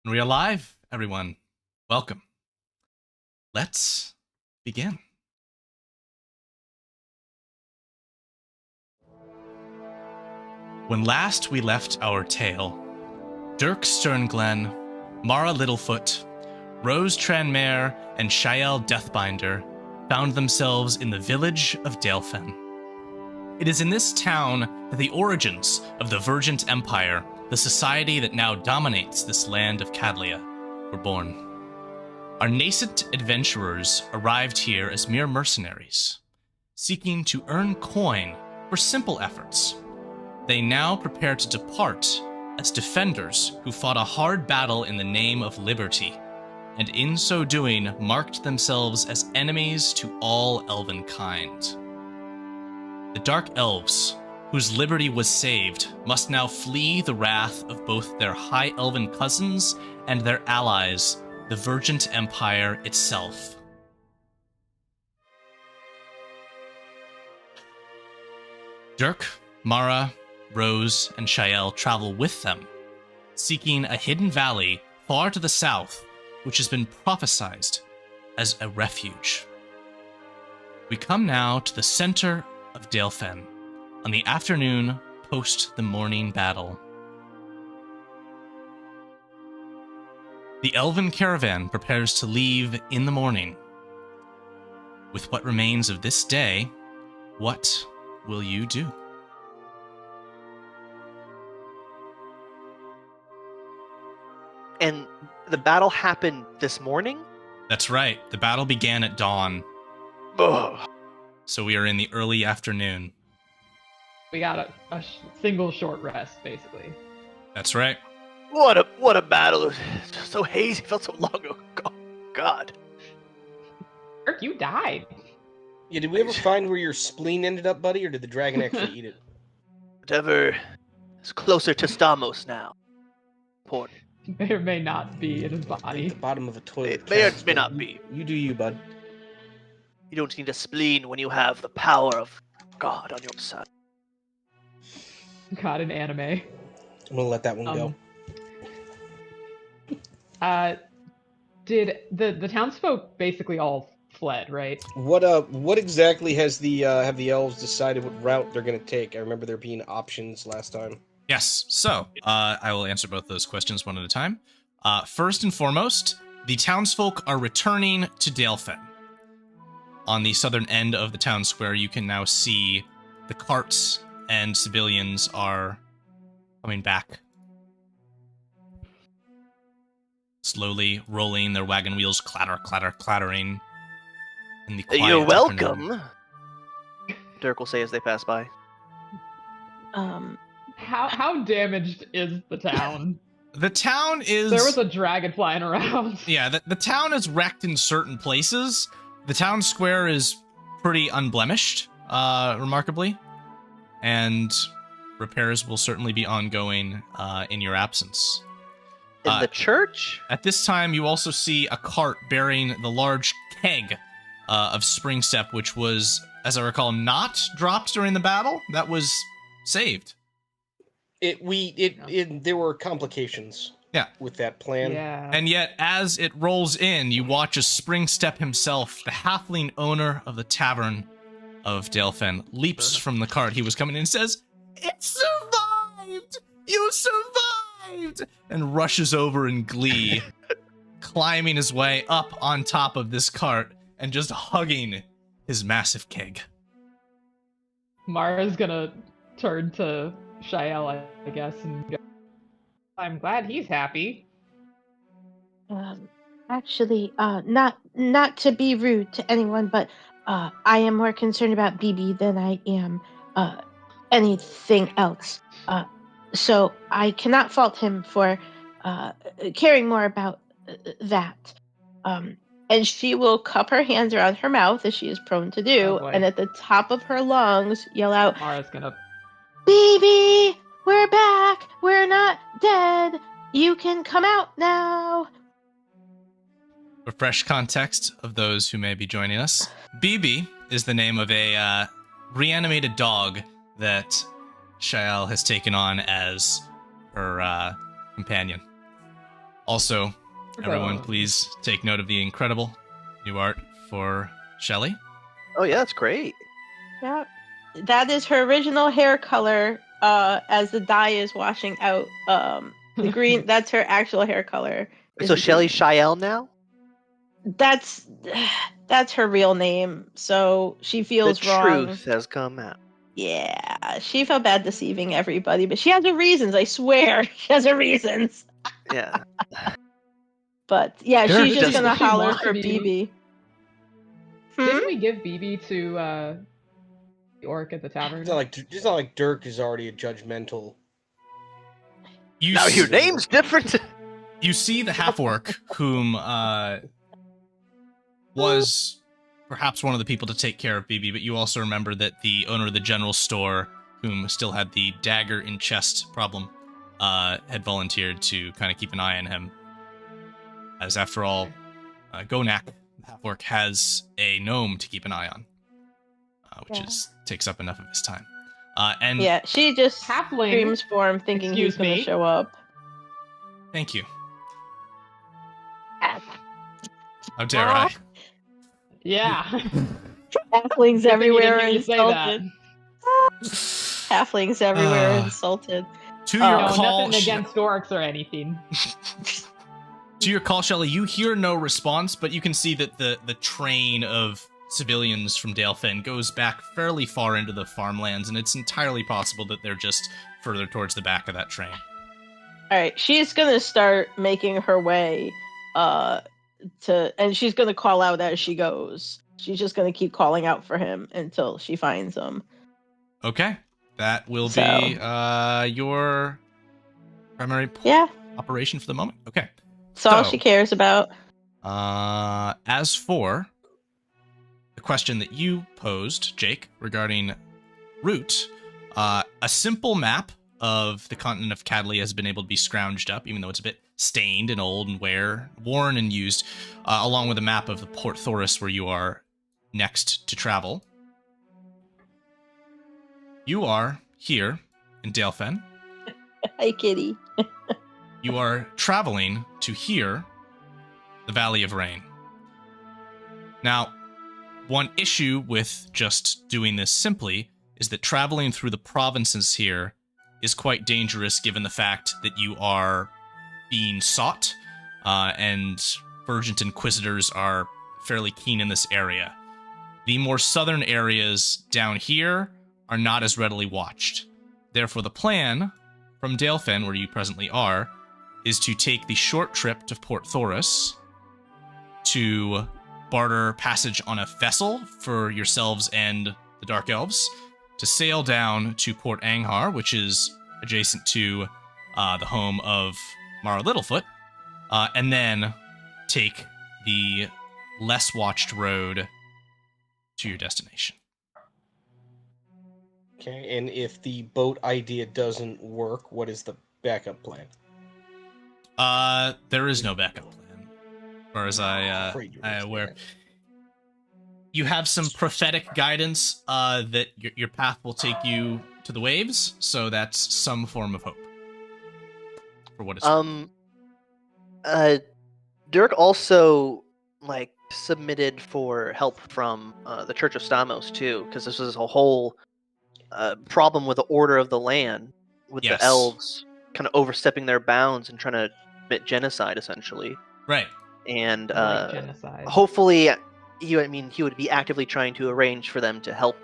And we are live, everyone. Welcome. Let's begin. When last we left our tale, Dirk Sternglen, Mara Littlefoot, Rose Tranmere, and Shael Deathbinder found themselves in the village of Dalefen. It is in this town that the origins of the Vergent Empire, the society that now dominates this land of Cadlia, were born. Our nascent adventurers arrived here as mere mercenaries, seeking to earn coin for simple efforts. They now prepare to depart as defenders who fought a hard battle in the name of liberty, and in so doing marked themselves as enemies to all elven kind. The Dark Elves, whose liberty was saved, must now flee the wrath of both their High Elven cousins and their allies, the Vergent Empire itself. Dirk, Mara, Rose, and Shael travel with them, seeking a hidden valley far to the south, which has been prophesized as a refuge. We come now to the center of Dalefen, on the afternoon post the morning battle. The elven caravan prepares to leave in the morning. With what remains of this day, what will you do? And the battle happened this morning? That's right. The battle began at dawn. Ugh. So we are in the early afternoon. We got a single short rest, basically. That's right. What a battle. It was so hazy. It felt so long ago. God. Dirk, you died. Yeah, did we ever find where your spleen ended up, buddy, or did the dragon actually eat it? Whatever is closer to Stamos now. Important. May or may not be in his At body. the bottom of a toilet. It may or cat. may not be. You do you, bud. You don't need a spleen when you have the power of God on your side. God in anime. I'm gonna let that one go. Did the townsfolk basically all fled, right? What exactly has the have the elves decided what route they're gonna take? I remember there being options last time. Yes. So I will answer both those questions one at a time. First and foremost, the townsfolk are returning to Dalefen. On the southern end of the town square, you can now see the carts and civilians are coming back. Slowly rolling, their wagon wheels clattering. In the quiet You're welcome, afternoon. Dirk will say as they pass by. How damaged is the town? The town is... There was a dragon flying around. Yeah, the town is wrecked in certain places. The town square is pretty unblemished, remarkably. And repairs will certainly be ongoing in your absence. In the church? At this time, you also see a cart bearing the large keg of Spring Step, which was, as I recall, not dropped during the battle. That was saved. There were complications. Yeah. With that plan. Yeah. And yet, as it rolls in, you watch as Spring Step himself, the halfling owner of the Tavern of Dalefen, leaps from the cart. He was coming in and says, "It survived! You survived!" And rushes over in glee, climbing his way up on top of this cart and just hugging his massive keg. Mara's gonna turn to Shael, I guess, and go, I'm glad he's happy. Actually, not to be rude to anyone, but I am more concerned about BB than I am anything else. So I cannot fault him for caring more about that. And she will cup her hands around her mouth, as she is prone to do, Oh, boy. and at the top of her lungs yell out, Mara's gonna... "BB, we're back! We're not dead! You can come out now!" For fresh context of those who may be joining us, BB is the name of a reanimated dog that Shael has taken on as her companion. Also, everyone, Go. please take note of the incredible new art for Shelley. Oh yeah, that's great. Yeah, that is her original hair color. As the dye is washing out, the green. That's her actual hair color. is So the Shelly green. Shael now? That's her real name. So she feels The wrong. truth has come out. Yeah, she felt bad deceiving everybody, but she has her reasons. I swear, she has her reasons. Yeah. But yeah, Dirk she's just doesn't- gonna She holler wants for to be- BB. Didn't we give BB to the orc at the tavern? It's not like Dirk is already a judgmental. You Now s- your name's different. You see the half-orc, whom was perhaps one of the people to take care of BB, but you also remember that the owner of the general store, whom still had the dagger in chest problem, had volunteered to kind of keep an eye on him. As after all, Gonak, the half-orc, has a gnome to keep an eye on, which takes up enough of his time. And Yeah, she just Halfling. screams for him, thinking Excuse he's gonna me? show up. thank you. How dare I? Yeah. Halflings Good thing you everywhere didn't are hear me say that. insulted. Halflings everywhere are insulted. To your Oh. No, call, nothing against orcs or anything. To your call, Shelley, you hear no response, but you can see that the train of civilians from Dalefen goes back fairly far into the farmlands, and it's entirely possible that they're just further towards the back of that train. All right, she's gonna start making her way, and she's gonna call out as she goes. She's just gonna keep calling out for him until she finds him. Okay, that will So- be your primary Yeah, operation for the moment. Okay. that's all So- she cares about. As for the question that you posed, Jake, regarding route, a simple map of the continent of Cadley has been able to be scrounged up, even though it's a bit stained and old and worn and used, along with a map of the Port Thorus where you are next to travel. You are here in Dalefen. Hi, kitty. You are traveling to here, the Valley of Rain. Now, one issue with just doing this simply is that traveling through the provinces here is quite dangerous given the fact that you are being sought, and Virgent Inquisitors are fairly keen in this area. The more southern areas down here are not as readily watched. Therefore, the plan from Dalefen, where you presently are, is to take the short trip to Port Thorus to barter passage on a vessel for yourselves and the Dark Elves to sail down to Port Anghar, which is adjacent to the home of Mara Littlefoot, and then take the less watched road to your destination. Okay, and if the boat idea doesn't work, what is the backup plan? There is no backup plan, as far as I am aware. You have some prophetic guidance that your path will take you to the waves, so that's some form of hope. For what it's worth. Dirk also submitted for help from the Church of Stamos too, because this was a whole problem with the order of the land, with Yes. the elves kind of overstepping their bounds and trying to commit genocide, essentially. Right. And Like genocide. hopefully, he would be actively trying to arrange for them to help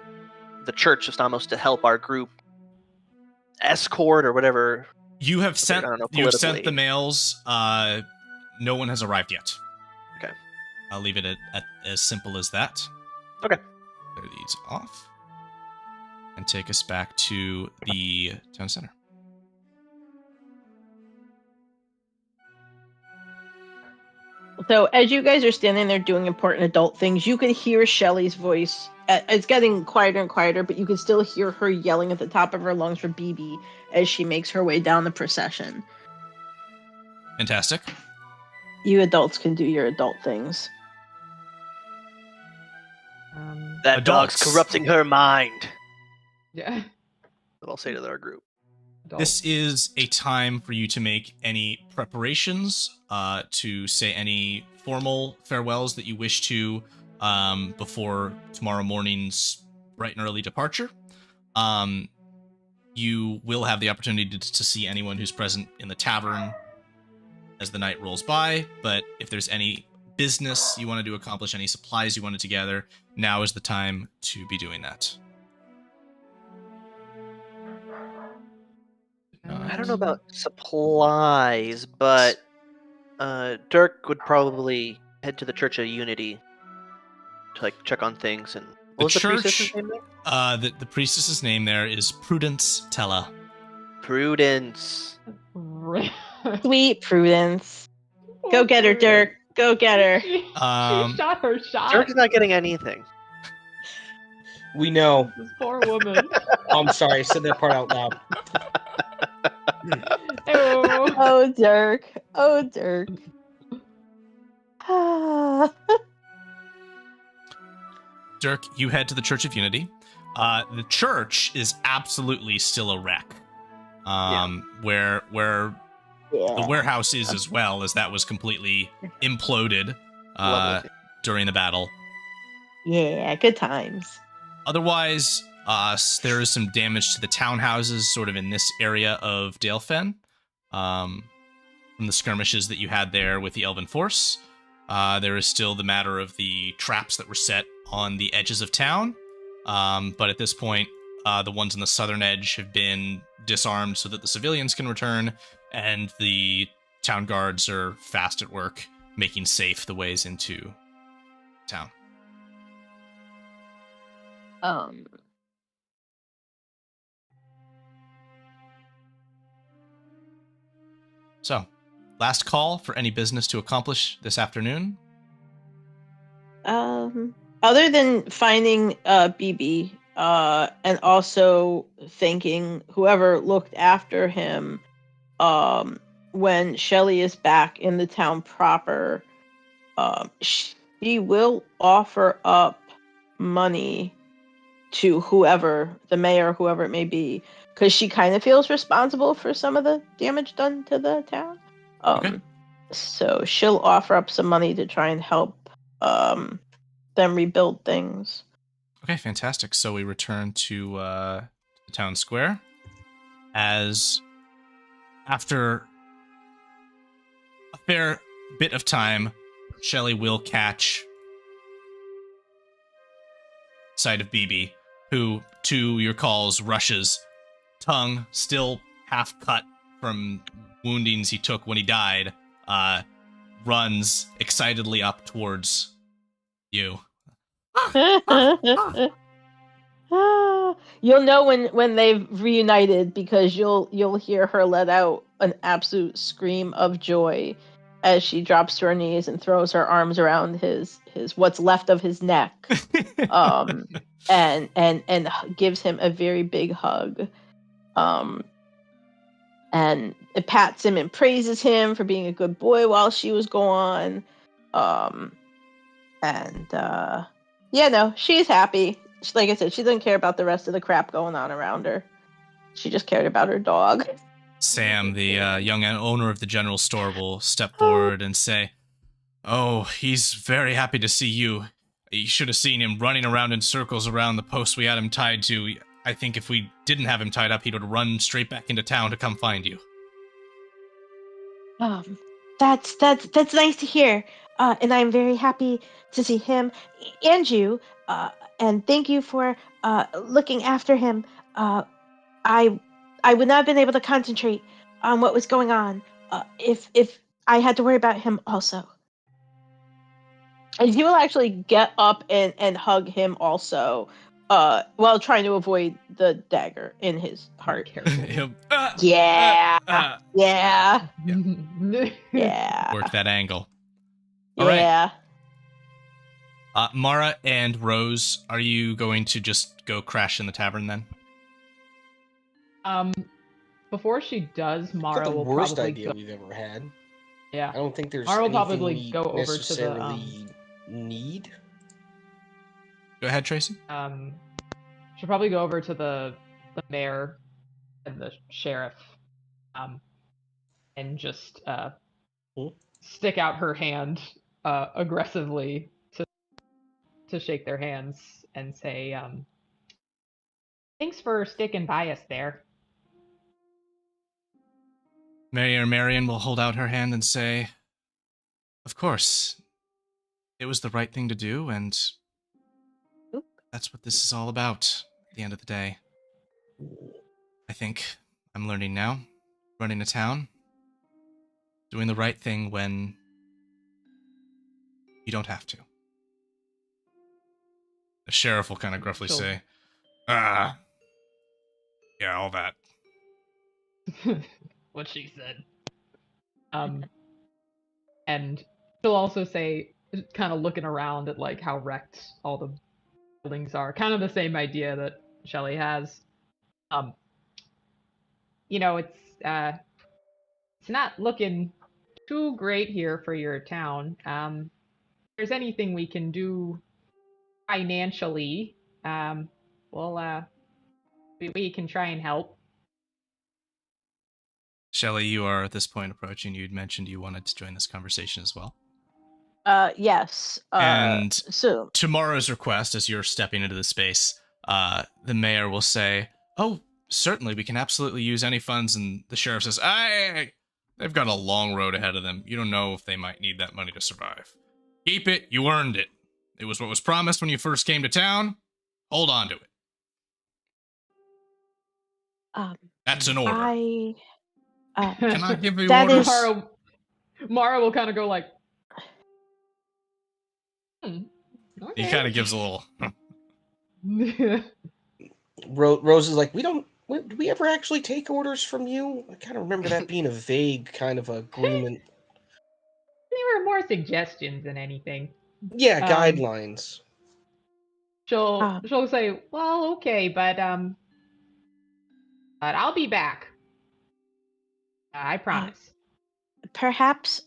the Church of Stamos to help our group escort or whatever. You have sent. I don't know, You have sent politically. the mails. No one has arrived yet. Okay. I'll leave it at as simple as that. Okay. Clear these off, and take us back to the town center. So as you guys are standing there doing important adult things, you can hear Shelly's voice. It's getting quieter and quieter, but you can still hear her yelling at the top of her lungs for BB as she makes her way down the procession. Fantastic. You adults can do your adult things. That Adults. dog's corrupting her mind. Yeah. That I'll say to our group. This is a time for you to make any preparations, to say any formal farewells that you wish to before tomorrow morning's bright and early departure. You will have the opportunity to see anyone who's present in the tavern as the night rolls by, but if there's any business you wanted to accomplish, any supplies you wanted to gather, now is the time to be doing that. I don't know about supplies, but Dirk would probably head to the Church of Unity to like check on things. And what was the priestess's name there? The priestess's name there is Prudence Tella. Prudence. Sweet Prudence. Go get her, Dirk. Go get her. She shot her shot. Dirk's not getting anything. We know. This poor woman. Oh, I'm sorry, I said that part out loud. Ew. Oh, Dirk. Oh, Dirk. Dirk, you head to the Church of Unity. The church is absolutely still a wreck. Where the warehouse is as well, as that was completely imploded during the battle. Yeah, good times. Otherwise, there is some damage to the townhouses sort of in this area of Dalefen, from the skirmishes that you had there with the Elven Force. There is still the matter of the traps that were set on the edges of town, but at this point, the ones on the southern edge have been disarmed so that the civilians can return, and the town guards are fast at work making safe the ways into town. So, last call for any business to accomplish this afternoon. Other than finding BB, and also thanking whoever looked after him, when Shelly is back in the town proper, she will offer up money to whoever, the mayor, whoever it may be, because she kind of feels responsible for some of the damage done to the town. Okay. So she'll offer up some money to try and help them rebuild things. Okay, fantastic. So we return to the town square, as after a fair bit of time, Shelly will catch sight of BB, who, to your calls, rushes, tongue still half cut from woundings he took when he died, runs excitedly up towards you. You'll know when they've reunited, because you'll hear her let out an absolute scream of joy as she drops to her knees and throws her arms around his what's left of his neck, and gives him a very big hug, and it pats him and praises him for being a good boy while she was gone, she's happy. Like I said, she doesn't care about the rest of the crap going on around her. She just cared about her dog. Sam, the young owner of the general store, will step forward and say, "Oh, he's very happy to see you. You should have seen him running around in circles around the post we had him tied to. I think if we didn't have him tied up, he would run straight back into town to come find you." That's nice to hear. And I'm very happy to see him and you. And thank you for looking after him. I would not have been able to concentrate on what was going on if I had to worry about him also. And he will actually get up and hug him also, while trying to avoid the dagger in his heart. Yeah. Work that angle. All right. Mara and Rose, are you going to just go crash in the tavern then? Before she does, Mara That's the will worst probably idea go. we've ever had. Yeah. I don't think there's Mara will anything probably we go over to the, necessarily need. Go ahead, Tracy. She'll probably go over to the mayor and the sheriff, and just Hmm? stick out her hand aggressively to shake their hands and say, "Thanks for sticking by us there." Mayor Marion will hold out her hand and say, "Of course, it was the right thing to do, and Oop. that's what this is all about at the end of the day. I think I'm learning now, running a town, doing the right thing when you don't have to." The sheriff will kind of gruffly say, "Ah, yeah, all that." What she said. And she'll also say, kind of looking around at like how wrecked all the buildings are, kind of the same idea that Shelley has. It's not looking too great here for your town. If there's anything we can do financially, well, we can try and help. Shelley, you are at this point approaching. You'd mentioned you wanted to join this conversation as well. Yes. And So tomorrow's request, as you're stepping into the space, the mayor will say, "Oh, certainly, we can absolutely use any funds." And the sheriff says, "They've got a long road ahead of them. You don't know if they might need that money to survive. Keep it. You earned it. It was what was promised when you first came to town. Hold on to it." That's an order. Can I give you that orders? is- Mara will kind of go like, He okay. kind of gives a little... Rose is like, do we ever actually take orders from you? I kind of remember that being a vague kind of agreement. There were more suggestions than anything. Yeah, guidelines. She'll say, "Well, okay, but I'll be back. I promise." Perhaps,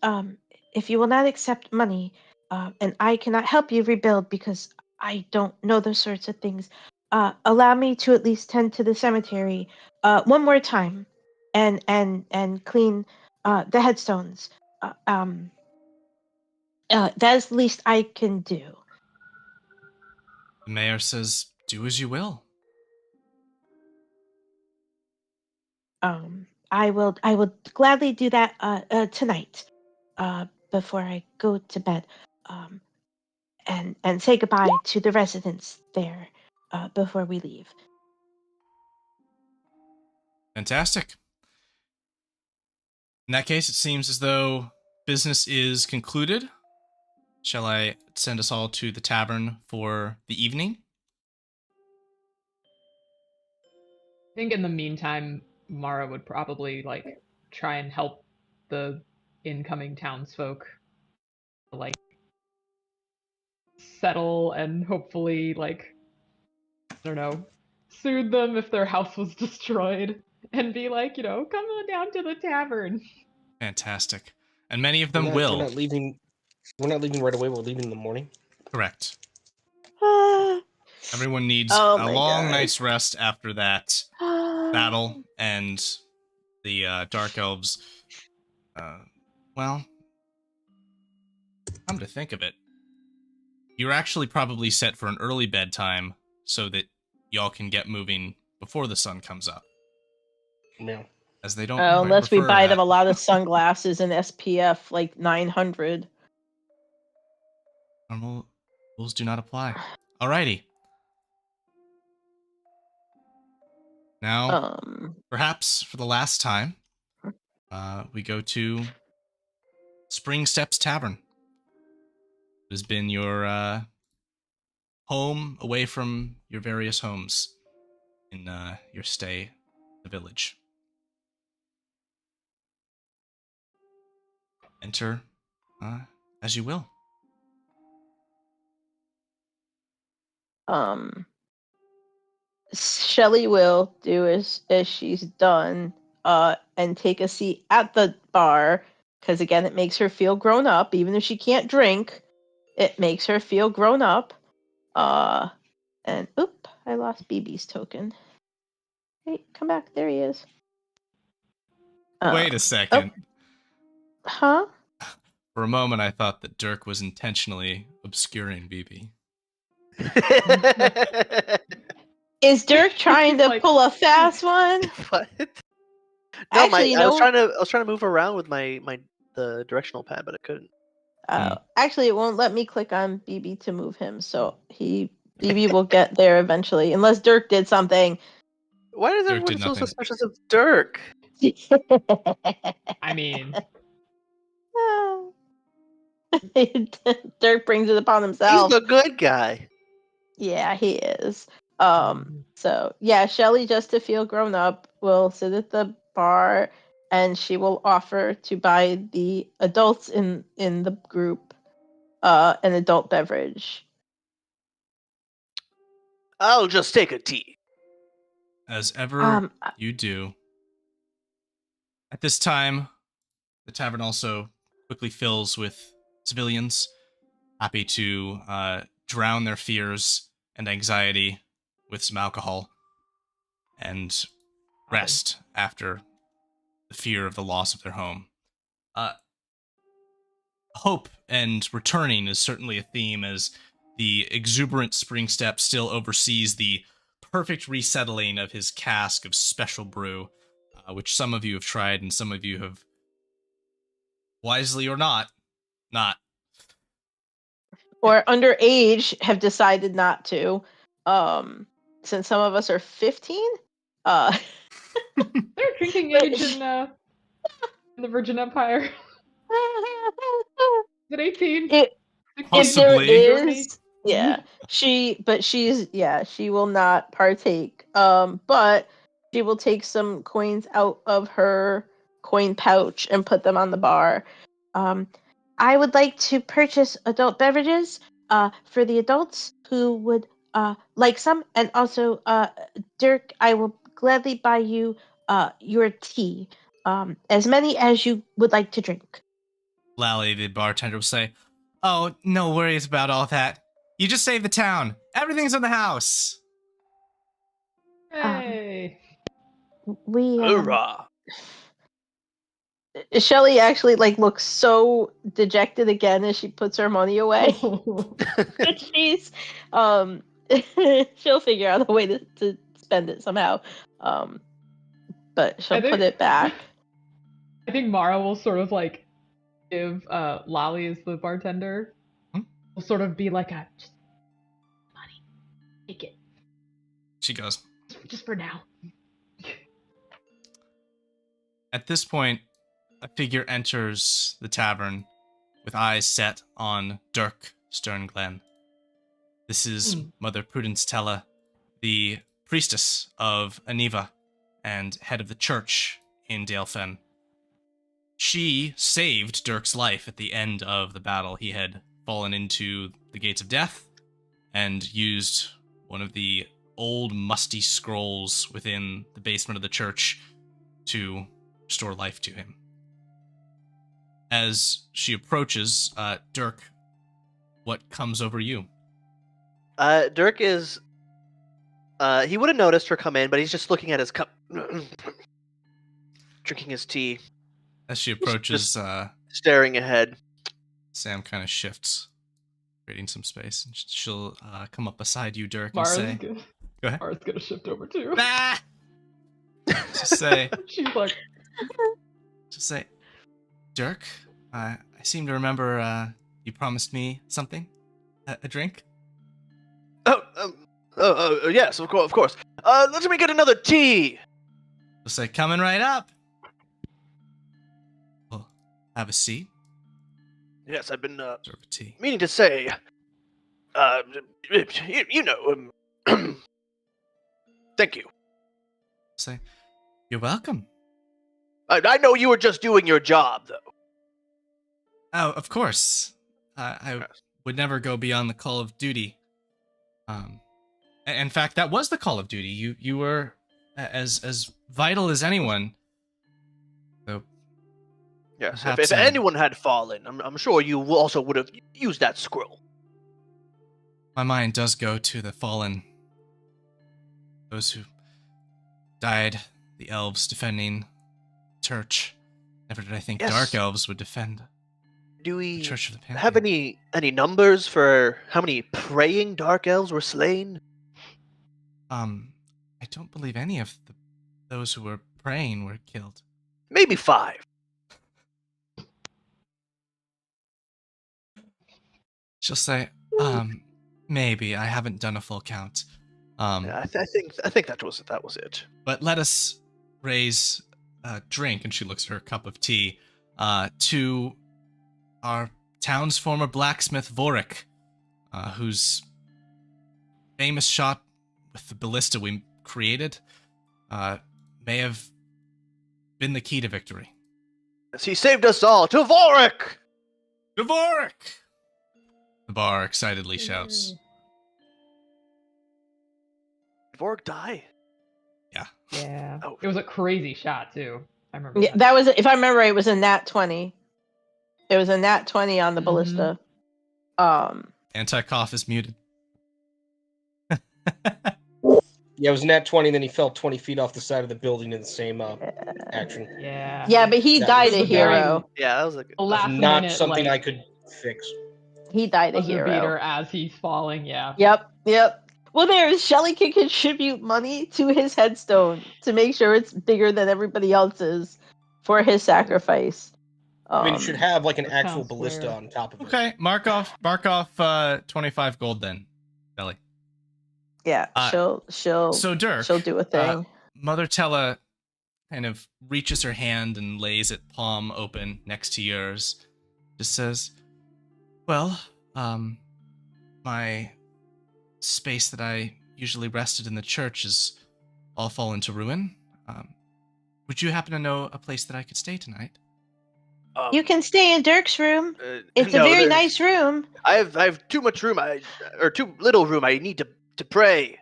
if you will not accept money, and I cannot help you rebuild because I don't know those sorts of things, allow me to at least tend to the cemetery one more time, and clean the headstones. That is the least I can do. The mayor says, "Do as you will." I will gladly do that tonight, before I go to bed, and say goodbye to the residents there before we leave. Fantastic. In that case, it seems as though business is concluded. Shall I send us all to the tavern for the evening? I think in the meantime, Mara would probably like try and help the incoming townsfolk like settle and hopefully like, I don't know, soothe them if their house was destroyed and be like, come on down to the tavern. Fantastic. And many of them will. We're not leaving right away. We're leaving in the morning. Correct. Ah, Everyone needs Oh a my long God. night's rest after that battle, and the Dark Elves, well, come to think of it, you're actually probably set for an early bedtime so that y'all can get moving before the sun comes up. Yeah. As they don't unless we prefer buy that. them a lot of sunglasses and SPF like 900. Normal rules do not apply. Alrighty. Now, perhaps for the last time, we go to Spring Steps Tavern. It has been your home away from your various homes in your stay in the village. Enter as you will. Shelly will do as she's done, and take a seat at the bar, because again, it makes her feel grown up. Even if she can't drink, it makes her feel grown up. And I lost BB's token. Hey, come back. There he is. Wait a second. Huh? For a moment, I thought that Dirk was intentionally obscuring BB. Is Dirk trying to pull a fast one? What? No, Actually, I was trying to move around with the directional pad, but I couldn't. Actually, it won't let me click on BB to move him, so BB will get there eventually, unless Dirk did something. Why is Dirk everyone did so nothing. suspicious of Dirk? I mean, Dirk brings it upon He's himself. the good guy. Yeah, he is. So yeah, Shelly, just to feel grown up, will sit at the bar and she will offer to buy the adults in the group an adult beverage. I'll just take a tea. As ever you do. At this time, the tavern also quickly fills with civilians, happy to drown their fears and anxiety with some alcohol and rest after the fear of the loss of their home. Hope and returning is certainly a theme, as the exuberant Spring Step still oversees the perfect resettling of his cask of special brew, which some of you have tried and some of you have, wisely or not. Or underage have decided not to. Since some of us are 15. They're drinking age in the Virgin Empire. Is it 18? If there Possibly. is, yeah, she will not partake. But she will take some coins out of her coin pouch and put them on the bar. I would like to purchase adult beverages for the adults who would like some, and also Dirk, I will gladly buy you your tea, as many as you would like to drink. Lally, the bartender, will say, "Oh, no worries about all that. You just saved the town. Everything's in the house." Hey. We Hoorah! Shelly actually looks so dejected again as she puts her money away. She's she'll figure out a way to spend it somehow. But she'll put it back. I think Mara will sort of give Lolly as the bartender. Will sort of be like just money. Take it. She goes. Just for now. At this point, a figure enters the tavern with eyes set on Dirk Sternglen. This is Mother Prudence Tella, the priestess of Aniva and head of the church in Dalefen. She saved Dirk's life at the end of the battle. He had fallen into the gates of death and used one of the old musty scrolls within the basement of the church to restore life to him. As she approaches, Dirk, what comes over you? Dirk is... he would have noticed her come in, but he's just looking at his cup. Drinking his tea. As she approaches, staring ahead. Sam kind of shifts, creating some space, and she'll come up beside you, Dirk, Mara's and say... Go ahead. Mara's gonna shift over too. Ah! Just say... She's like... Just say... Dirk, I seem to remember you promised me something? A drink? Yes, of course. Let me get another tea! Just say, coming right up! Well, have a seat. Yes, I've been, Serve a tea. meaning to say, thank you. Say, you're welcome. I know you were just doing your job, though. Oh, of course. I would never go beyond the call of duty. In fact, that was the call of duty. You were as vital as anyone. So, yes, perhaps, if anyone had fallen, I'm sure you also would have used that scroll. My mind does go to the fallen, those who died the elves defending church. Never did I think Yes. dark elves would defend Do the we Church of the Pantheon. have any numbers for how many praying dark elves were slain? I don't believe any of those who were praying were killed. Maybe 5. She'll say, maybe. I haven't done a full count. Yeah, I think that was it. But let us raise a drink, and she looks at her cup of tea, to our town's former blacksmith, Vorik, whose famous shot with the ballista we created may have been the key to victory. Yes, he saved us all. To Vorik! To Vorik! The bar excitedly shouts. Did Vorik die? Yeah. Oh. It was a crazy shot too. I remember. Yeah, that was, if I remember right, it was a nat 20. It was a nat 20 on the Mhm. ballista. Anti-cough is muted. Yeah, it was nat 20, then he fell 20 feet off the side of the building in the same action. Yeah. Yeah, but he That died was a a very- hero. Yeah, that was a good. The last Not minute, something like, I could fix. He died a buzzer hero. beater as he's falling. Yeah. Yep. Well, Shelly can contribute money to his headstone to make sure it's bigger than everybody else's for his sacrifice. I mean, it should have like an that actual sounds ballista fair. on top of it. Okay, mark off 25 gold then, Belly. Yeah, she'll So Dirk, she'll do a thing. Mother Tella kind of reaches her hand and lays it palm open next to yours. Just says, well, my space that I usually rested in the church is all fallen to ruin. Would you happen to know a place that I could stay tonight? You can stay in Dirk's room. It's no, a very there's- nice room. I have too much room. Or too little room. I need to pray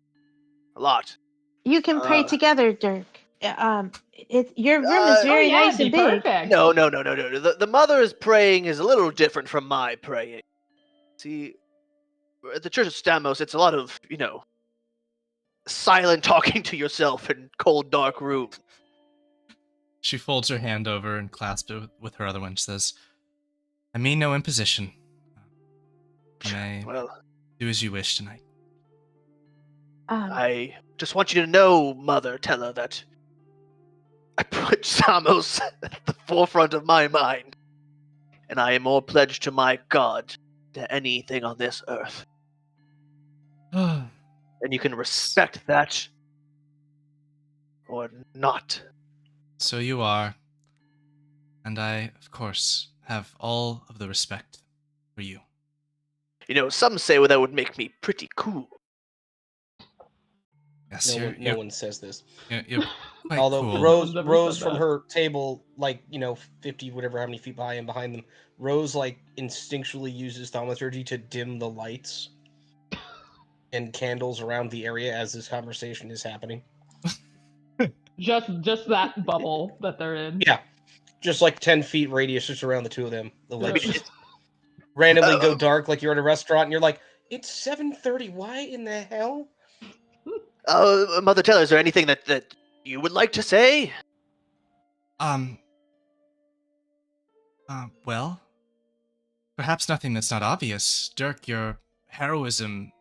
a lot. You can pray together, Dirk. Your room is Oh, very yeah, nice it'd and be big. perfect. No. The mother's praying is a little different from my praying. See, at the Church of Stamos, it's a lot of, silent talking to yourself in cold, dark room. She folds her hand over and clasps it with her other one. She says, I mean no imposition. You may Well, do as you wish tonight. I just want you to know, Mother Tella, that I put Samos at the forefront of my mind, and I am more pledged to my God than anything on this earth. And you can respect that or not. So you are. And I, of course, have all of the respect for you. Some say that would make me pretty cool. Yes, No one says this. you're quite Although cool. Rose Never said from that. her table, 50, whatever, how many feet behind them, Rose, instinctually uses thaumaturgy to dim the lights and candles around the area as this conversation is happening. Just that bubble that they're in. Yeah. Just 10 feet radius just around the two of them. The lights Yeah. just randomly go dark like you're at a restaurant and you're like, it's 7:30, why in the hell? Mother Tella, is there anything that you would like to say? Well, perhaps nothing that's not obvious. Dirk, your heroism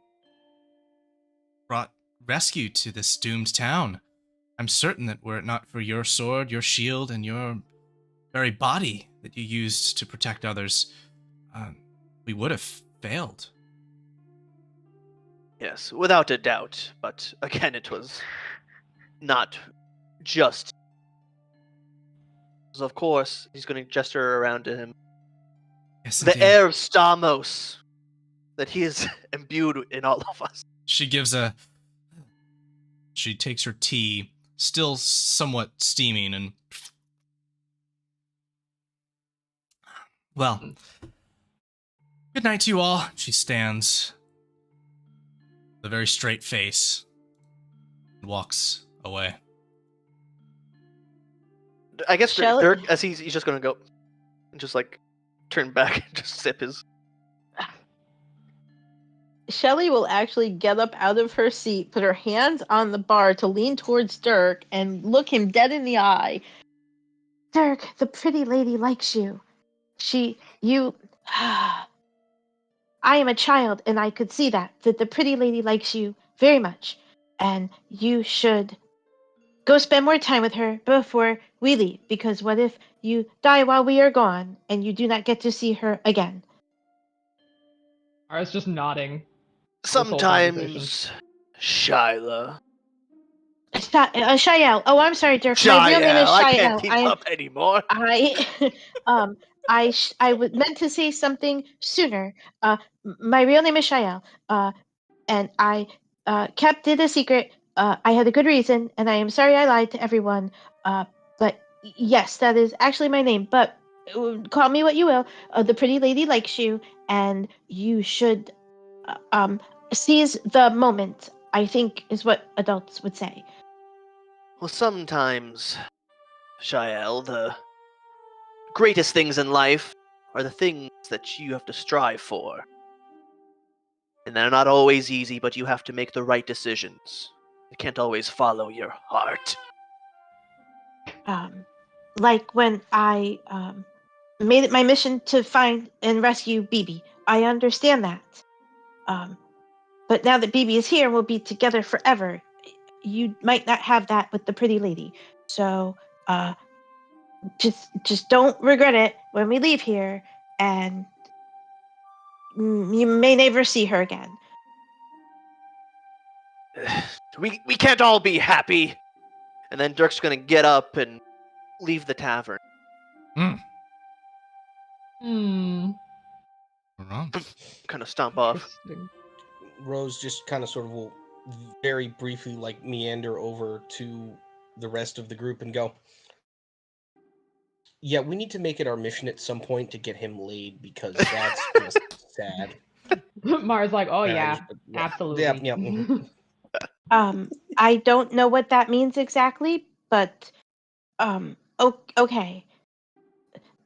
brought rescue to this doomed town. I'm certain that were it not for your sword, your shield, and your very body that you used to protect others, we would have failed. Yes, without a doubt. But again, it was not just. So of course, he's going to gesture around to him. Yes, The indeed. air of Stamos that he is imbued in all of us. She takes her tea, still somewhat steaming, and well, good night to you all. She stands with a very straight face and walks away. I guess Shall- Dirk, as he's just going to go and just turn back and just sip his. Shelly will actually get up out of her seat, put her hands on the bar to lean towards Dirk, and look him dead in the eye. Dirk, the pretty lady likes you. You. I am a child, and I could see that the pretty lady likes you very much, and you should go spend more time with her before we leave, because what if you die while we are gone, and you do not get to see her again? I was just nodding. Sometimes, Shyla. Shael. Oh, I'm sorry, Dirk. My real name is Shael. I can't Shael. keep up anymore. I meant to say something sooner. My real name is Shael. And I kept it a secret. I had a good reason, and I am sorry I lied to everyone. But yes, that is actually my name. But call me what you will. The pretty lady likes you, and you should seize the moment, I think is what adults would say. Well, sometimes, Shael, the greatest things in life are the things that you have to strive for. And they're not always easy, but you have to make the right decisions. You can't always follow your heart. Like when I made it my mission to find and rescue BB. I understand that. But now that BB is here, we'll be together forever. You might not have that with the pretty lady. So just don't regret it when we leave here, and you may never see her again. We can't all be happy. And then Dirk's gonna get up and leave the tavern. Wrong. Kind of stomp off. Rose just kind of sort of will very briefly like meander over to the rest of the group and go, yeah, we need to make it our mission at some point to get him laid, because that's just sad. Mara's like, oh yeah, Yeah, absolutely. yeah. I don't know what that means exactly, but okay.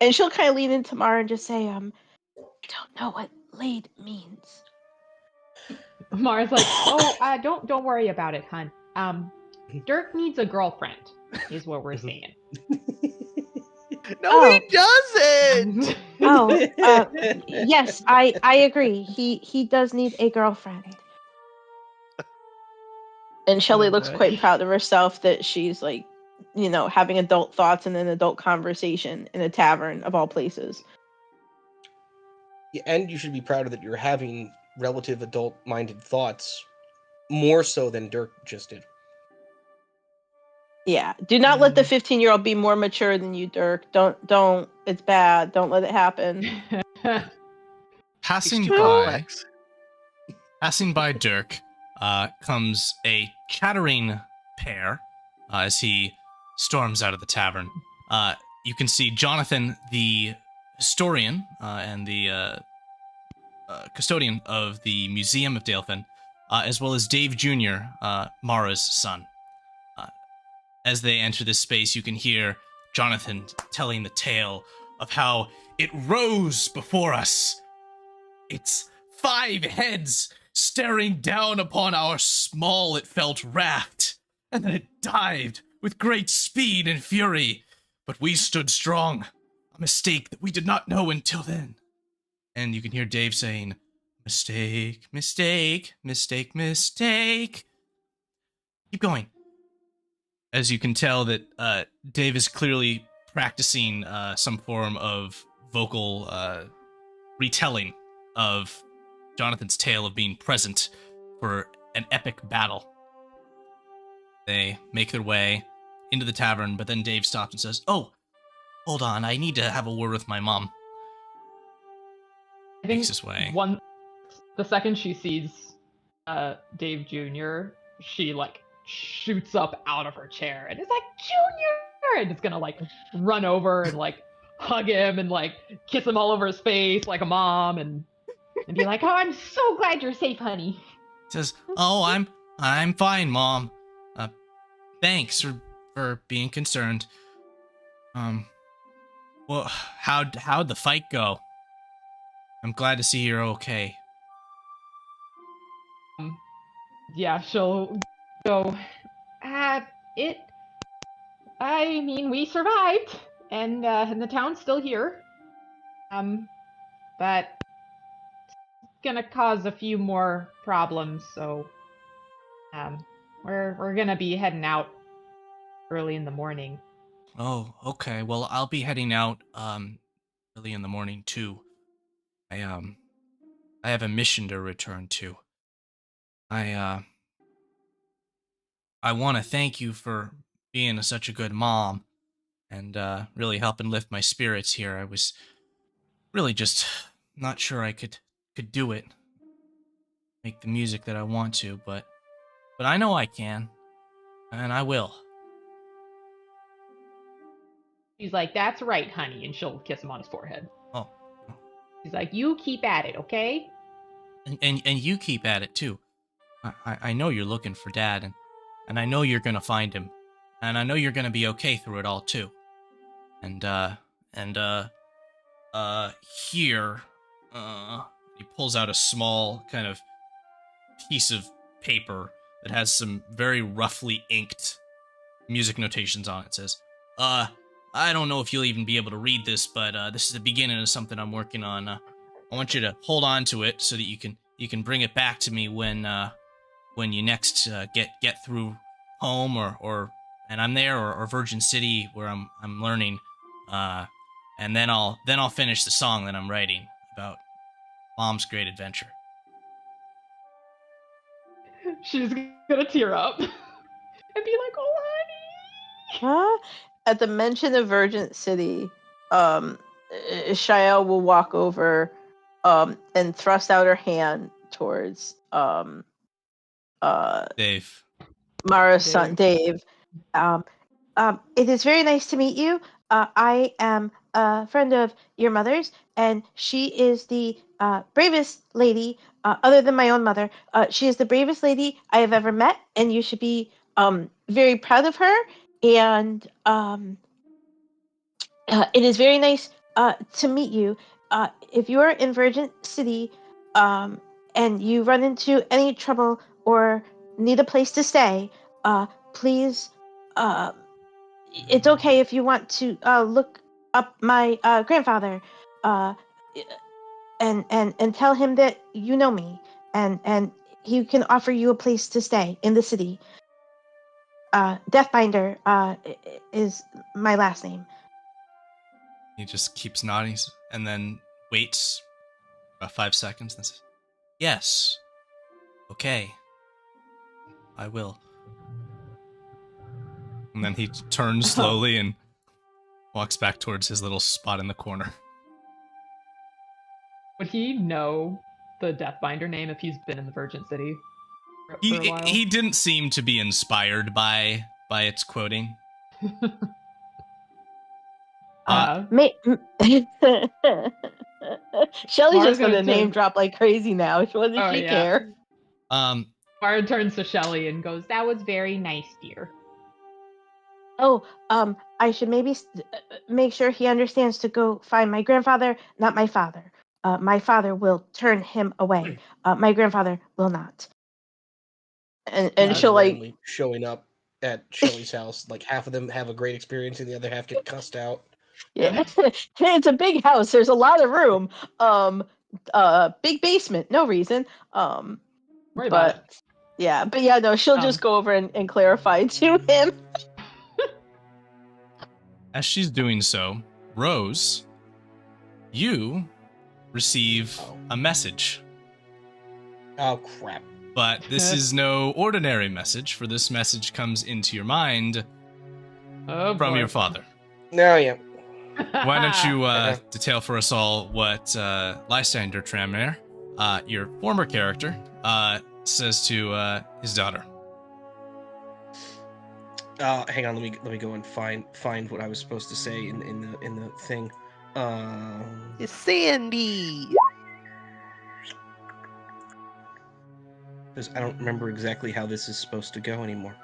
And she'll kind of lean into Mara and just say, I don't know what laid means. Mara's like, oh, don't worry about it, hun. Dirk needs a girlfriend, is what we're saying. No, he doesn't. Yes, I agree. He does need a girlfriend. And Shelly looks quite proud of herself that she's like, having adult thoughts and an adult conversation in a tavern of all places. Yeah, and you should be proud of that you're having relative adult-minded thoughts, more so than Dirk just did. Yeah, do not let the 15-year-old be more mature than you, Dirk. Don't. It's bad. Don't let it happen. Passing by Dirk comes a chattering pair as he storms out of the tavern. You can see Jonathan, the historian and the custodian of the Museum of Dalefen, as well as Dave Jr., Mara's son. As they enter this space, you can hear Jonathan telling the tale of how it rose before us. Its 5 heads staring down upon our small, it felt, raft, and then it dived with great speed and fury. But we stood strong, a mistake that we did not know until then. And you can hear Dave saying, mistake, mistake, mistake, mistake. Keep going. As you can tell that Dave is clearly practicing some form of vocal retelling of Jonathan's tale of being present for an epic battle. They make their way into the tavern, but then Dave stops and says, "Oh, hold on, I need to have a word with my mom." I think Makes his way. The second she sees Dave Jr., she like shoots up out of her chair and is like, "Junior!" and it's gonna like run over and like hug him and like kiss him all over his face like a mom and be like, "Oh, I'm so glad you're safe, honey." Says, "Oh, I'm fine, Mom. Thanks for being concerned. Well, how'd the fight go? I'm glad to see you're okay." Yeah, she'll go. It. I mean, we survived, and the town's still here. But it's gonna cause a few more problems, so we're gonna be heading out early in the morning. Oh, okay. Well, I'll be heading out early in the morning too. I have a mission to return to. I want to thank you for being such a good mom and really helping lift my spirits here. I was really just not sure I could do it, make the music that I want to, but I know I can, and I will. She's like, "That's right, honey," and she'll kiss him on his forehead. Oh, She's like, "You keep at it, okay?" and you keep at it too. I know you're looking for Dad, and I know you're gonna find him, and I know you're gonna be okay through it all too. And here, he pulls out a small kind of piece of paper that has some very roughly inked music notations on it. It says, I don't know if you'll even be able to read this, but this is the beginning of something I'm working on. I want you to hold on to it so that you can bring it back to me when you next get through home or and I'm there or Virgin City where I'm learning, and then I'll finish the song that I'm writing about Mom's great adventure. She's gonna tear up and be like, "Oh, honey." Huh? At the mention of Virgin City, Shael will walk over and thrust out her hand towards Dave. Mara's son, Dave. It is very nice to meet you. I am a friend of your mother's, and she is the bravest lady, other than my own mother. She is the bravest lady I have ever met, and you should be very proud of her. And it is very nice to meet you. If you are in Virgin City and you run into any trouble or need a place to stay, please, it's okay if you want to look up my grandfather and tell him that you know me and he can offer you a place to stay in the city. Deathbinder is my last name. He just keeps nodding and then waits about 5 seconds and says, "Yes, okay, I will." And then he turns slowly and walks back towards his little spot in the corner. Would he know the Deathbinder name if he's been in the Virgin City for a while? He didn't seem to be inspired by its quoting. Shelly's just gonna name drop like crazy now. What does she care? Mara turns to Shelly and goes, "That was very nice, dear." Oh, I should maybe make sure he understands to go find my grandfather, not my father. My father will turn him away. My grandfather will not. And she'll like showing up at Shelly's house. Like half of them have a great experience, and the other half get cussed out. Yeah, it's a big house. There's a lot of room. Big basement, no reason. Worry about it. Yeah, but yeah, no, she'll just go over and clarify to him. As she's doing so, Rose, you receive a message. Oh, crap. But this is no ordinary message, for this message comes into your mind from your father. No, yeah. Why don't you detail for us all what Lysander Tranmere, your former character, says to his daughter. Hang on, let me go and find what I was supposed to say in the thing. It's Sandy. Because I don't remember exactly how this is supposed to go anymore.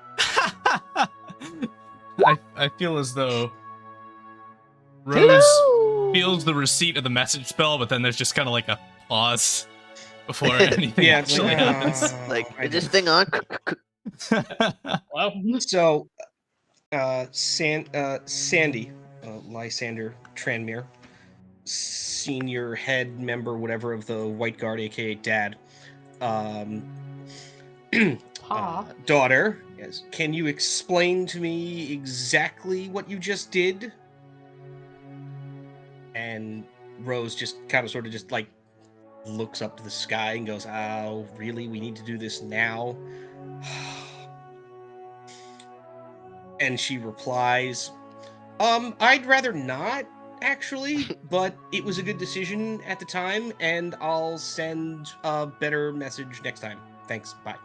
I feel as though Rose feels the receipt of the message spell, but then there's just kind of like a pause. before anything Yeah, actually happens. Like, is this thing on? Well, So, Sandy, Lysander Tranmere, senior head member, whatever, of the White Guard, aka Dad, daughter, yes. Can you explain to me exactly what you just did? And Rose just kind of sort of just like looks up to the sky and goes, "Oh, really? We need to do this now?" And she replies, I'd rather not, actually, but it was a good decision at the time, and I'll send a better message next time. Thanks, bye.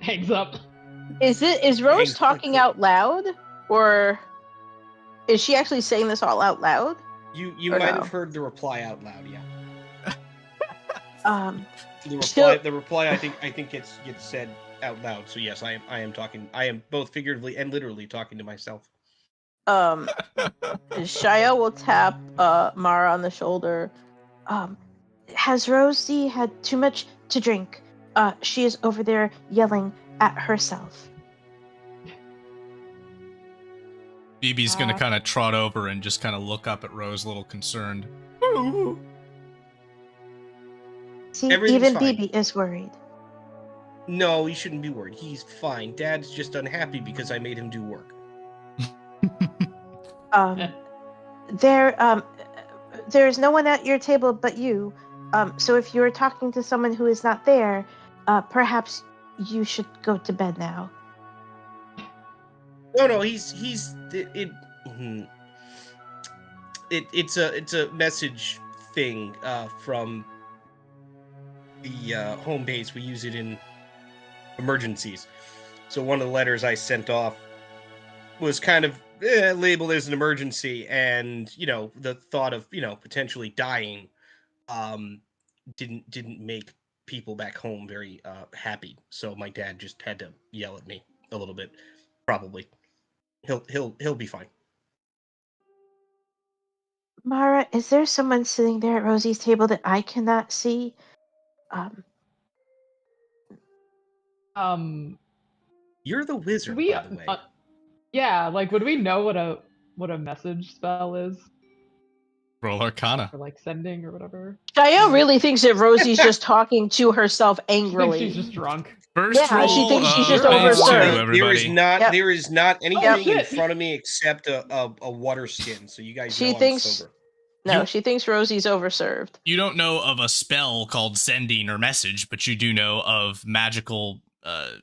hangs up. Is Rose Hangs- talking out loud, or is she actually saying this all out loud? You Or might no? have heard the reply out loud, yeah. The reply I think gets said out loud. So yes, I am talking. I am both figuratively and literally talking to myself. Shael will tap Mara on the shoulder. Has Rosie had too much to drink? She is over there yelling at herself. BB's gonna kind of trot over and just kind of look up at Rose, a little concerned. See, Everything's even fine. BB is worried. No, he shouldn't be worried. He's fine. Dad's just unhappy because I made him do work. There's no one at your table but you. So if you are talking to someone who is not there, perhaps you should go to bed now. No, it's a message thing from the home base. We use it in emergencies. So one of the letters I sent off was kind of labeled as an emergency, and the thought of potentially dying didn't make people back home very happy. So my dad just had to yell at me a little bit. Probably he'll be fine. Mara, is there someone sitting there at Rosie's table that I cannot see? You're the wizard, We by the way. yeah, like would we know what a message spell is? Roll Arcana. Or like sending or whatever. Shael really thinks that Rosie's just talking to herself I think angrily. she's just drunk. First Yeah, roll. she thinks she's just phase two, overserved. everybody. There is not anything in shit. front of me except a water skin. So you guys She know thinks- I'm sober. No, she thinks Rosie's overserved. You don't know of a spell called sending or message, but you do know of magical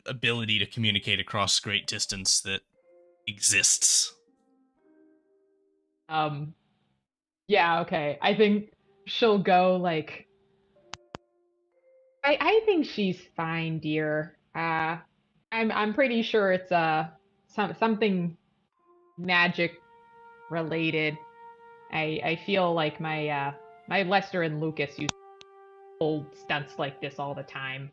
ability to communicate across great distance that exists. Yeah, okay. I think she'll go like I think she's fine, dear. I'm pretty sure it's something magic related. I feel like my Lester and Lucas used to hold stunts like this all the time.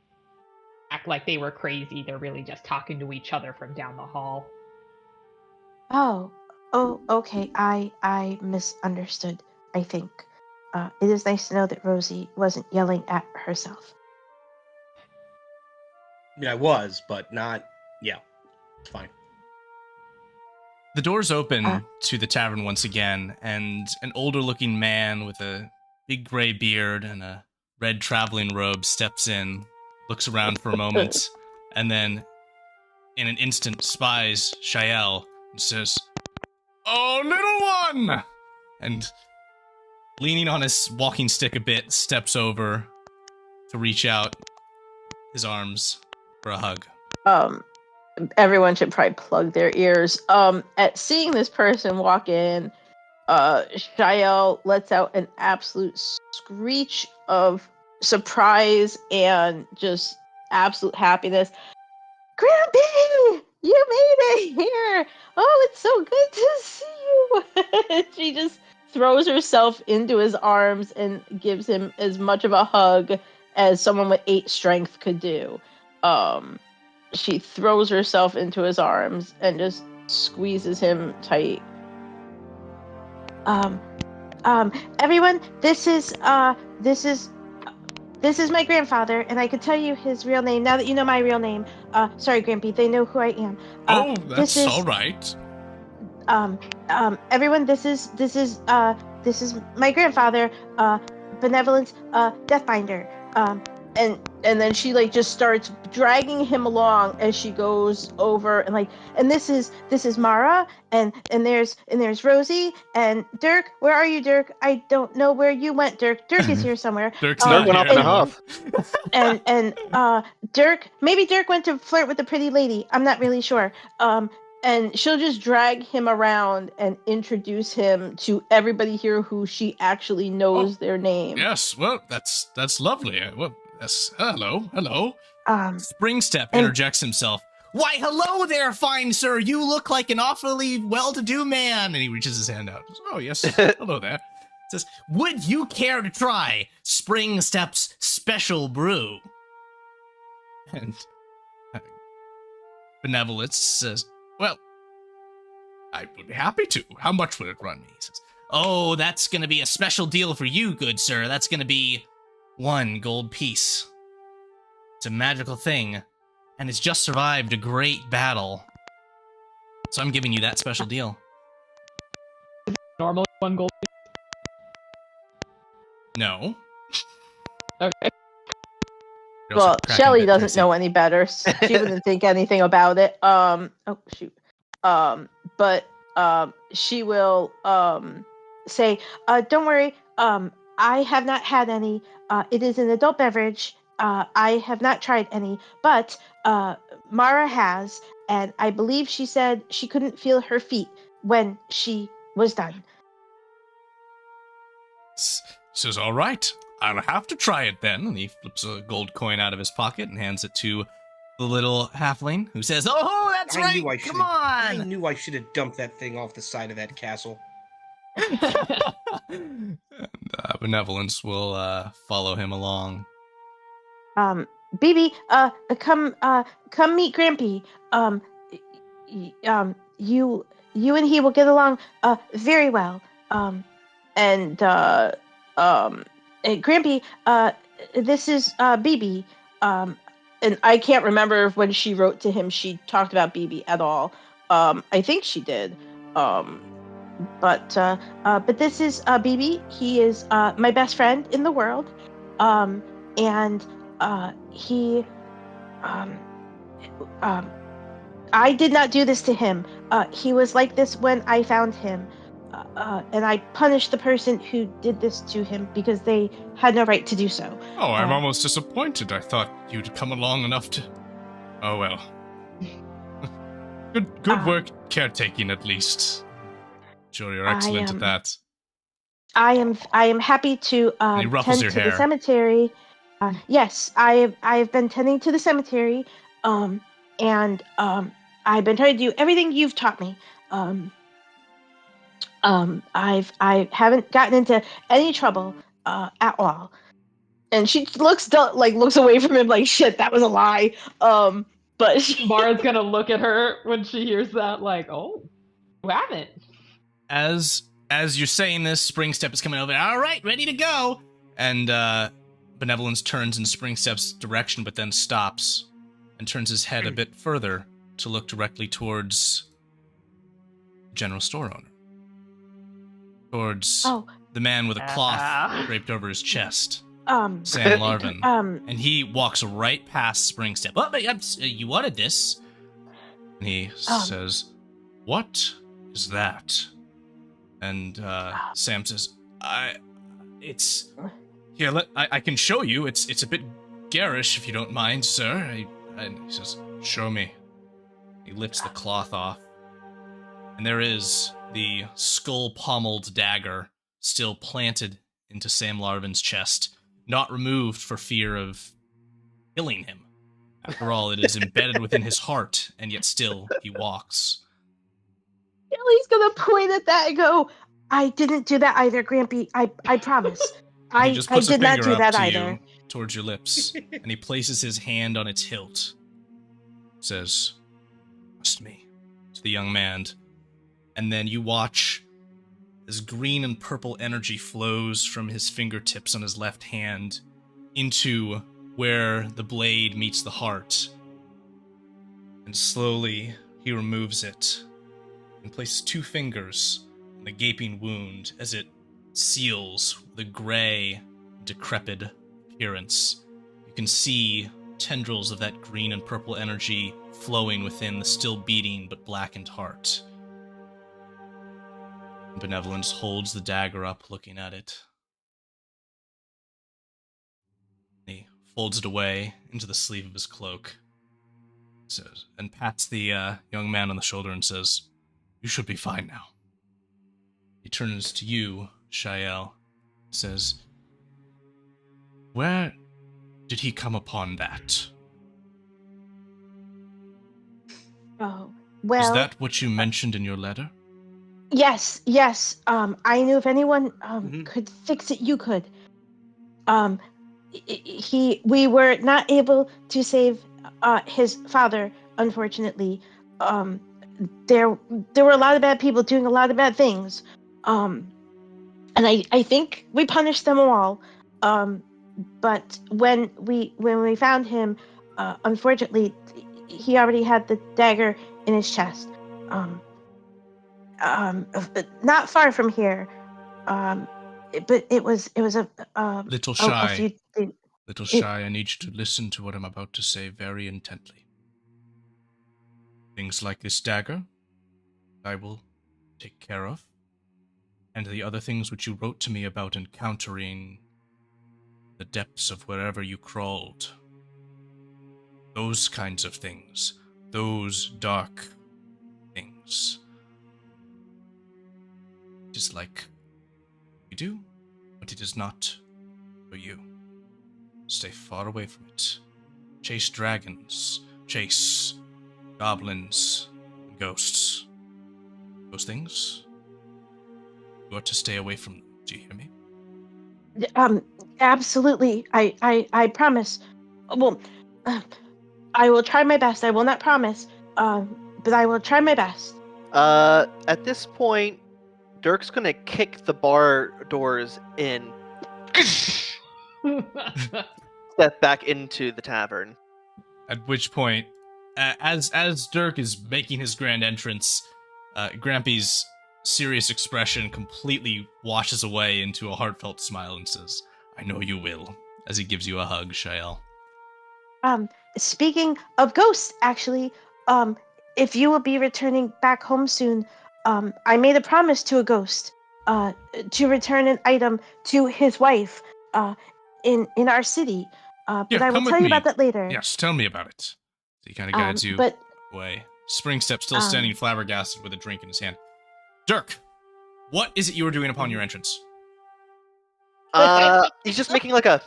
Act like they were crazy. They're really just talking to each other from down the hall. Oh, okay. I misunderstood, I think. It is nice to know that Rosie wasn't yelling at herself. I mean, I was, but not. Yeah, it's fine. The doors open to the tavern once again, and an older-looking man with a big gray beard and a red traveling robe steps in, looks around for a moment, and then, in an instant, spies Shael and says, "Oh, little one!" And, leaning on his walking stick a bit, steps over to reach out his arms for a hug. Everyone should probably plug their ears. At seeing this person walk in, Shael lets out an absolute screech of surprise and just absolute happiness. Grampy! You made it here! Oh, it's so good to see you! She just throws herself into his arms and gives him as much of a hug as someone with 8 strength could do. She throws herself into his arms and just squeezes him tight. Everyone, this is this is my grandfather, and I could tell you his real name now that you know my real name. Sorry, Grampy, they know who I am. That's all right. Everyone, this is my grandfather, Benevolence, Deathbinder. And then she like just starts dragging him along as she goes over and this is Mara and there's Rosie and Dirk. Where are you, Dirk? I don't know where you went, Dirk. Dirk is here somewhere. Dirk's not went here off in a anymore. huff. And Dirk, maybe Dirk went to flirt with the pretty lady. I'm not really sure. And she'll just drag him around and introduce him to everybody here who she actually knows their name. Yes, well, that's lovely. Well, yes, hello. Springstep and- interjects himself. Why, hello there, fine sir. You look like an awfully well-to-do man. And he reaches his hand out. Oh, yes, hello there. Says, would you care to try Springstep's special brew? And Benevolence says, well, I would be happy to. How much would it run me? He says, oh, that's going to be a special deal for you, good sir. That's going to be 1 gold piece. It's a magical thing, and it's just survived a great battle. So I'm giving you that special deal. Normally 1 gold. No. Okay. You're also Well, cracking Shelly bit doesn't thirsty. know any better. So she wouldn't think anything about it. Oh shoot. But she will say, don't worry. I have not had any. It is an adult beverage. I have not tried any, but Mara has, and I believe she said she couldn't feel her feet when she was done. Says, all right, I'll have to try it then. And he flips a gold coin out of his pocket and hands it to the little halfling, who says, oh, that's right, come I on! knew I should have dumped that thing off the side of that castle. And Benevolence will follow him along. BB, come meet Grampy. You and he will get along very well. And Grampy, this is BB. And I can't remember if when she wrote to him she talked about BB at all. I think she did. But this is BB. He is my best friend in the world. And he I did not do this to him. He was like this when I found him. And I punished the person who did this to him because they had no right to do so. Oh, I'm almost disappointed. I thought you'd come along enough to... Oh, well. Good work caretaking, at least. Sure, you're excellent at that. I am happy to And he ruffles tend your to hair. the cemetery. Yes, I've been tending to the cemetery. And I've been trying to do everything you've taught me. I haven't gotten into any trouble at all. And she looks away from him like, shit, that was a lie. But Mara's gonna look at her when she hears that, like, oh, you haven't. As you're saying this, Springstep is coming over. All right, ready to go. And Benevolence turns in Springstep's direction, but then stops and turns his head a bit further to look directly towards the general store owner. Towards the man with a cloth draped over his chest, Sam Larvin. And he walks right past Springstep. Oh, but you wanted this. And he says, what is that? And Sam says, I can show you. It's a bit garish, if you don't mind, sir. And he says, show me. He lifts the cloth off. And there is the skull-pommeled dagger still planted into Sam Larvin's chest, not removed for fear of killing him. After all, it is embedded within his heart, and yet still he walks. Kelly's gonna point at that and go, I didn't do that either, Grampy. I promise. He just puts I did a not finger do up that to either. you, towards your lips, and he places his hand on its hilt. Says, trust me, to the young man. And then you watch as green and purple energy flows from his fingertips on his left hand into where the blade meets the heart. And slowly, he removes it and places 2 fingers on the gaping wound as it seals with a gray, decrepit appearance. You can see tendrils of that green and purple energy flowing within the still beating but blackened heart. Benevolence holds the dagger up, looking at it. He folds it away into the sleeve of his cloak, says, and pats the young man on the shoulder and says, "You should be fine now." He turns to you, Shael, says, "Where did he come upon that? Oh, well. Is that what you mentioned in your letter?" Yes. I knew if anyone could fix it, you could. We were not able to save his father, unfortunately. There were a lot of bad people doing a lot of bad things. And I think we punished them all. But when we found him, unfortunately, he already had the dagger in his chest. Not far from here. But it was a Little Shy. Little it- Shy, I need you to listen to what I'm about to say very intently. Things like this dagger, I will take care of. And the other things which you wrote to me about encountering the depths of wherever you crawled. Those kinds of things. Those dark things. It is like you do, but it is not for you. Stay far away from it. Chase dragons. Chase goblins. Ghosts. Those things. You are to stay away from them. Do you hear me? Absolutely. I promise. Well, I will try my best. I will not promise. But I will try my best. At this point, Dirk's gonna kick the bar doors in. Step back into the tavern. At which point, as Dirk is making his grand entrance, Grampy's serious expression completely washes away into a heartfelt smile and says, "I know you will," as he gives you a hug, Shael. Speaking of ghosts, actually, if you will be returning back home soon, I made a promise to a ghost, to return an item to his wife, in our city. But I will tell you about that later. Yes, tell me about it. So he kind of guides you away. Springstep still standing flabbergasted with a drink in his hand. Dirk, what is it you were doing upon your entrance? He's just making like a...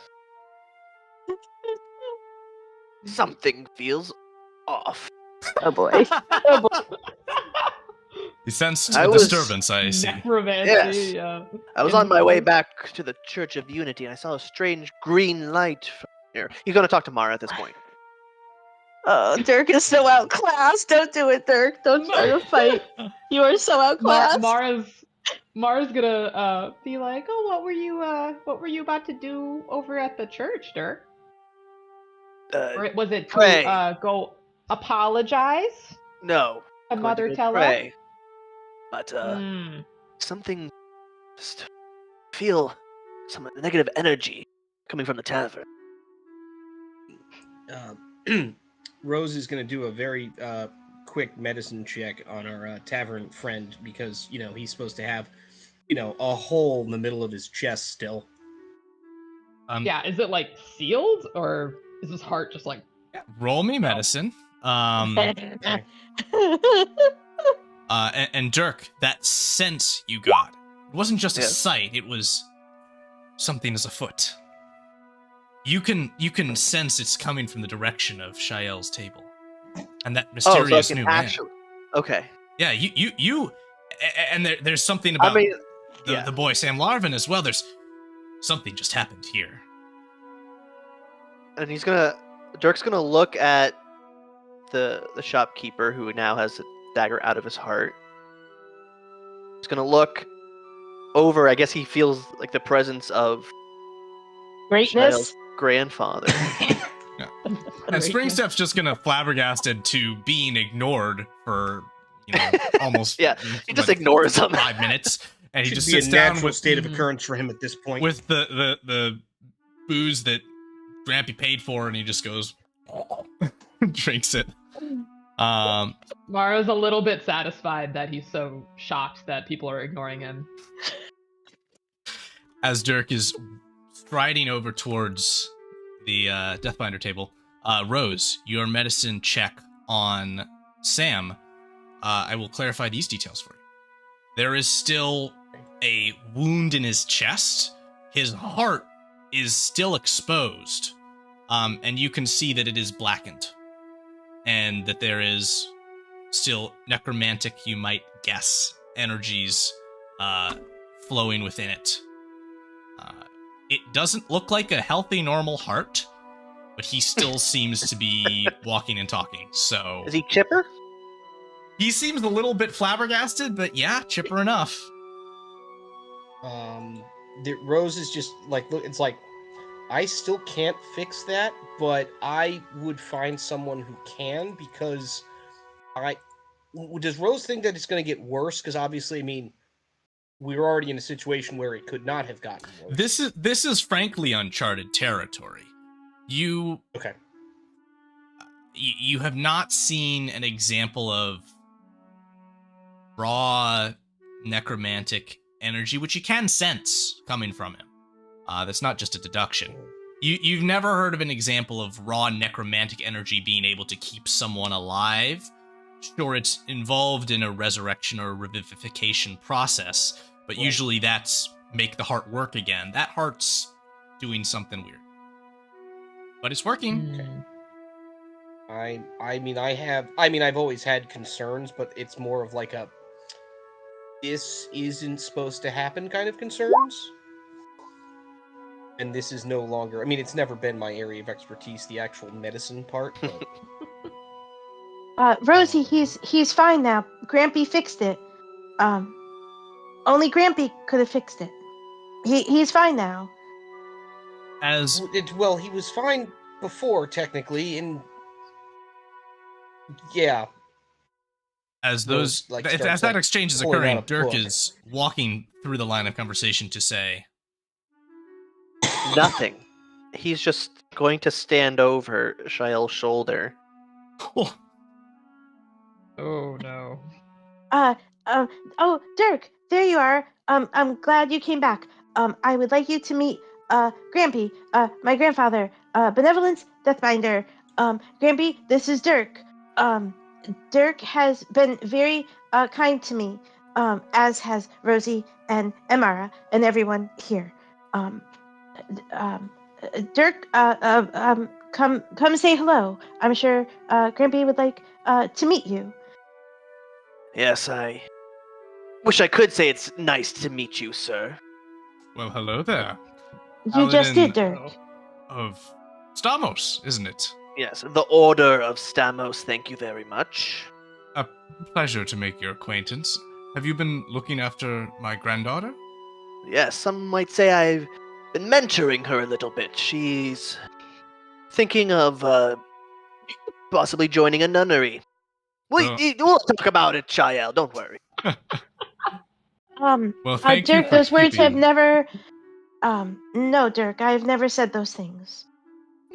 Something feels off. Oh boy. Oh boy. He sensed a disturbance, I see. Yes. I was on my way back to the Church of Unity and I saw a strange green light from here. He's going to talk to Mara at this point. Oh, Dirk is so outclassed. Don't do it, Dirk. Don't start a fight. You are so outclassed. Mara's gonna be like, "Oh, what were you about to do over at the church, Dirk? Or was it to go apologize? No. To Mother Tella? Pray. But something, just feel some negative energy coming from the tavern. Rose is going to do a very quick medicine check on our tavern friend because, he's supposed to have, a hole in the middle of his chest still. Yeah, is it like sealed or is his heart just like... Roll me medicine. And Dirk, that sense you got, it wasn't just a sight, it was something as afoot. You can sense it's coming from the direction of Shael's table. And that mysterious new man. Okay. Yeah, you and there's something about the boy Sam Larvin as well. There's something just happened here. And Dirk's gonna look at the shopkeeper who now has the dagger out of his heart. He's gonna look over, I guess he feels like the presence of greatness. grandfather. Yeah. And Springstep's just gonna flabbergasted to being ignored for almost Yeah, he just ignores him. 5 minutes, and he Should just be sits a down natural with state of occurrence for him at this point. with the booze that Grampy paid for, and he just goes drinks it. Mara's a little bit satisfied that he's so shocked that people are ignoring him. As Dirk is striding over towards the Deathbinder table, Rose, your medicine check on Sam, I will clarify these details for you. There is still a wound in his chest. His heart is still exposed, and you can see that it is blackened, and that there is still necromantic, you might guess, energies flowing within it. It doesn't look like a healthy, normal heart, but he still seems to be walking and talking, so... Is he chipper? He seems a little bit flabbergasted, but yeah, chipper enough. Rose is just like, look, it's like, I still can't fix that, but I would find someone who can, because does Rose think that it's going to get worse? Because obviously, I mean, we were already in a situation where it could not have gotten worse. This is frankly uncharted territory. You have not seen an example of raw necromantic energy, which you can sense coming from him. That's not just a deduction. You've never heard of an example of raw necromantic energy being able to keep someone alive. Sure, it's involved in a resurrection or revivification process, but usually that's make the heart work again. That heart's doing something weird. But it's working. Okay. I've always had concerns, but it's more of like a this isn't supposed to happen kind of concerns. And this is no longer, I mean, it's never been my area of expertise, the actual medicine part. But... Rosie, he's fine now. Grampy fixed it. Only Grampy could have fixed it. He's fine now. Well, he was fine before, technically, and yeah. As those, as that exchange is occurring, Dirk is walking through the line of conversation to say nothing. He's just going to stand over Shael's shoulder. Oh no. Oh, Dirk, there you are. I'm glad you came back. I would like you to meet Grampy, my grandfather, Benevolence Deathbinder. Grampy, this is Dirk. Dirk has been very kind to me, as has Rosie and Emara and everyone here. Dirk, come say hello. I'm sure Grampy would like to meet you. Yes, I wish I could say it's nice to meet you, sir. Well, hello there. You just did, Dirk. Of Stamos, isn't it? Yes, the Order of Stamos, thank you very much. A pleasure to make your acquaintance. Have you been looking after my granddaughter? Yes, some might say I've been mentoring her a little bit. She's thinking of possibly joining a nunnery. We'll talk about it, Shael, don't worry. Well, thank you Dirk, for those words have keeping... never... no, Dirk, I've never said those things.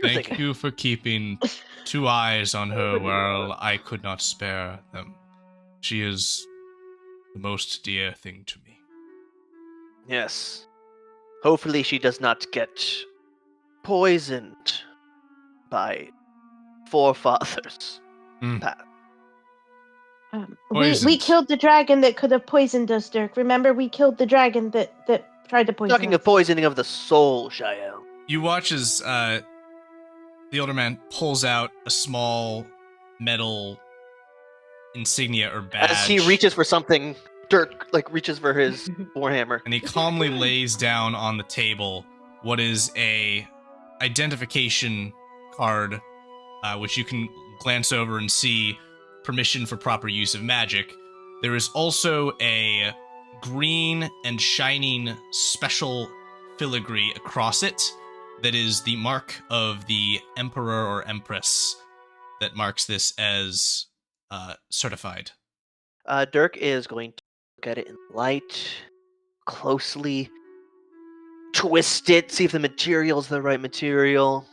Thank you for keeping 2 eyes on her while I could not spare them. She is the most dear thing to me. Yes. Hopefully she does not get poisoned by forefathers. We killed the dragon that could have poisoned us, Dirk. Remember, we killed the dragon that tried to poison Talking us. of poisoning of the soul, Shael. You watch as the older man pulls out a small metal insignia or badge. As he reaches for something, Dirk reaches for his warhammer. And he calmly lays down on the table what is a identification card, which you can glance over and see permission for proper use of magic. There is also a green and shining special filigree across it that is the mark of the emperor or empress that marks this as certified. Dirk is going to look at it in light, closely, twist it, see if the material's the right material.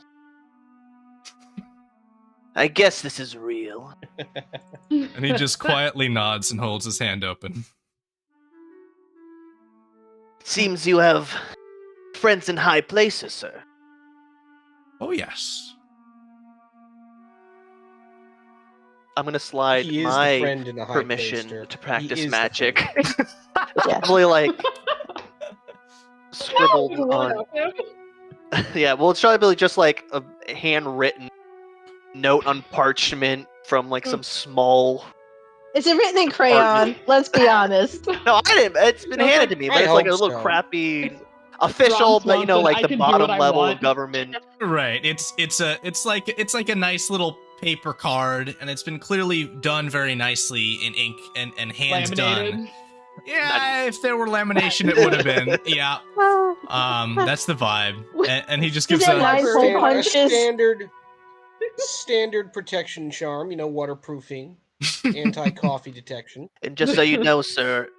I guess this is real. And he just quietly nods and holds his hand open. Seems you have friends in high places, sir. Oh, yes. I'm going to slide He is the my friend in the high permission place, Dirk. to He practice is the magic. friend. Yeah. Probably like scribbled One on. of him. Yeah, well, it's probably just like a handwritten note on parchment from like some small. Is it written in crayon? Let's be honest. No, I didn't. It's been Sounds handed like- to me, I but it's like a hope little so. crappy official, but you know, Swanson, like I the can do bottom what I level want. of government. Right. It's like a nice little paper card, and it's been clearly done very nicely in ink and hand Laminated. done. Yeah, if there were lamination, it would have been. Yeah. That's the vibe. And he just Is gives that a nine hole A punches? standard protection charm, waterproofing, anti-coffee detection. And just so you know, sir,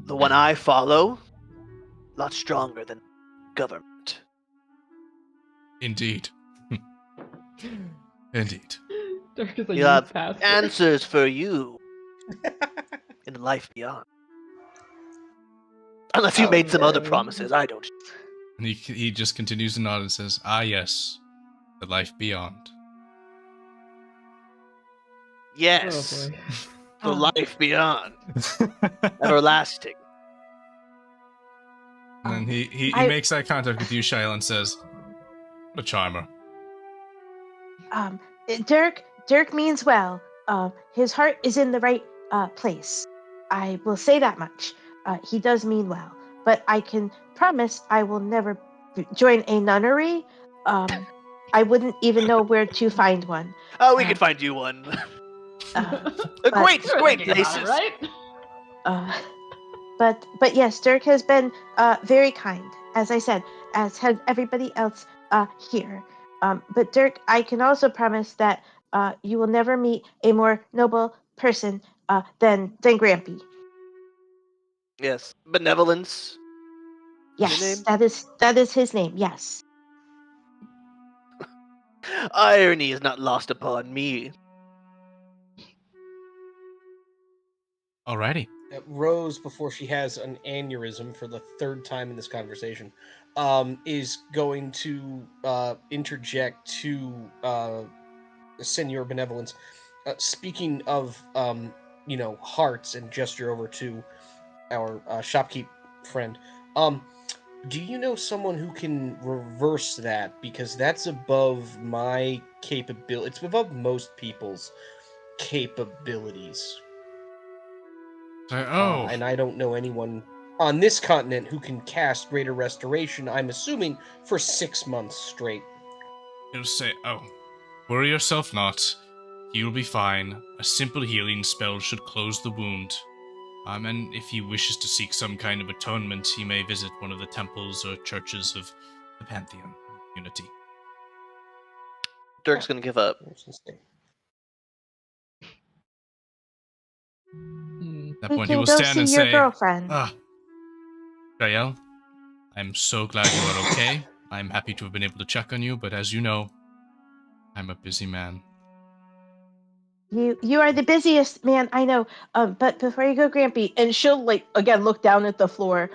the one I follow, a lot stronger than government. Indeed. Indeed. Dirk is a You have youth pastor. answers for you in the life beyond. Unless you Oh, made some other man. promises, I don't. And he just continues to nod and says, "Ah, yes, the life beyond." Yes, Oh boy. the Oh. life beyond, everlasting. And he I- makes eye contact with you, Shaila, and says, "What a charmer." Dirk means well. His heart is in the right place. I will say that much. He does mean well, but I can promise I will never join a nunnery. I wouldn't even know where to find one. Oh, we can find you one. Uh, Great You're great thinking about it, places. right? But yes, Dirk has been very kind, as I said, as has everybody else here. But Dirk, I can also promise that you will never meet a more noble person than Grampy. Yes, benevolence. Yes, name? that is his name. Yes. Irony is not lost upon me. Alrighty. Rose, before she has an aneurysm for the third time in this conversation, is going to interject to Senor Benevolence. Speaking of, hearts, and gesture over to our shopkeep friend. Do you know someone who can reverse that? Because that's above my capability. It's above most people's capabilities. And I don't know anyone on this continent who can cast Greater Restoration, I'm assuming, for 6 months straight. He'll say, "Oh, worry yourself not. He'll be fine. A simple healing spell should close the wound. And if he wishes to seek some kind of atonement, he may visit one of the temples or churches of the Pantheon Unity." Dirk's gonna give up. Hmm. At that We point, he can will go stand see and your say, girlfriend. Jael, I'm so glad you are okay. I'm happy to have been able to check on you, but as you know, I'm a busy man. You are the busiest man I know. But before you go, Grampy, and she'll again look down at the floor.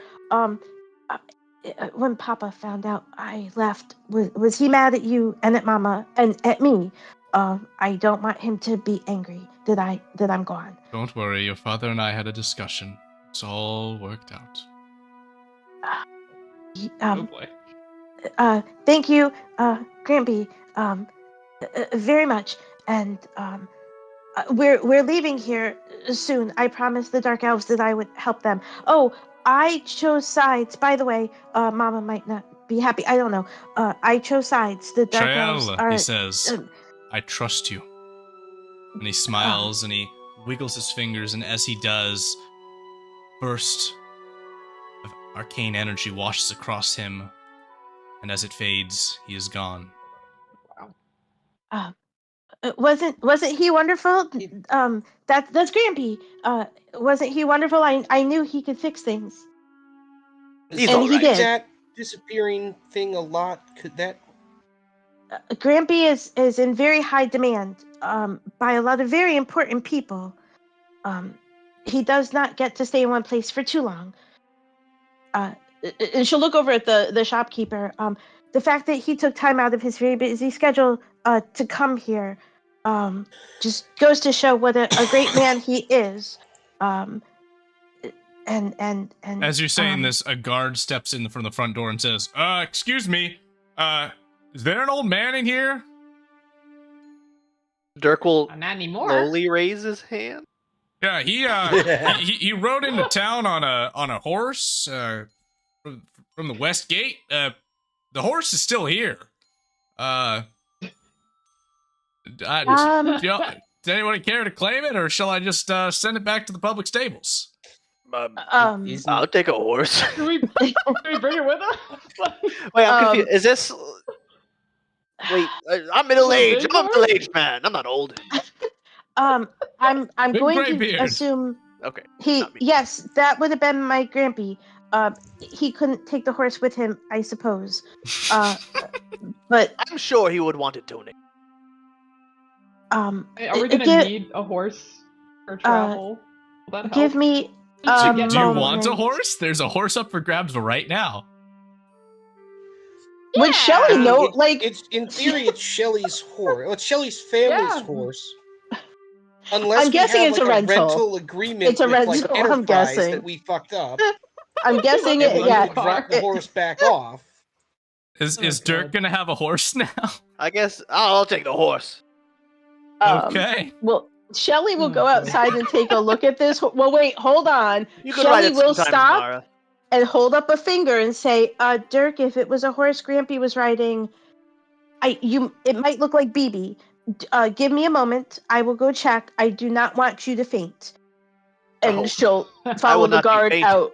When Papa found out I left, was he mad at you and at Mama and at me? I don't want him to be angry that I'm gone. Don't worry, your father and I had a discussion. It's all worked out. Oh boy. Thank you, Grampy, very much. And we're leaving here soon. I promised the Dark Elves that I would help them. Oh, I chose sides. By the way, Mama might not be happy. I don't know. I chose sides. The Dark Elves Shael, are. he says, I trust you. And he smiles and he wiggles his fingers, and as he does, burst of arcane energy washes across him, and as it fades, he is gone. Wasn't he wonderful? That's Grampy. Wasn't he wonderful? I knew he could fix things. He's and all he right. did. That disappearing thing a lot. Could that? Grampy is in very high demand by a lot of very important people. He does not get to stay in one place for too long. And she'll look over at the shopkeeper. The fact that he took time out of his very busy schedule to come here just goes to show what a great man he is. And As you're saying this, a guard steps in from the front door and says, excuse me, is there an old man in here? Dirk will Not anymore. slowly raise his hand. Yeah, he rode into town on a horse from the west gate. The horse is still here. Does anyone care to claim it, or shall I just send it back to the public stables? I'll take a horse. Do we bring it with us? Wait, I'm confused. Is this? Wait, I'm middle-aged. I'm a horse? middle-aged man. I'm not old. I'm Big going gray to beard. assume Okay. not me. yes, that would have been my Grampy. He couldn't take the horse with him, I suppose. But I'm sure he would want it donated. Are we gonna need a horse for travel? Will that give help? me Do you moment. want a horse? There's a horse up for grabs right now. Would Shelley know? It's in theory, it's Shelley's horse. It's Shelley's family's horse. Unless I'm guessing we have, it's a rental. agreement It's a with, rental, I'm Enterprise guessing. that we fucked up. I'm guessing And it. we Yeah. need to drop the horse back off. Is Dirk gonna have a horse now? I guess I'll take the horse. Okay. Well, Shelley will go outside and take a look at this. Well, wait, hold on. You can ride Shelley it will sometime, stop Mara. and hold up a finger and say, Dirk, if it was a horse Grampy was riding, it might look like BB. Give me a moment. I will go check. I do not want you to faint. And Oh. she'll I follow will the not be guard fainting. out.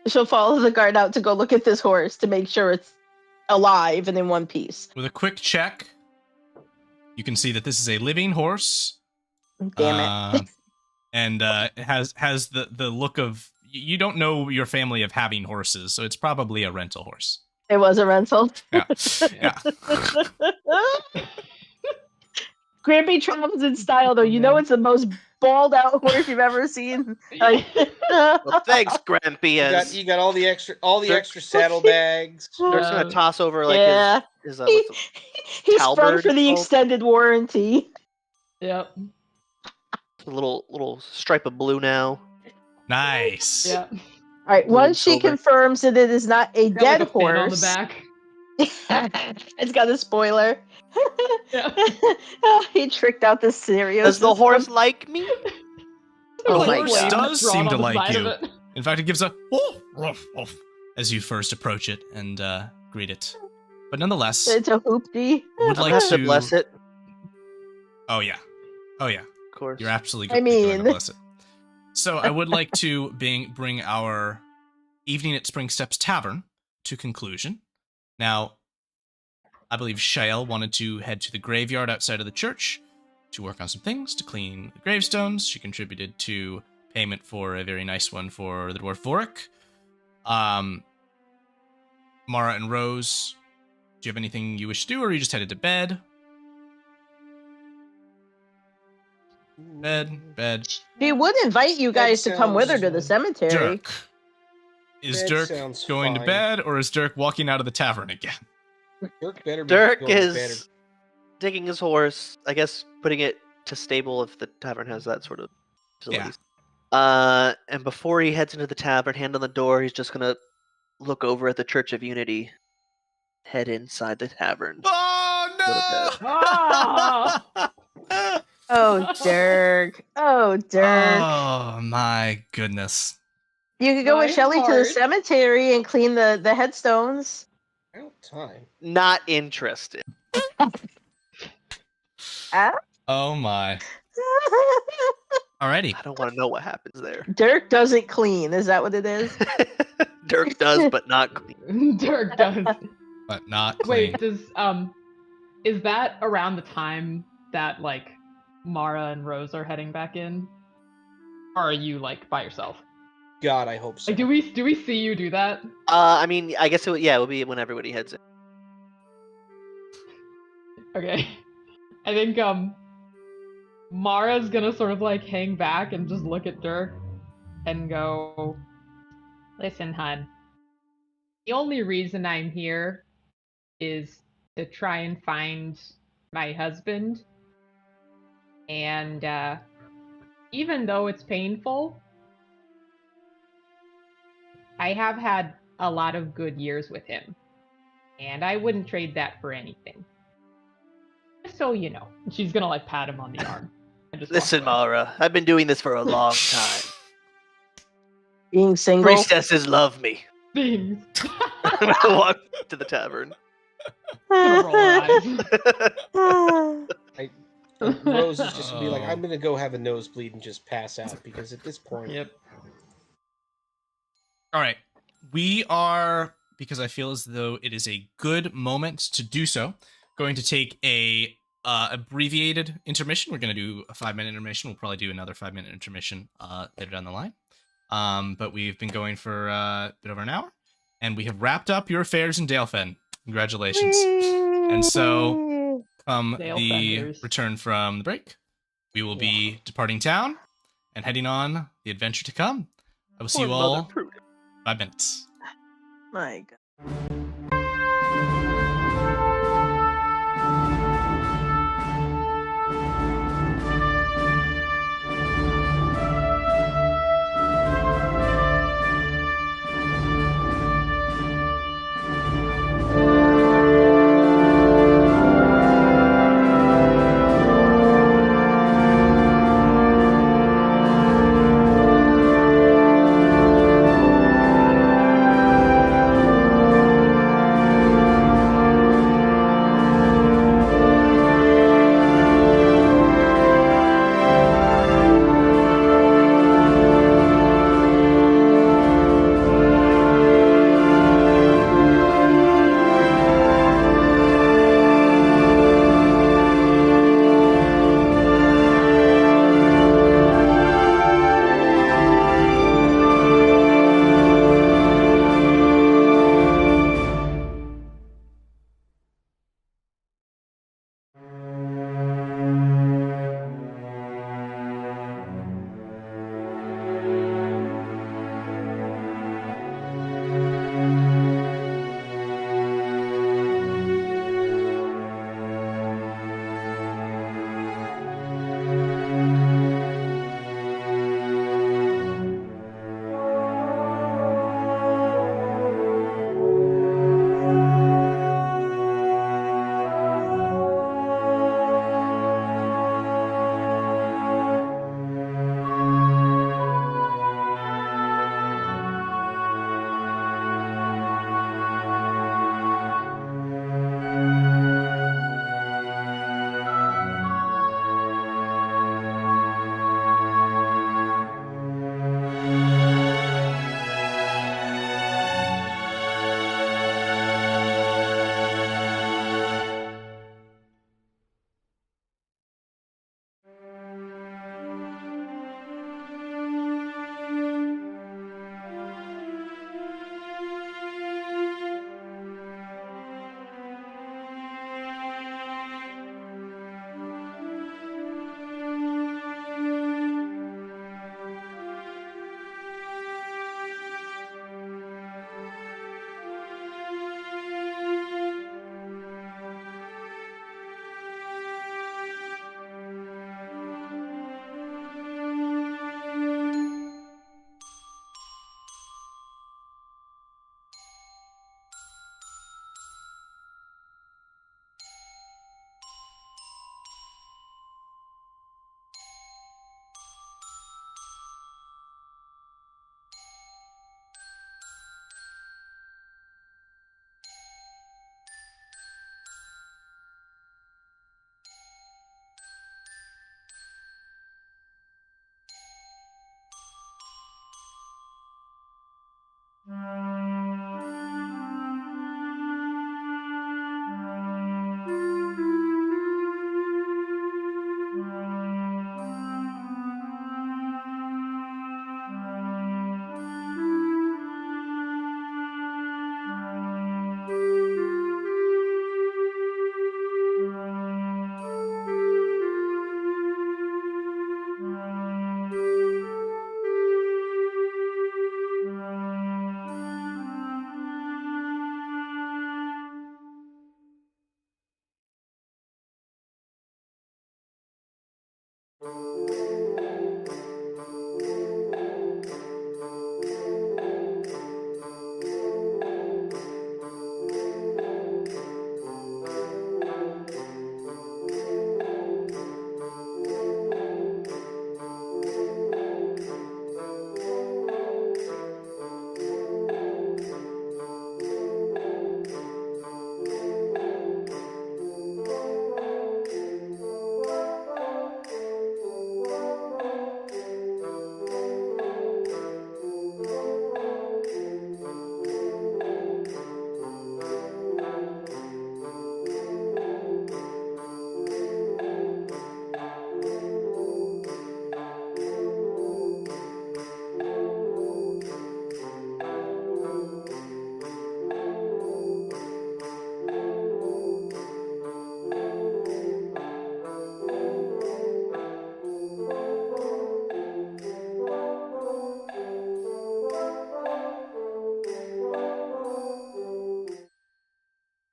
She'll follow the guard out to go look at this horse to make sure it's alive and in one piece. With a quick check, you can see that this is a living horse. Damn it. And it has the look of, you don't know your family of having horses, so it's probably a rental horse. It was a rental. Yeah. Yeah. Grampy travels in style, though. You know it's the most balled out horse you've ever seen. Like, Well, thanks, Grampy. You got all the extra saddlebags. Dirk's gonna toss over like yeah. his He sprung halberd for the called? extended warranty. Yep. little stripe of blue now. Nice. Yep. All right. Blue Once she silver. confirms that it is not a Got dead like a fin on the horse, back. it's got a spoiler. Yeah. Oh, he tricked out the stereo. Does the system. horse like me? Oh The my horse God. does Drawn seem on to the like side of you. it. In fact, it gives a woof, woof, woof, as you first approach it and greet it. But nonetheless, It's a hoopty. would I'm like gonna to bless it, Oh yeah. of course. You're absolutely I going mean- to bless it. So I would like to bring our evening at Spring Steps Tavern to conclusion. Now, I believe Shael wanted to head to the graveyard outside of the church to work on some things, to clean the gravestones. She contributed to payment for a very nice one for the dwarf Vorik. Mara and Rose, do you have anything you wish to do, or are you just headed to bed? Bed. She would invite you guys to come with her to the sounds cemetery. Dirk. Is Bed Dirk sounds going to fine. bed, or is Dirk walking out of the tavern again? Dirk better be Dirk going to bed. is taking his horse, I guess putting it to stable if the tavern has that sort of facilities. And before he heads into the tavern, hand on the door, he's just gonna look over at the Church of Unity, head inside the tavern. Oh no! Oh, Dirk. Oh, Dirk. Oh my goodness! You could go with Trying Shelley to the hard. cemetery and clean the headstones. I don't have time. Not interested. Oh my! Alrighty. I don't want to know what happens there. Dirk doesn't clean. Is that what it is? Dirk does, but not clean. Dirk does. but not clean. Wait, is that around the time that like Mara and Rose are heading back in, or are you like by yourself? God, I hope so. Like, do we see you do that? I mean, I guess it will be when everybody heads in. Okay. I think Mara's gonna sort of like hang back and just look at Dirk and go, "Listen, hun. The only reason I'm here is to try and find my husband. And even though it's painful, I have had a lot of good years with him. And I wouldn't trade that for anything. Just so you know." And she's gonna like pat him on the arm. And just walk Listen, away. Mara, I've been doing this for a long time. Being single. Priestesses love me. Things. I'm gonna walk to the tavern. Gonna roll her eyes. Rose is just gonna be like, I'm gonna go have a nosebleed and just pass out because at this point. Yep. All right. We are, because I feel as though it is a good moment to do so, going to take a abbreviated intermission. We're going to do a 5-minute intermission. We'll probably do another 5-minute intermission later down the line. But we've been going for a bit over an hour, and we have wrapped up your affairs in Dalefen. Congratulations. And so, the Dalefenders. return from the break, we will be departing town and heading on the adventure to come. I will see you all in 5 minutes. My God.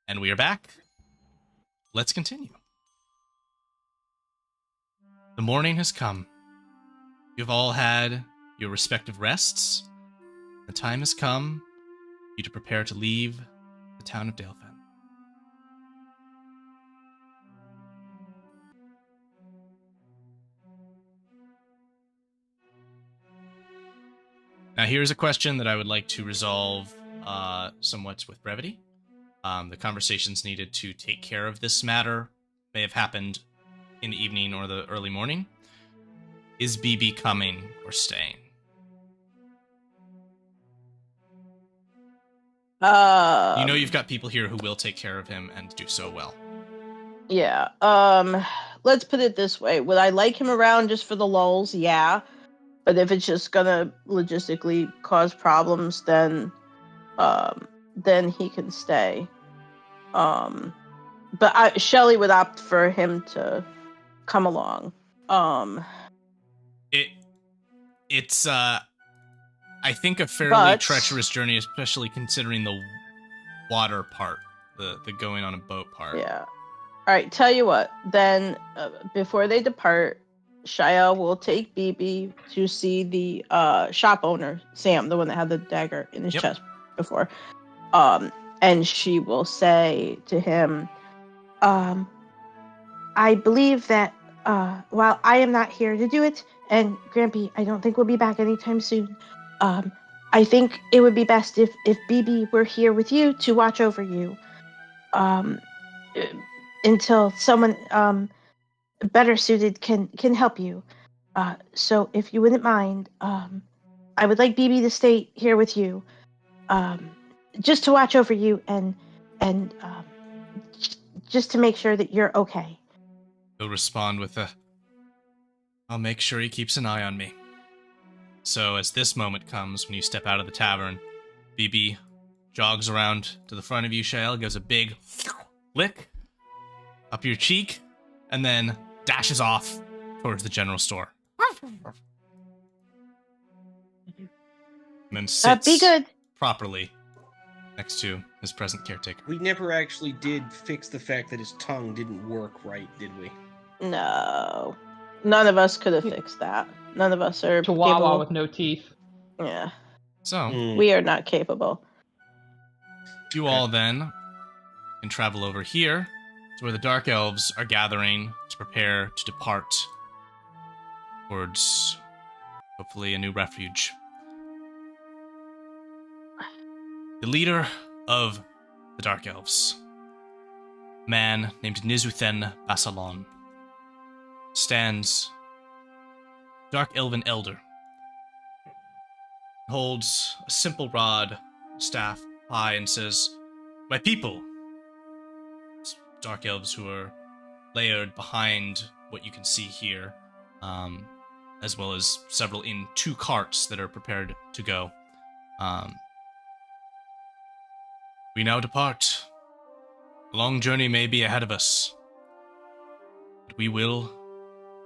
And we are back. Let's continue. The morning has come. You've all had your respective rests. The time has come for you to prepare to leave the town of Dalefen. Now, here's a question that I would like to resolve somewhat with brevity. The conversations needed to take care of this matter may have happened in the evening or the early morning. Is BB coming or staying? You know you've got people here who will take care of him and do so well. Yeah. Let's put it this way. Would I like him around just for the lulz? Yeah. But if it's just gonna logistically cause problems, then he can stay. But Shelly would opt for him to come along. It's I think a fairly treacherous journey, especially considering the water part, the going on a boat part. Yeah. All right. Tell you what. Then before they depart, Shael will take BB to see the shop owner, Sam, the one that had the dagger in his chest before. And she will say to him, I believe that while I am not here to do it, and Grampy, I don't think we'll be back anytime soon, I think it would be best if BB were here with you to watch over you until someone better suited can help you. So if you wouldn't mind, I would like BB to stay here with you, just to watch over you and just to make sure that you're okay. He'll respond with I'll make sure he keeps an eye on me. So as this moment comes, when you step out of the tavern, BB jogs around to the front of you, Shael, gives a big lick up your cheek, and then dashes off towards the general store. And then sits Be good. properly next to his present caretaker. We never actually did fix the fact that his tongue didn't work right, did we? No. None of us could have fixed that. None of us are Chihuahua capable. with no teeth. Yeah. So, We are not capable. you all then can travel over here to where the Dark Elves are gathering to prepare to depart towards, hopefully, a new refuge. The leader of the Dark Elves, a man named Nizuthen Basalon, stands Dark Elven Elder, holds a simple rod, staff high, and says, "My people," Dark Elves who are layered behind what you can see here, as well as several in 2 carts that are prepared to go. We now depart. A long journey may be ahead of us, but we will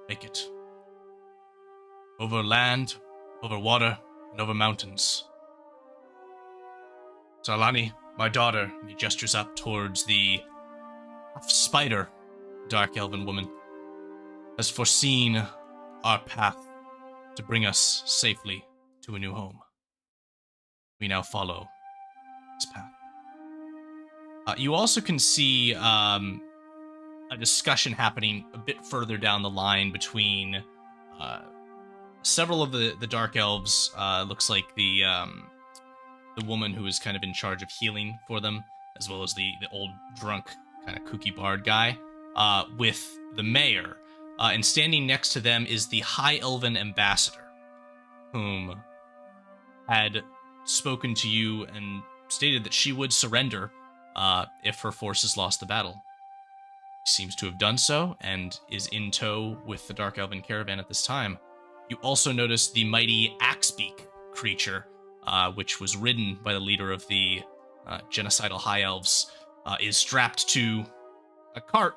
make it. Over land, over water, and over mountains. Salani, my daughter, and he gestures up towards the spider, dark elven woman, has foreseen our path to bring us safely to a new home. We now follow this path. You also can see a discussion happening a bit further down the line between several of the dark elves. Looks like the woman who is kind of in charge of healing for them, as well as the old drunk kind of kooky bard guy, with the mayor. And standing next to them is the High Elven ambassador, whom had spoken to you and stated that she would surrender if her forces lost the battle. She seems to have done so, and is in tow with the Dark Elven caravan at this time. You also notice the mighty Axebeak creature, which was ridden by the leader of the genocidal High Elves, is strapped to a cart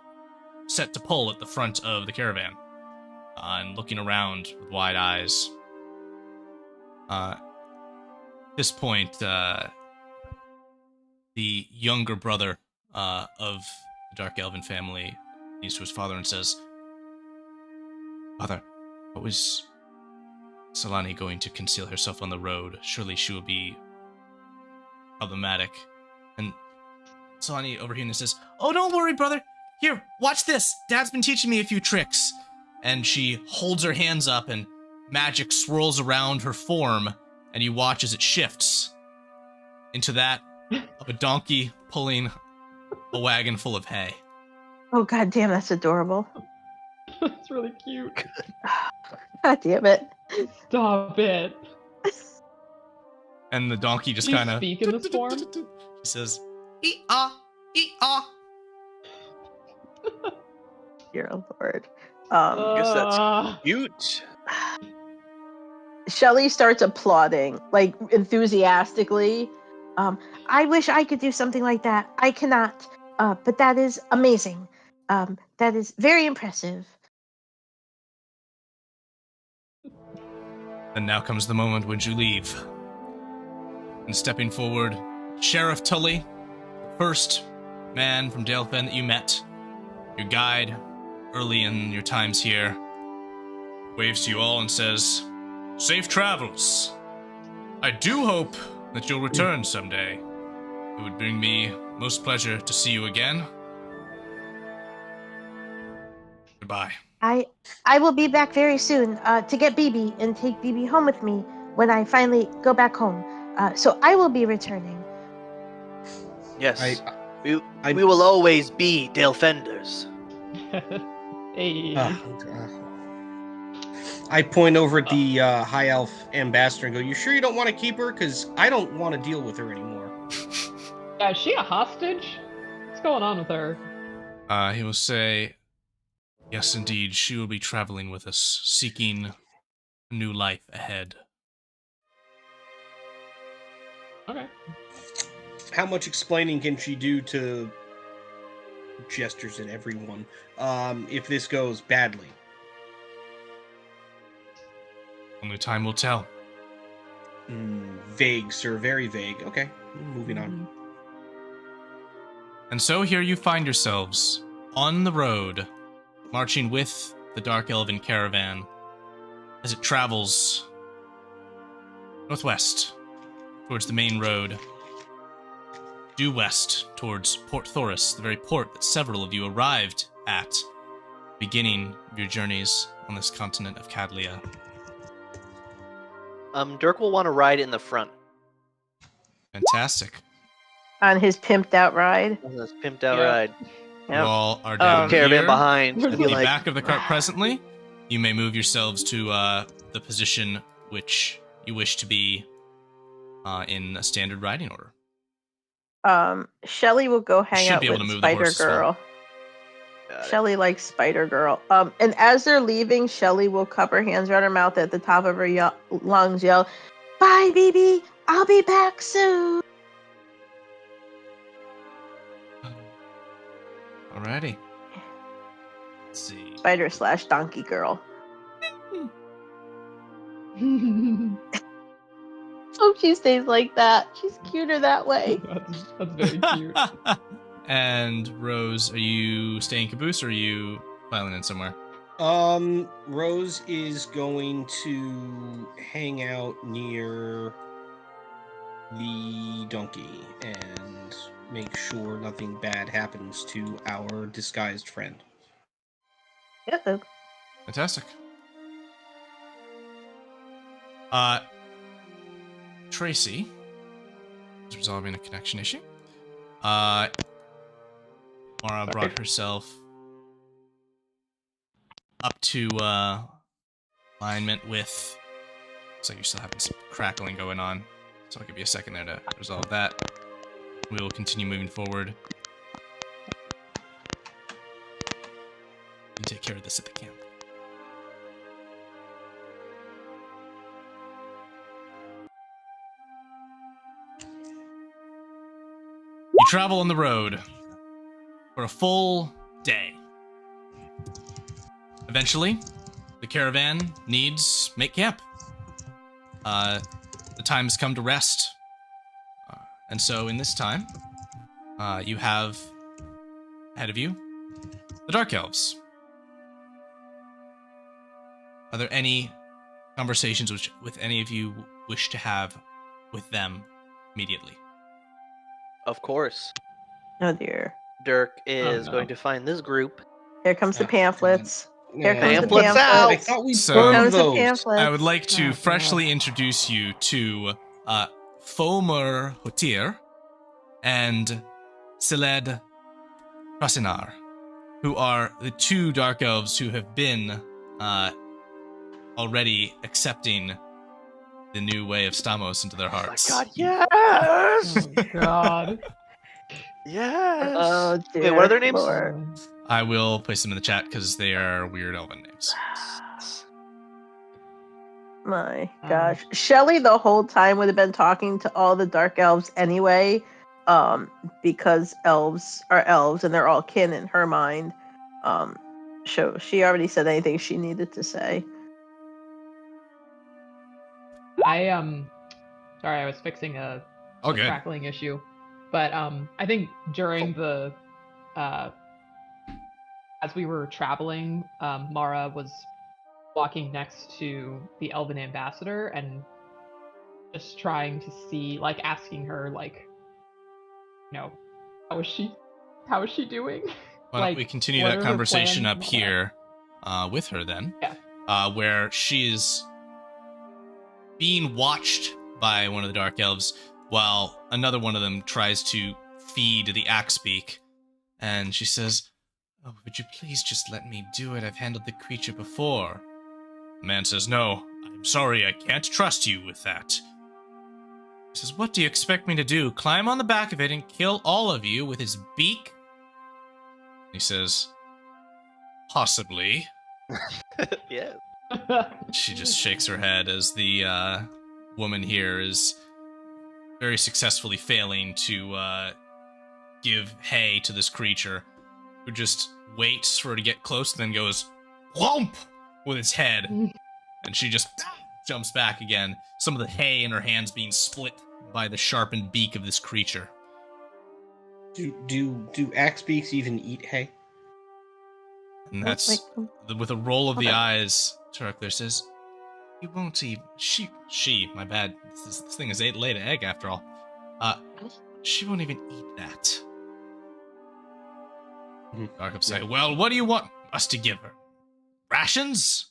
set to pull at the front of the caravan, and looking around with wide eyes. At this point, the younger brother of the Dark Elven family leans to his father and says, "Father, what was Solani going to conceal herself on the road? Surely she will be problematic." And Solani overhearing this says, "Oh, don't worry, brother. Here, watch this. Dad's been teaching me a few tricks." And she holds her hands up and magic swirls around her form, and you watch as it shifts into that of a donkey pulling a wagon full of hay. Oh, god damn, that's adorable. That's really cute. God damn it. Stop it. And the donkey just Do you kind of speak in this form? He says, "Ee-ah, ee-ah." Dear Lord. I guess that's cute. Shelly starts applauding, like, enthusiastically. I wish I could do something like that. I cannot. But that is amazing. That is very impressive. And now comes the moment when you leave. And stepping forward, Sheriff Tully, the first man from Dalefen that you met, your guide early in your times here, waves to you all and says, "Safe travels. I do hope that you'll return someday. It would bring me most pleasure to see you again. Goodbye." I will be back very soon to get BB and take BB home with me when I finally go back home. So I will be returning. Yes. We will always be Dalefenders. Hey. I point over at the High Elf ambassador and go, "You sure you don't want to keep her? Because I don't want to deal with her anymore." Yeah, is she a hostage? What's going on with her? He will say, "Yes, indeed, she will be traveling with us, seeking a new life ahead." Okay. How much explaining can she do to gestures at everyone if this goes badly? Only time will tell. Vague, sir. Very vague. Okay, moving on. And so here you find yourselves on the road, marching with the Dark Elven caravan as it travels northwest towards the main road, due west towards Port Thorus, the very port that several of you arrived at, beginning of your journeys on this continent of Cadlia. Dirk will want to ride in the front. Fantastic. On his pimped out ride. On this pimped out Yeah. ride. You all are down Caravan here behind. at Be the like, back of the cart presently. You may move yourselves to the position which you wish to be in a standard riding order. Shelly will go hang Should out be able with to move the Spider horse as well. Girl. Got it. Shelly likes Spider Girl. And as they're leaving, Shelly will cup her hands around her mouth at the top of her lungs, yell, "Bye, BB. I'll be back soon." Alrighty. Let's see. Spider/Donkey Girl. Hope she stays like that. She's cuter that way. That's very cute. And Rose, are you staying caboose or are you filing in somewhere? Rose is going to hang out near the donkey and make sure nothing bad happens to our disguised friend. Uh-oh. Fantastic. Tracy is resolving a connection issue. Mara brought herself up to alignment with. Looks like you're still having some crackling going on, so I'll give you a second there to resolve that. We will continue moving forward. You take care of this at the camp. You travel on the road for a full day. Eventually, the caravan needs make camp. The time has come to rest. And so in this time, you have ahead of you the Dark Elves. Are there any conversations with any of you wish to have with them immediately? Of course. Oh dear. Dirk is no. going to find this group. Here comes the pamphlets. Here comes the Pamphlets pamphlets. out! I thought we So- burned Here comes the those. pamphlets. I would like to Oh, freshly introduce you to Fomer Hotir and Siled Prasinar, who are the two Dark Elves who have been already accepting the new way of Stamos into their Oh my hearts. god, yes! Oh God. Yes! Oh dear. Wait, what are their names? Lord. I will place them in the chat because they are weird elven names. My gosh. Shelly the whole time would have been talking to all the dark elves anyway, because elves are elves and they're all kin in her mind. So she already said anything she needed to say. Sorry, I was fixing a Okay. crackling issue. But I think during the as we were traveling, Mara was walking next to the Elven ambassador and just trying to see, like, asking her, like, you know, how is she doing? Why don't Like, we continue what that are her conversation plans up and all that? here with her then? Yeah. Where she is being watched by one of the Dark Elves while another one of them tries to feed the Axebeak. And she says, "Oh, would you please just let me do it? I've handled the creature before." The man says, "No, I'm sorry, I can't trust you with that." He says, "What do you expect me to do? Climb on the back of it and kill all of you with his beak?" He says, "Possibly." Yes. She just shakes her head as the woman here is very successfully failing to give hay to this creature, who just waits for her to get close and then goes whomp with its head, and she just jumps back again, some of the hay in her hands being split by the sharpened beak of this creature. Do axe beaks even eat hay? And that's with a roll of the eyes. Turkler says, "You won't even. She. My bad. This thing is laid an egg after all. She won't even eat that." Darkup say, "Well, what do you want us to give her? Rations?"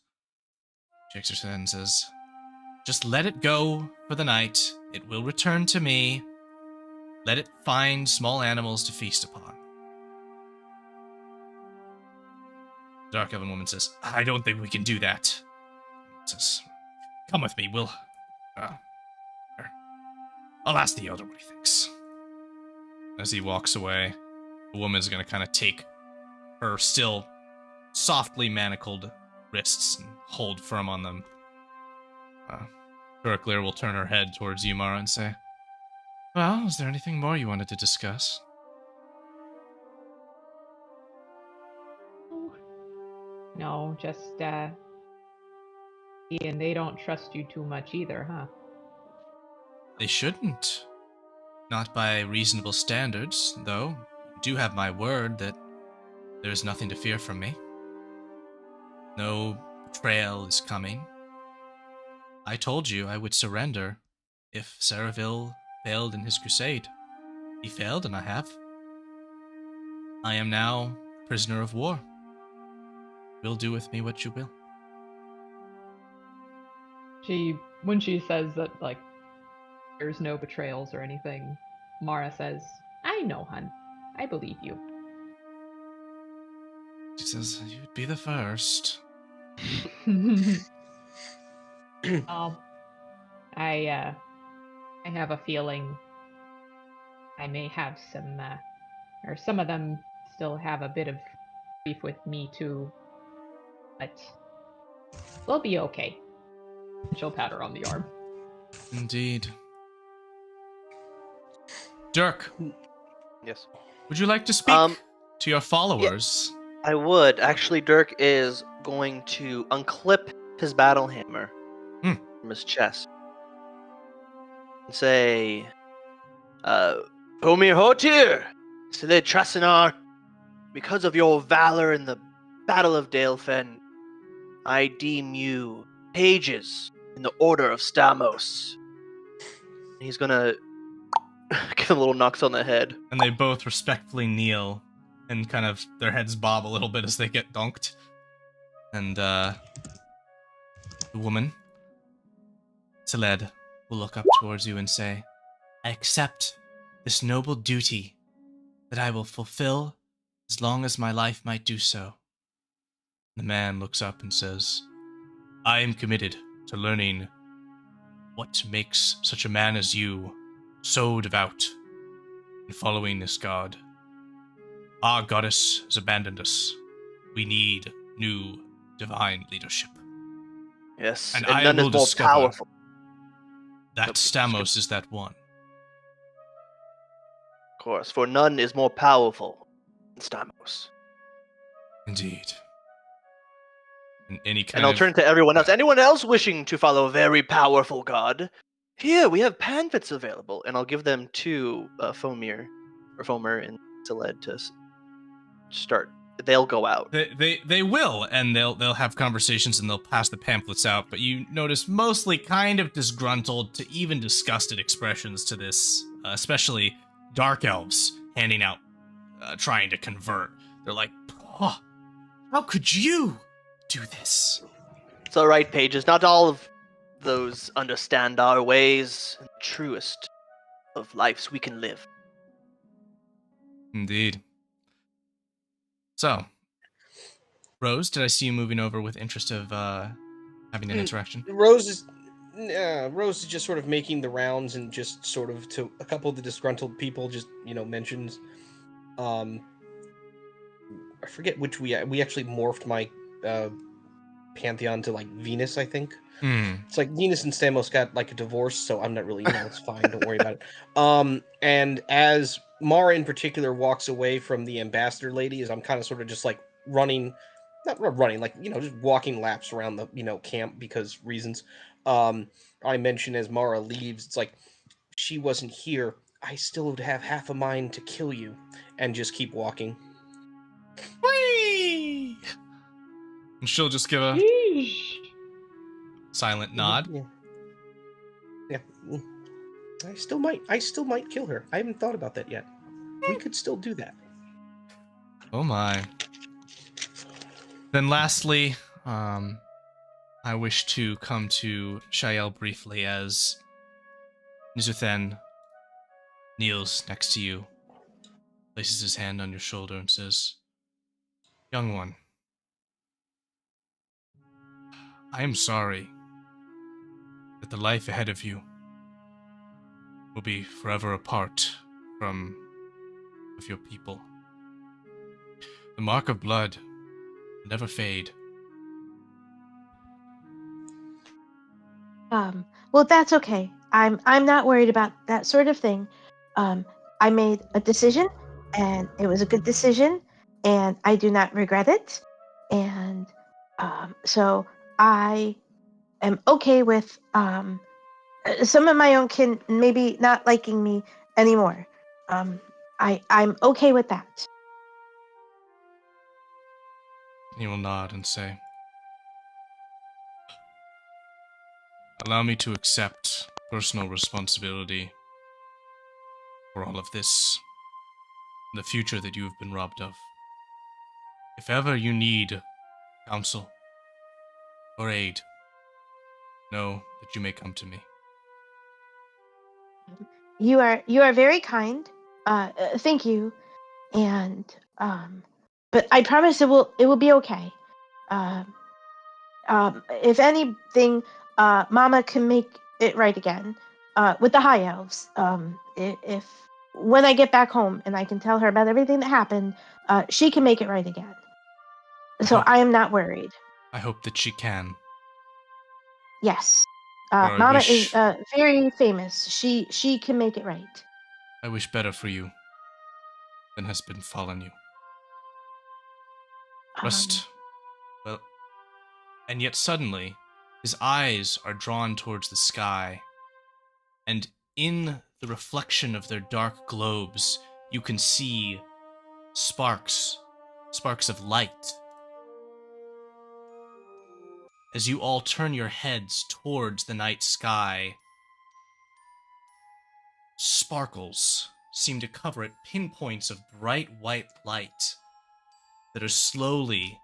She shakes her head and says, "Just let it go for the night. It will return to me. Let it find small animals to feast upon." Dark Elven woman says, "I don't think we can do that." Says, "Come with me, we'll... I'll ask the elder what he thinks." As he walks away, the woman's gonna kind of take her still softly manacled wrists and hold firm on them. Turkler will turn her head towards you, Mara, and say, "Well, is there anything more you wanted to discuss?" No, just and they don't trust you too much either, huh? They shouldn't. Not by reasonable standards, though. You do have my word that there is nothing to fear from me. No betrayal is coming. I told you I would surrender if Saraville failed in his crusade. He failed, and I have. I am now prisoner of war. You'll do with me what you will. When she says that, like, there's no betrayals or anything, Mara says, I know, hun. I believe you. She says, you'd be the first. I have a feeling I may have some, or some of them still have a bit of grief with me too, but we'll be okay. She'll pat her on the arm. Indeed. Dirk. Yes. Would you like to speak to your followers? I would. Actually, Dirk is going to unclip his battle hammer from his chest and say, Pomir Hotir, Sile Trasinar, because of your valor in the Battle of Dalefen, I deem you pages in the Order of Stamos. And he's gonna give him little knocks on the head. And they both respectfully kneel, and kind of their heads bob a little bit as they get dunked. And the woman, Seled, will look up towards you and say, I accept this noble duty that I will fulfill as long as my life might do so. The man looks up and says, I am committed to learning what makes such a man as you so devout in following this god. Our goddess has abandoned us. We need new divine leadership. Yes, and and I none will is more discover powerful. that Stamos is that one. Of course, for none is more powerful than Stamos. Indeed. In any kind And I'll turn to everyone else. Anyone else wishing to follow a very powerful god? Here, we have panfits available. And I'll give them to Fomer and Seled to start. They'll go out. They will, and they'll have conversations and they'll pass the pamphlets out, but you notice mostly kind of disgruntled to even disgusted expressions to this, especially dark elves handing out, trying to convert. They're like, oh, how could you do this? It's alright, pages. Not all of those understand our ways. And the truest of lives we can live. Indeed. So, Rose, did I see you moving over with interest of having an interaction? Rose is just sort of making the rounds and just sort of to a couple of the disgruntled people just, mentions. I forget which we actually morphed my pantheon to like Venus, I think. It's like Venus and Stamos got like a divorce, so I'm not really, it's fine, don't worry about it. And as Mara in particular walks away from the ambassador lady, as I'm kind of sort of just like not running, like, just walking laps around the, camp because reasons. I mention as Mara leaves, it's like, she wasn't here, I still would have half a mind to kill you, and just keep walking. Whee! And she'll just give a silent nod. Yeah. I still might kill her. I haven't thought about that yet. We could still do that. Oh my. Then lastly, I wish to come to Shael briefly as Nizuthen kneels next to you, places his hand on your shoulder and says, Young one, I am sorry that the life ahead of you will be forever apart of your people. The mark of blood will never fade. Well, that's okay. I'm not worried about that sort of thing. I made a decision, and it was a good decision, and I do not regret it. And so I am okay with some of my own kin maybe not liking me anymore. I'm okay with that. He will nod and say, Allow me to accept personal responsibility for all of this, the future that you have been robbed of. If ever you need counsel or aid, know that you may come to me. You are very kind. Thank you. And but I promise it will be okay. If anything, Mama can make it right again. With the high elves. If when I get back home and I can tell her about everything that happened, she can make it right again. So I am not worried. I hope that she can. Yes. Or Mama is very famous. She can make it right. I wish better for you than has befallen you. Well, and yet suddenly, his eyes are drawn towards the sky, and in the reflection of their dark globes, you can see sparks of light. As you all turn your heads towards the night sky, sparkles seem to cover it, pinpoints of bright white light that are slowly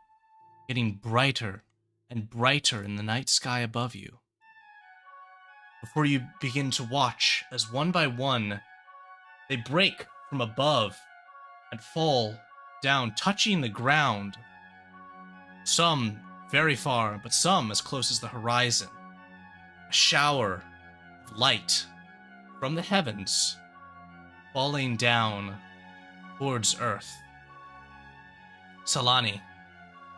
getting brighter and brighter in the night sky above you. Before you begin to watch as one by one, they break from above and fall down, touching the ground. Some very far, but some as close as the horizon. A shower of light from the heavens falling down towards Earth. Salani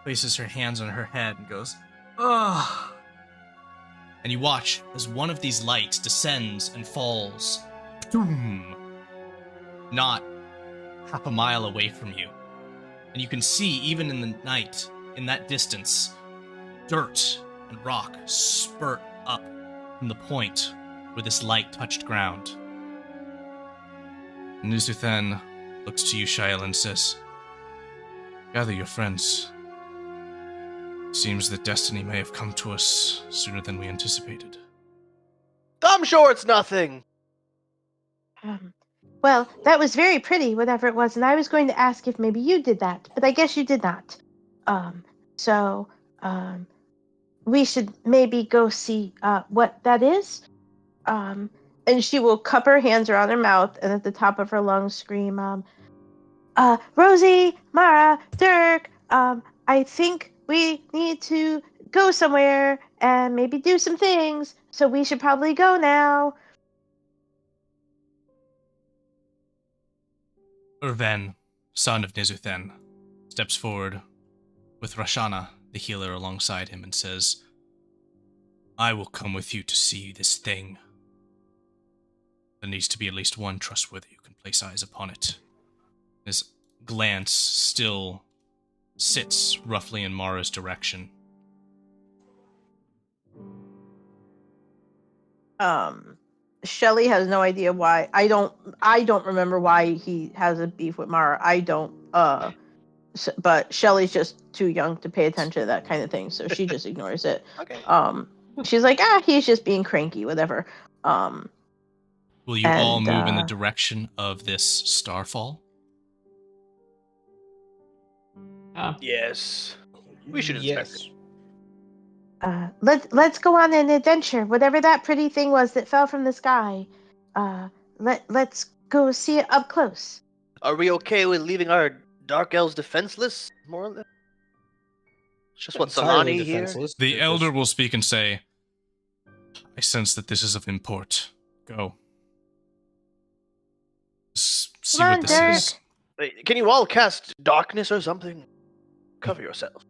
places her hands on her head and goes, "Ugh." And you watch as one of these lights descends and falls, boom, not half a mile away from you. And you can see, even in the night, in that distance, dirt and rock spurt up from the point where this light touched ground. Nuzuthan looks to you, Shael, and says, "Gather your friends. Seems that destiny may have come to us sooner than we anticipated." I'm sure it's nothing. Well, that was very pretty, whatever it was, and I was going to ask if maybe you did that, but I guess you did not. So we should maybe go see what that is. And she will cup her hands around her mouth and at the top of her lungs scream, Rosie, Mara, Dirk, I think we need to go somewhere and maybe do some things, so we should probably go now. Urven, son of Nizuthen, steps forward with Rashana, the healer, alongside him and says, "I will come with you to see this thing. There needs to be at least one trustworthy who can place eyes upon it." His glance still sits roughly in Mara's direction. Shelly has no idea why. I don't remember why he has a beef with Mara. I don't. But Shelly's just too young to pay attention to that kind of thing, so she just ignores it. Okay. She's like, he's just being cranky, whatever. Will you all move in the direction of this Starfall? Yes. We should inspect it. Let's go on an adventure. Whatever that pretty thing was that fell from the sky. Let's go see it up close. Are we okay with leaving our dark elves defenseless? More or less? It's just what Salani here. The elder will speak and say, "I sense that this is of import. Go. See Come what on, this Dirk. is." Wait, can you all cast darkness or something? Cover yourself.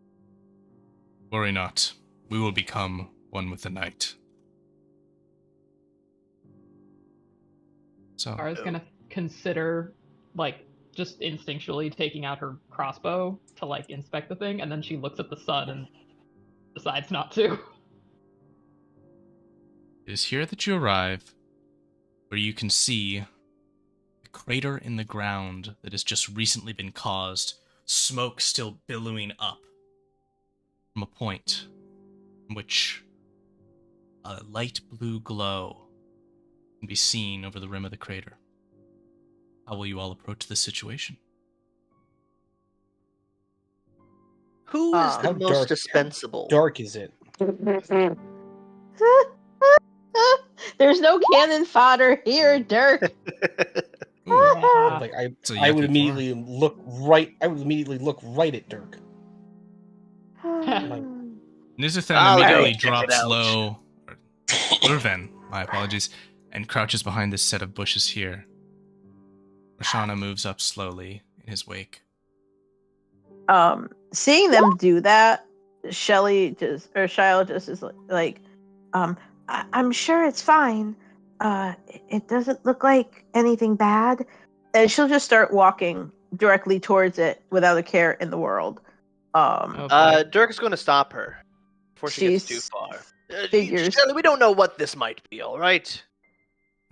Worry not. We will become one with the night. So, I was gonna consider, just instinctually taking out her crossbow to, inspect the thing, and then she looks at the sun and decides not to. it is here that you arrive, where you can see a crater in the ground that has just recently been caused, smoke still billowing up from a point from which a light blue glow can be seen over the rim of the crater. How will you all approach this situation? Who is the How most dark- dispensable? Dark is it? There's no cannon fodder here, Dirk. Yeah. Like It's a I would yucky immediately look right. I would immediately look right at Dirk. Nizuthan I'll go immediately check it drops out. low. Urven, my apologies, and crouches behind this set of bushes here. Rashana moves up slowly in his wake. Seeing them do that, Shiloh just is like, I'm sure it's fine. It doesn't look like anything bad. And she'll just start walking directly towards it without a care in the world. Okay. Dirk's going to stop her before she gets too She's far. figures. Shelley, we don't know what this might be, all right?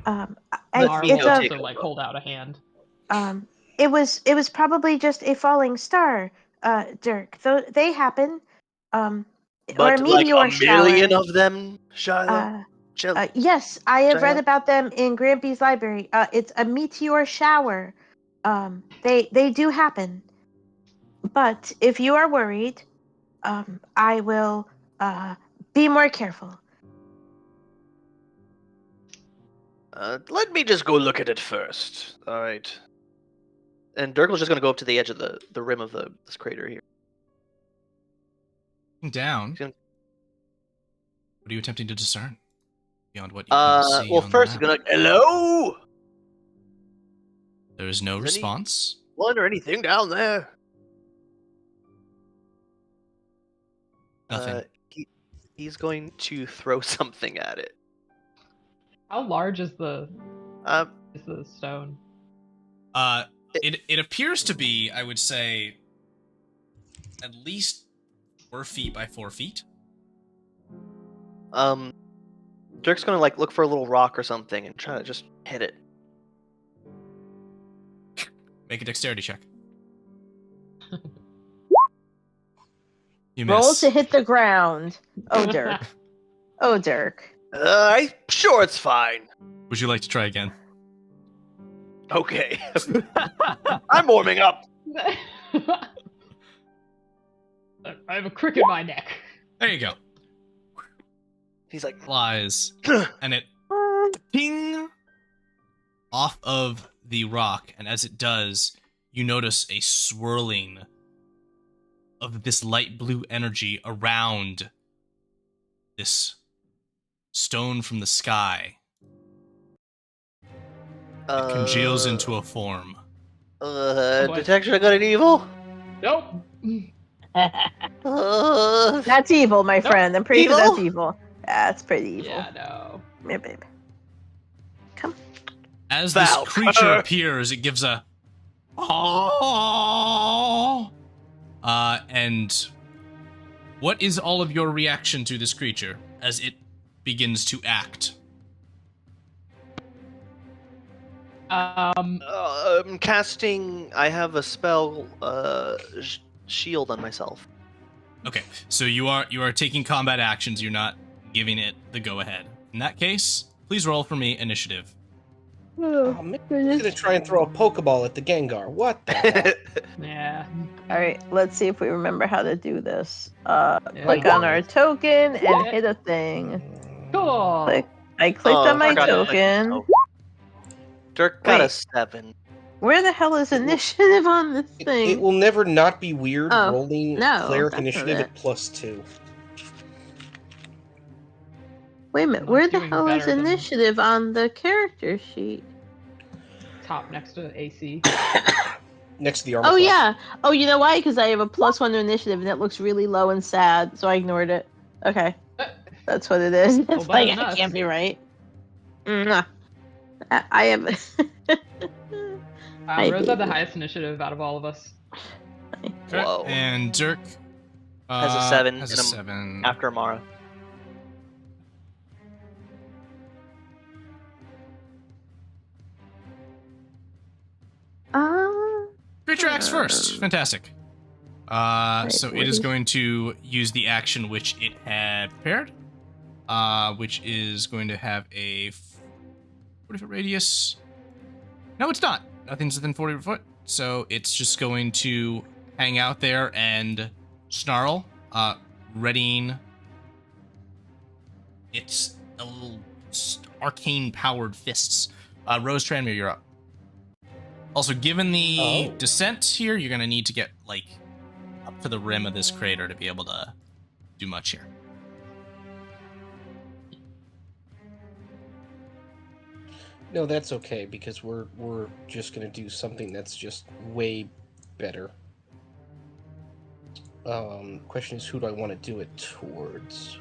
Mara It's will a, also like hold out a hand. It was probably just a falling star, Dirk. Though they happen. Or But a like meteor a million shower. of them, Shiloh? Yes, I have read Shiloh? about them in Grampy's library. It's a meteor shower. They do happen. But if you are worried, I will be more careful. Let me just go look at it first. All right. And Dirk was just going to go up to the edge of the rim of this crater here. Down. He's gonna- What are you attempting to discern beyond what you can see? Well, on first the he's map? going to hello? There is no Is any- response. One or anything down there? Nothing. He's going to throw something at it. How large is the Um, stone? It appears to be, I would say, at least 4 feet by 4 feet. Dirk's going to like look for a little rock or something and try to just hit it. Make a dexterity check. You roll miss. to hit the ground. Oh, Dirk. Oh, Dirk. I'm sure it's fine. Would you like to try again? Okay. I'm warming up. I have a crick in my neck. There you go. He's like, Flies, and it ping off of the rock, and as it does, you notice a swirling of this light blue energy around this stone from the sky. It congeals into a form. Detection of good and evil? Nope. That's evil, my Nope. friend. I'm pretty sure Evil? that's evil. That's pretty evil. Yeah, no. Yeah, babe. As this Valk. creature appears, it gives a oh, and what is all of your reaction to this creature as it begins to act? I'm casting. I have a spell, shield on myself. Okay, so you are taking combat actions. You're not giving it the go ahead. In that case, please roll for me initiative. Oh, maybe I'm gonna try and throw a Pokeball at the Gengar. What the hell? Yeah. All right, let's see if we remember how to do this. Yeah. Click on our token and Yeah. hit a thing. Cool. Click. I clicked on my forgot to click token. the Dirk got a Wait. 7. Where the hell is initiative on this It thing? will never not be weird Oh, rolling no, cleric that's initiative not at +2. Wait a minute, I'm where the doing hell is better than- initiative on the character sheet? Top next to AC. Next to the armor Oh class. yeah. Oh, you know why? Because I have a +1 to initiative, and it looks really low and sad, so I ignored it. Okay, that's what it is. It's better like than I us. can't be right. Mwah. I have. Hi, Rose had the baby. highest initiative out of all of us. Whoa. And Dirk Has a 7 Has a and a- 7. After Mara. Creature acts first. Fantastic. So what it is is- going to use the action which it had prepared. which is going to have a 40-foot radius. No, it's not. Nothing's within 40 foot, so it's just going to hang out there and snarl, readying its little arcane-powered fists. Rose Tranmere, you're up. Also, given the descent here, you're going to need to get, like, up to the rim of this crater to be able to do much here. No, that's okay, because we're just going to do something that's just way better. Question is, who do I want to do it towards?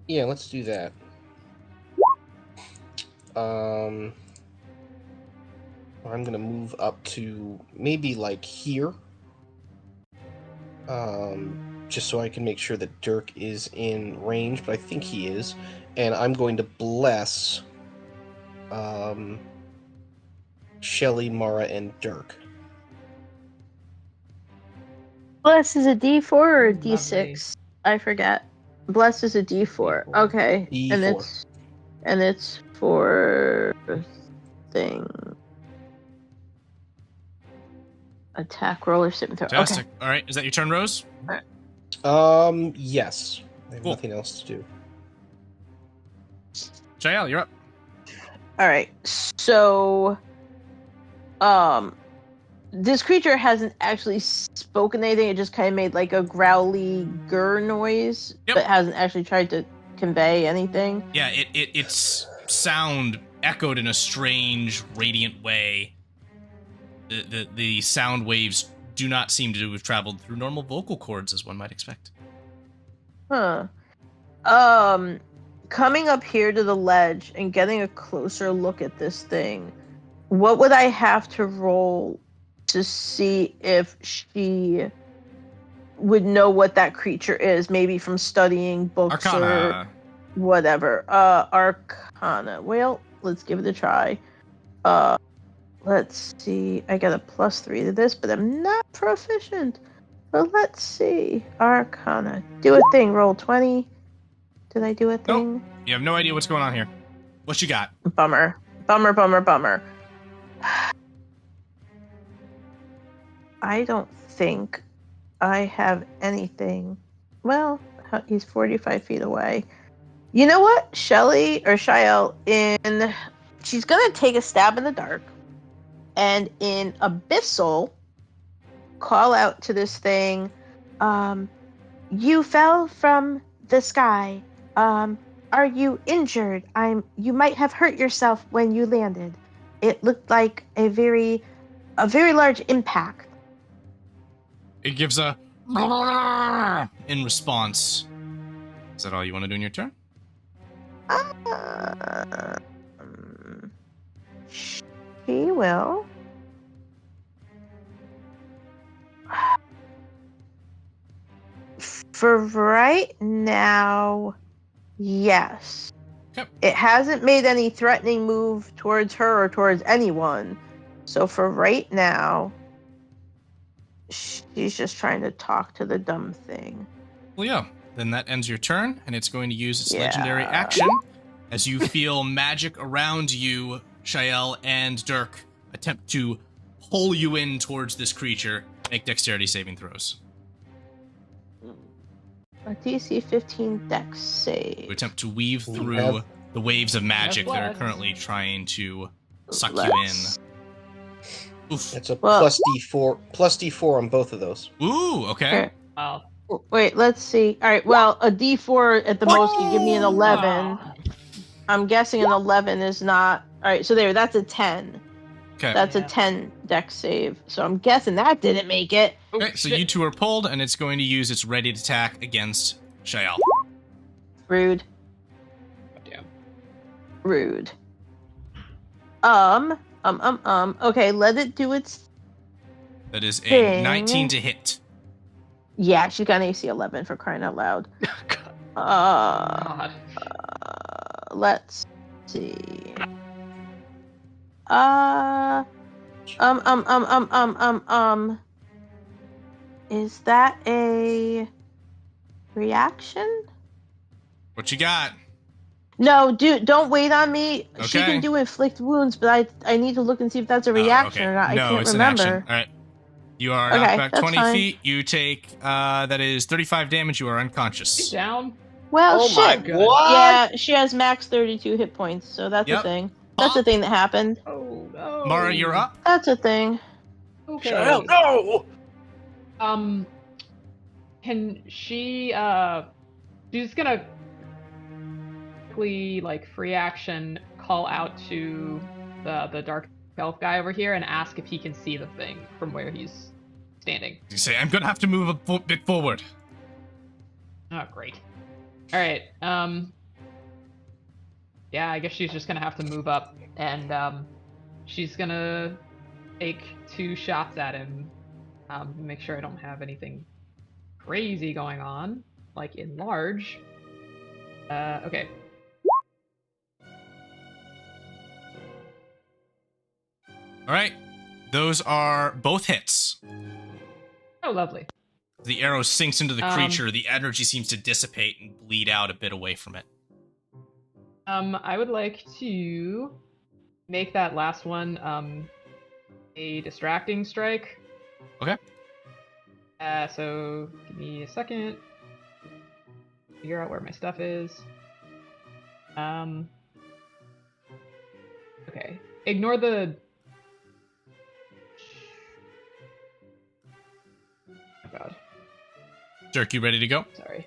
Yeah, let's do that. I'm gonna move up to maybe like here. Just so I can make sure that Dirk is in range, but I think he is. And I'm going to bless Shelly, Mara, and Dirk. Bless is a D4 or a Lovely. D6? I forget. Bless is a D4. D4. Okay. D4. And it's for thing. Attack, roll, or saving throw. Fantastic. Okay. All right, is that your turn, Rose? Yes. I have Cool. nothing else to do. Jael, you're up. All right. So, this creature hasn't actually spoken anything. It just kind of made like a growly grr noise, Yep. but hasn't actually tried to convey anything. Yeah, its sound echoed in a strange, radiant way. The sound waves do not seem to have traveled through normal vocal cords, as one might expect. Huh. Coming up here to the ledge and getting a closer look at this thing, what would I have to roll to see if she would know what that creature is? Maybe from studying books or Arcana. whatever. Arcana. Well, let's give it a try. Let's see. I got a +3 to this, but I'm not proficient. But let's see. Arcana. Do a thing. Roll 20. Did I do a thing? You have no idea what's going on here. What you got? Bummer. I don't think I have anything. Well, he's 45 feet away. You know what? Shelly or Shael, she's going to take a stab in the dark. And in Abyssal, call out to this thing, you fell from the sky. Are you injured? You might have hurt yourself when you landed. It looked like a very large impact. It gives a in response. Is that all you want to do in your turn? She will. For right now, yes. Yep. It hasn't made any threatening move towards her or towards anyone. So for right now, she's just trying to talk to the dumb thing. Well, yeah. Then that ends your turn, and it's going to use its legendary action as you feel magic around you, Shael and Dirk attempt to pull you in towards this creature. Make dexterity saving throws. A DC 15 dex save. You attempt to weave through the waves of magic that are currently trying to suck you in. Oof. That's a plus D4 on both of those. Ooh, okay. Wow. Wait, let's see. All right, well, a D4 at the most can give me an 11. I'm guessing an 11 is not... All right, so that's a 10. Okay. That's a 10 dex save. So I'm guessing that didn't make it. Okay, so you two are pulled, and it's going to use its ready to attack against Shael. Rude. Damn. Rude. Okay, let it do its... That is a Thing. 19 to hit. Yeah, she got an AC 11 for crying out loud. God. Let's see. Is that a reaction? What you got? No, don't wait on me. Okay. She can do inflict wounds, but I need to look and see if that's a reaction or not. No, I can't it's remember. an action. All right. You are Okay, knocked back that's 20 fine. feet. You take, that is 35 damage. You are unconscious. Down. Well, Oh my shit. god. Yeah, she has max 32 hit points, so that's Yep. a thing. That's a thing that happened. Oh no. Mara, you're up. That's a thing. Okay. No! Can she she's gonna quickly, like, free action call out to the dark elf guy over here and ask if he can see the thing from where he's standing. You say, I'm gonna have to move a bit forward. Oh, great. All right. Yeah, I guess she's just gonna have to move up, and she's gonna take 2 shots at him. Make sure I don't have anything crazy going on, like in large. Okay. All right. Those are both hits. Oh, lovely. The arrow sinks into the creature. The energy seems to dissipate and bleed out a bit away from it. I would like to make that last one a distracting strike. Okay. So give me a second. Figure out where my stuff is. Okay. Ignore the. Oh god. Dirk, you ready to go? Sorry.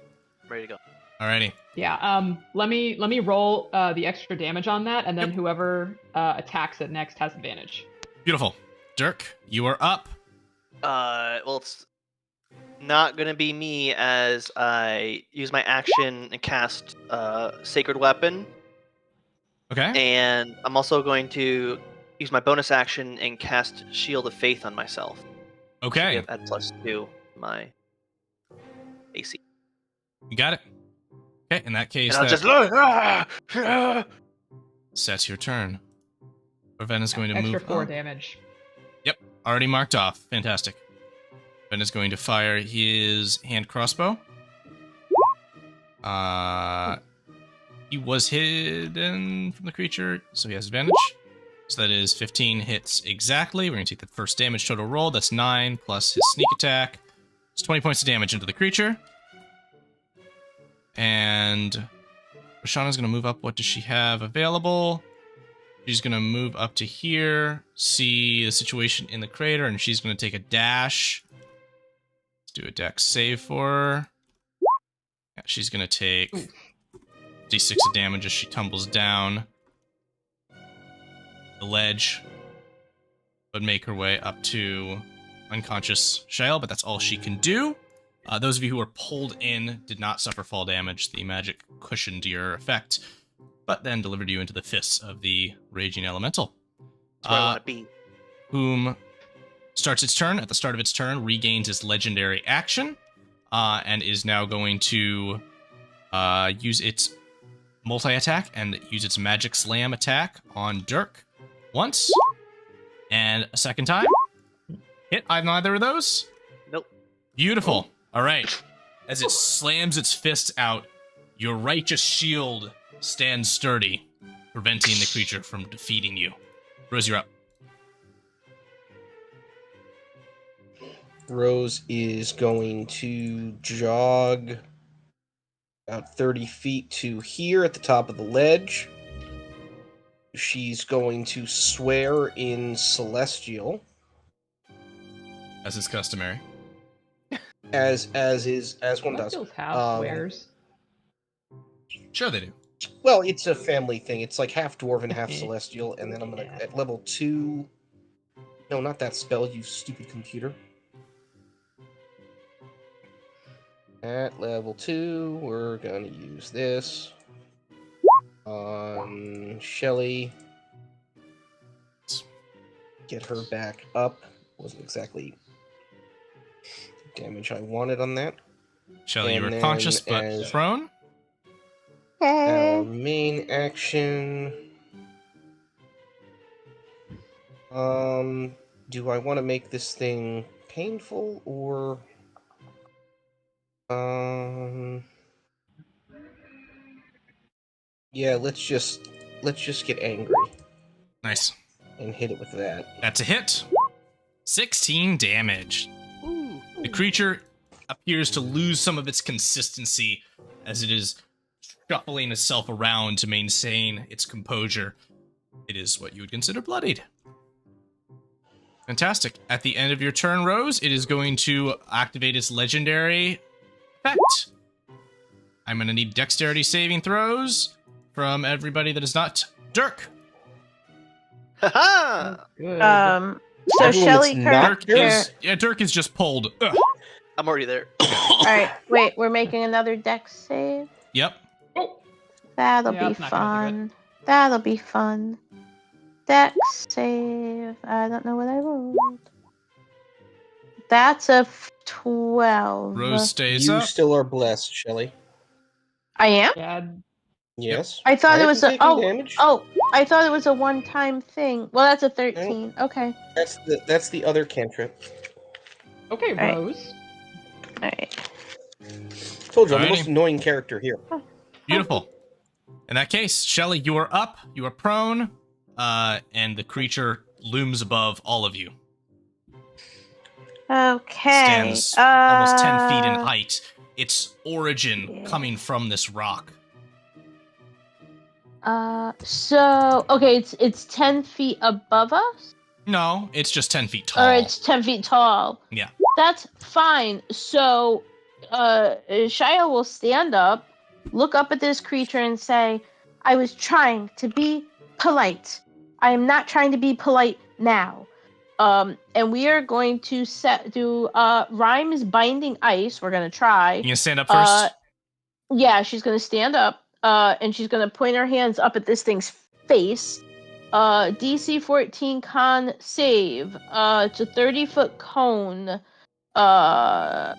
Ready to go. Alrighty. Yeah. Let me roll the extra damage on that, and then whoever attacks it next has advantage. Beautiful. Dirk, you are up. Well, it's not gonna be me as I use my action and cast Sacred Weapon, Okay. and I'm also going to use my bonus action and cast Shield of Faith on myself. Okay. Add +2 to my AC. You got it. Okay, in that case, And I'll that just sets your turn. Ven is going to Extra move 4 up. damage. Yep, already marked off. Fantastic. Ven is going to fire his hand crossbow. He was hidden from the creature, so he has advantage. So that is 15 hits exactly. We're going to take the first damage total roll. That's 9 plus his sneak attack. It's 20 points of damage into the creature. And Rashana's going to move up. What does she have available? She's going to move up to here, see the situation in the crater, and she's going to take a dash. Let's do a dex save for her. Yeah, she's going to take d6 of damage as she tumbles down the ledge, but make her way up to unconscious Shael, but that's all she can do. Those of you who were pulled in did not suffer fall damage. The magic cushioned your effect, but then delivered you into the fists of the raging elemental. That's where I want to be. Whom starts its turn. At the start of its turn, regains its legendary action, and is now going to use its multi-attack and use its magic slam attack on Dirk once, and a second time. Hit either of those? Nope. Beautiful. All right. As it slams its fist out, your righteous shield stands sturdy, preventing the creature from defeating you. Rose, you're up. Rose is going to jog about 30 feet to here at the top of the ledge. She's going to swear in Celestial. As is customary. As one does. Celestials have swears. Sure they do. Well, it's a family thing. It's like half dwarven, half celestial, and then I'm gonna at level 2. No, not that spell, you stupid computer. At level 2, we're gonna use this on Shelly. Get her back up. Wasn't exactly damage I wanted on that. Shelly, you And were conscious then but as- prone. Our main action. Do I want to make this thing painful or yeah, let's just get angry Nice. and hit it with that. That's a hit. 16 damage. Ooh. The creature appears to lose some of its consistency as it is shuffling itself around to maintain its composure. It is what you would consider bloodied. Fantastic. At the end of your turn, Rose, it is going to activate its legendary effect. I'm going to need dexterity saving throws from everybody that is not Dirk. Haha! Good. So Everyone Shelly that's not Dirk is just pulled. Ugh. I'm already there. All right, wait, we're making another dex save. Yep. Oh, That'll Yeah, be that's not gonna do fun. That'll be fun. Dex save. I don't know what I rolled. That's a 12. Rose stays You up. still are blessed, Shelly. I am? yeah. Yes. I thought it Prior was to a taking damage, I thought it was a one-time thing. Well, that's a 13. Okay. that's the other cantrip. Okay, Alright. Rose. All right. Told you, I'm the Alrighty. most annoying character here. Beautiful. In that case, Shelly, you are up, you are prone, and the creature looms above all of you. Okay. Stands almost 10 feet in height. Its origin yeah. coming from this rock. So okay, it's 10 feet above us, No, it's just 10 feet tall. or it's 10 feet tall. Yeah. That's fine. So, Shia will stand up, look up at this creature, and say, "I was trying to be polite. I am not trying to be polite now." And we are going to do Rhyme's Binding Ice. We're gonna try. You gonna stand up first? Yeah, she's gonna stand up, and she's gonna point her hands up at this thing's face. DC 14 con save. It's a 30-foot cone. On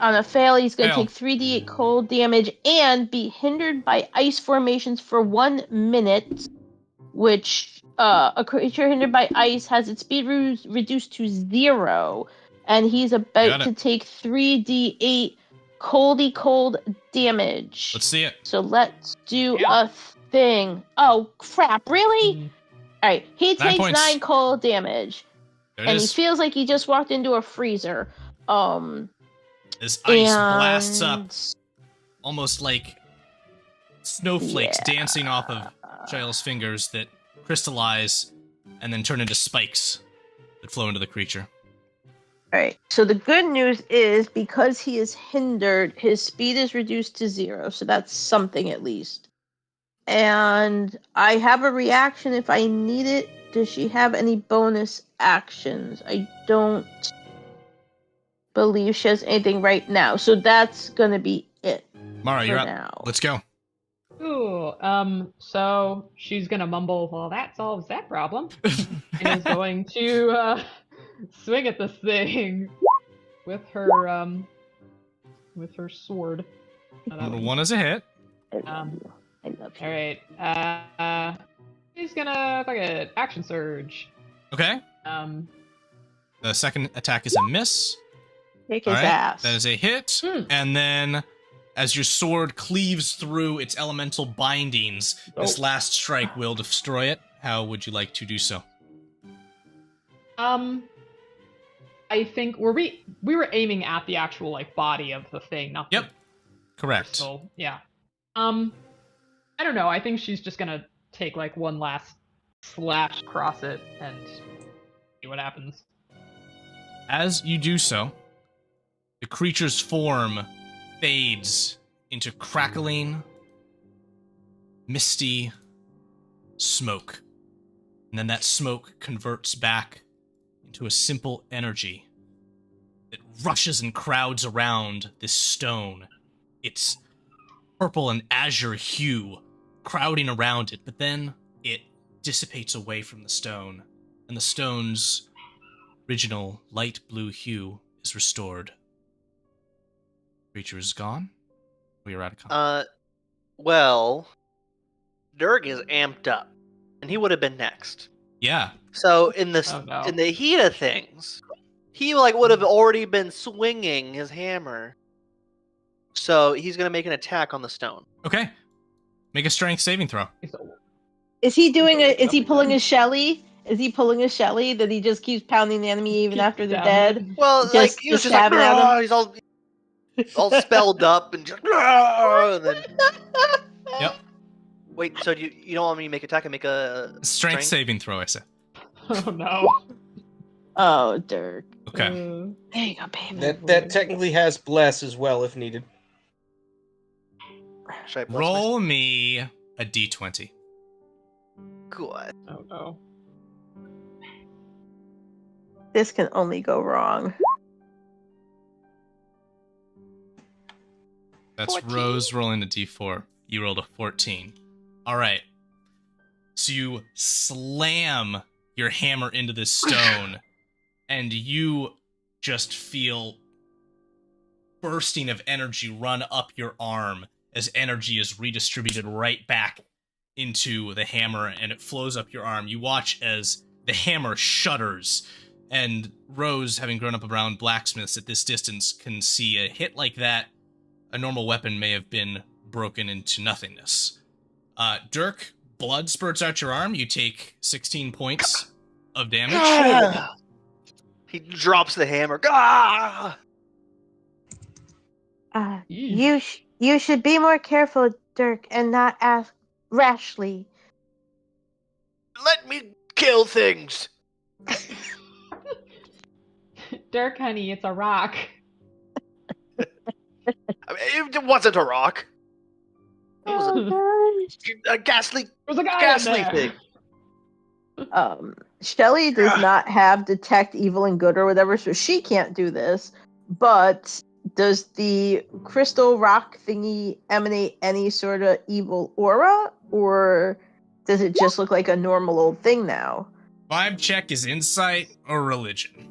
a fail, he's gonna Fail. take 3d8 cold damage and be hindered by ice formations for 1 minute. Which a creature hindered by ice has its speed reduced to 0, and he's Got about it. to take 3d8 cold damage. Let's see it. So let's do Yeah. a thing. Oh crap! Really? Mm. All right. He 9 takes points. 9 cold damage, There it and he is. feels like he just walked into a freezer. This ice blasts up, and- almost like snowflakes Yeah. dancing off of Shile's fingers that crystallize and then turn into spikes that flow into the creature. All right. So the good news is, because he is hindered, his speed is reduced to 0. So that's something at least. And I have a reaction if I need it. Does she have any bonus actions? I don't believe she has anything right now. So that's gonna be it Mara, for you're up. now. Let's go. Ooh, so she's gonna mumble, well, that solves that problem. And is going to swing at this thing with her sword. One is a hit. I love Um, you. I love you. Alright, he's gonna fuck it, action surge. Okay. The second attack is a miss. Kick his All right. ass. That is a hit. And then, as your sword cleaves through its elemental bindings, this last strike will destroy it. How would you like to do so? I think we were aiming at the actual like body of the thing, not the Yep. Correct. crystal. Yeah. I don't know. I think she's just gonna take like one last slash across it and see what happens. As you do so, the creature's form fades into crackling, misty smoke. And then that smoke converts back into a simple energy that rushes and crowds around this stone. Its purple and azure hue crowding around it, but then it dissipates away from the stone, and the stone's original light blue hue is restored. Creature is gone. We are out of combat. Well, Durg is amped up, and he would have been next. Yeah. So in the Oh, no. in the heat of things, he would have already been swinging his hammer. So he's gonna make an attack on the stone. Okay. Make a strength saving throw. Is he doing He's a? Is he something pulling then. a Shelly? Is he pulling a Shelly that he just keeps pounding the enemy even Keep after they're stabbing dead? it. Well, Just- he was just just like, stabbing at him? "Grr," he's all spelled up and just, "Grr," and then Yep. wait. So you don't want me to make attack and make a Strength saving throw, I said. Oh no. Oh, Dirk. Okay. There you go, babe. That technically has bless as well if needed. Should I bless Roll me a d20. Good. Oh no. This can only go wrong. That's 14. Rose rolling a d4. You rolled a 14. All right. So you slam your hammer into this stone, and you just feel bursting of energy run up your arm as energy is redistributed right back into the hammer, and it flows up your arm. You watch as the hammer shudders, and Rose, having grown up around blacksmiths at this distance, can see a hit like that. A normal weapon may have been broken into nothingness. Dirk, blood spurts out your arm. You take 16 points of damage. Ah! He drops the hammer. Ah! You should be more careful, Dirk, and not act rashly. Let me kill things. Dirk, honey, it's a rock. I mean, it wasn't a rock. It was a ghastly, There's a guy in ghastly there. thing. Shelly does not have detect evil and good or whatever, so she can't do this. But does the crystal rock thingy emanate any sort of evil aura, or does it just look like a normal old thing now? Vibe check is insight or religion.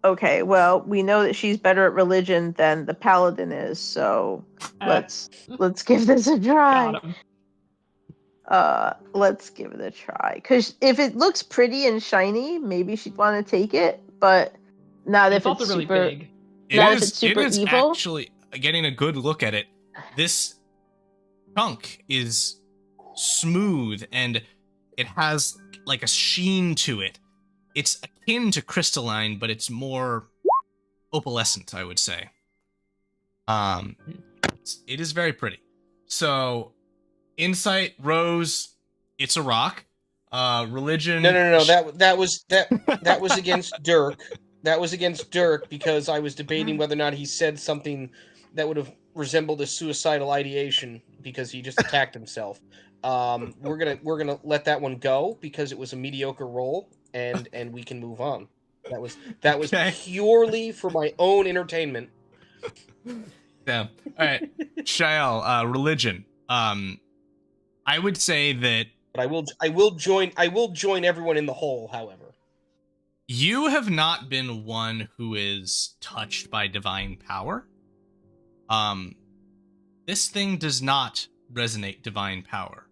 Okay, well, we know that she's better at religion than the paladin is, so let's give this a try. Got him. Let's give it a try. Because if it looks pretty and shiny, maybe she'd want to take it, but not It's if it's also really super. big. Not if it's super it is evil? actually, getting a good look at it, this chunk is smooth and it has like a sheen to it. It's akin to crystalline, but it's more opalescent, I would say. It is very pretty. So, insight, Rose, it's a rock. Religion. No. That was against Dirk. That was against Dirk because I was debating whether or not he said something that would have resembled a suicidal ideation because he just attacked himself. We're gonna let that one go because it was a mediocre roll, and we can move on. That was Okay. purely for my own entertainment. Yeah. All right. Shael, religion. I would say that But I will join everyone in the hole, however. you have not been one who is touched by divine power. This thing does not resonate divine power,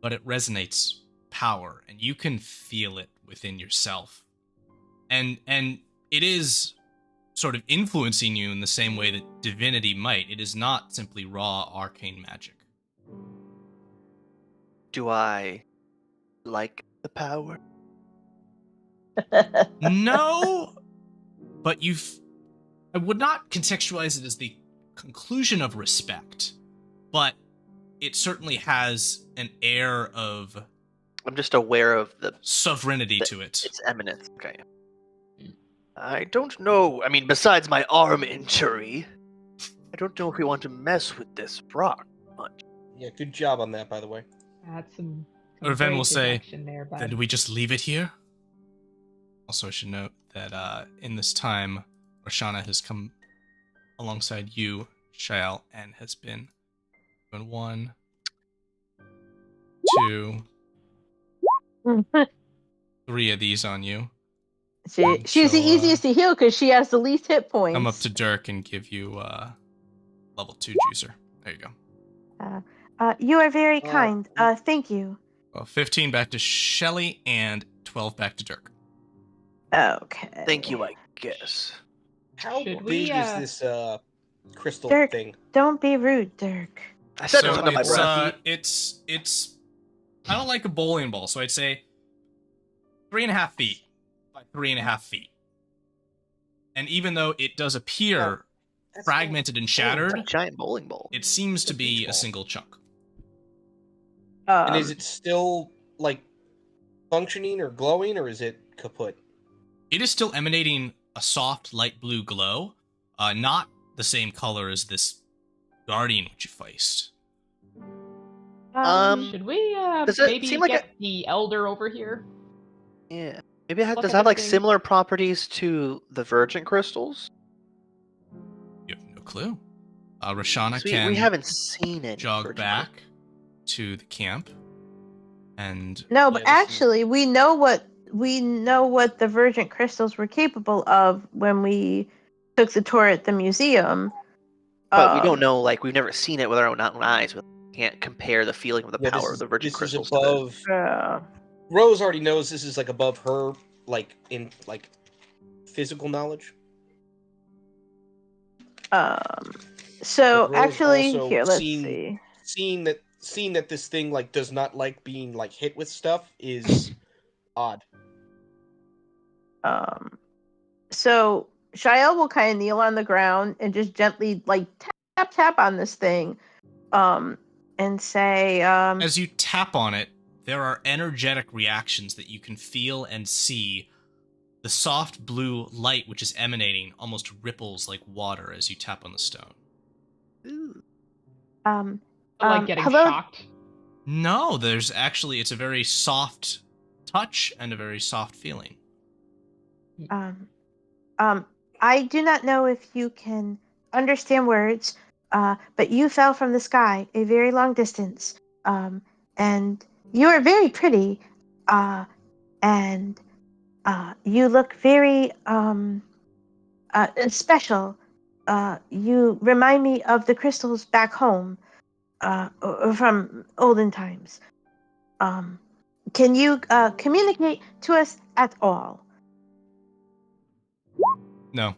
but it resonates power, and you can feel it within yourself. And it is sort of influencing you in the same way that divinity might. It is not simply raw arcane magic. Do I like the power? No, but I would not contextualize it as the conclusion of respect, but it certainly has an air of I'm just aware of sovereignty to it. its eminence. Okay. I don't know. I mean, besides my arm injury, I don't know if we want to mess with this rock much. Yeah, good job on that, by the way. That's some Or Ven great will say, deduction there, bud. then do we just leave it here? Also, I should note that in this time, Roshana has come alongside you, Shael, and has been doing 1, 2, 3 of these on you. She's the easiest to heal because she has the least hit points. Come up to Dirk and give you level 2 juicer. There you go. You are very kind. Thank you. Well, 15 back to Shelly and 12 back to Dirk. Okay. Thank you, I guess. How Should big we, is this crystal Dirk. thing? Don't be rude, Dirk. I said So it under my it's, breath. it's I don't like a bowling ball, so I'd say 3.5 feet by 3.5 feet. And even though it does appear fragmented and shattered, It's a giant bowling ball. it seems to be a single chunk. And is it still like functioning or glowing, or is it kaput? It is still emanating a soft light blue glow, not the same color as this guardian which you faced. Should we does it maybe seem like get the elder over here? Yeah. Maybe Look does at it have this like thing. similar properties to the Virgin crystals? You have no clue. Rashana 'Cause can we haven't seen it. jog back to the camp, and No, but Yeah, this is- actually, we know what the Virgin crystals were capable of when we took the tour at the museum. But we don't know, like, we've never seen it with our own eyes. We can't compare the feeling of the Yeah, power of the Virgin this crystals is to above. Rose already knows this is like above her, like in like physical knowledge. So But Rose actually, also here, let's seen- see. Seeing that this thing like does not like being like hit with stuff is odd. So Shael will kind of kneel on the ground and just gently like tap on this thing, and say, as you tap on it, there are energetic reactions that you can feel and see. The soft blue light which is emanating almost ripples like water as you tap on the stone. Ooh. Like getting hello? shocked. No, there's actually, it's a very soft touch and a very soft feeling. I do not know if you can understand words, but you fell from the sky a very long distance, and you are very pretty, and you look very special. You remind me of the crystals back home, from olden times. Can you communicate to us at all? No.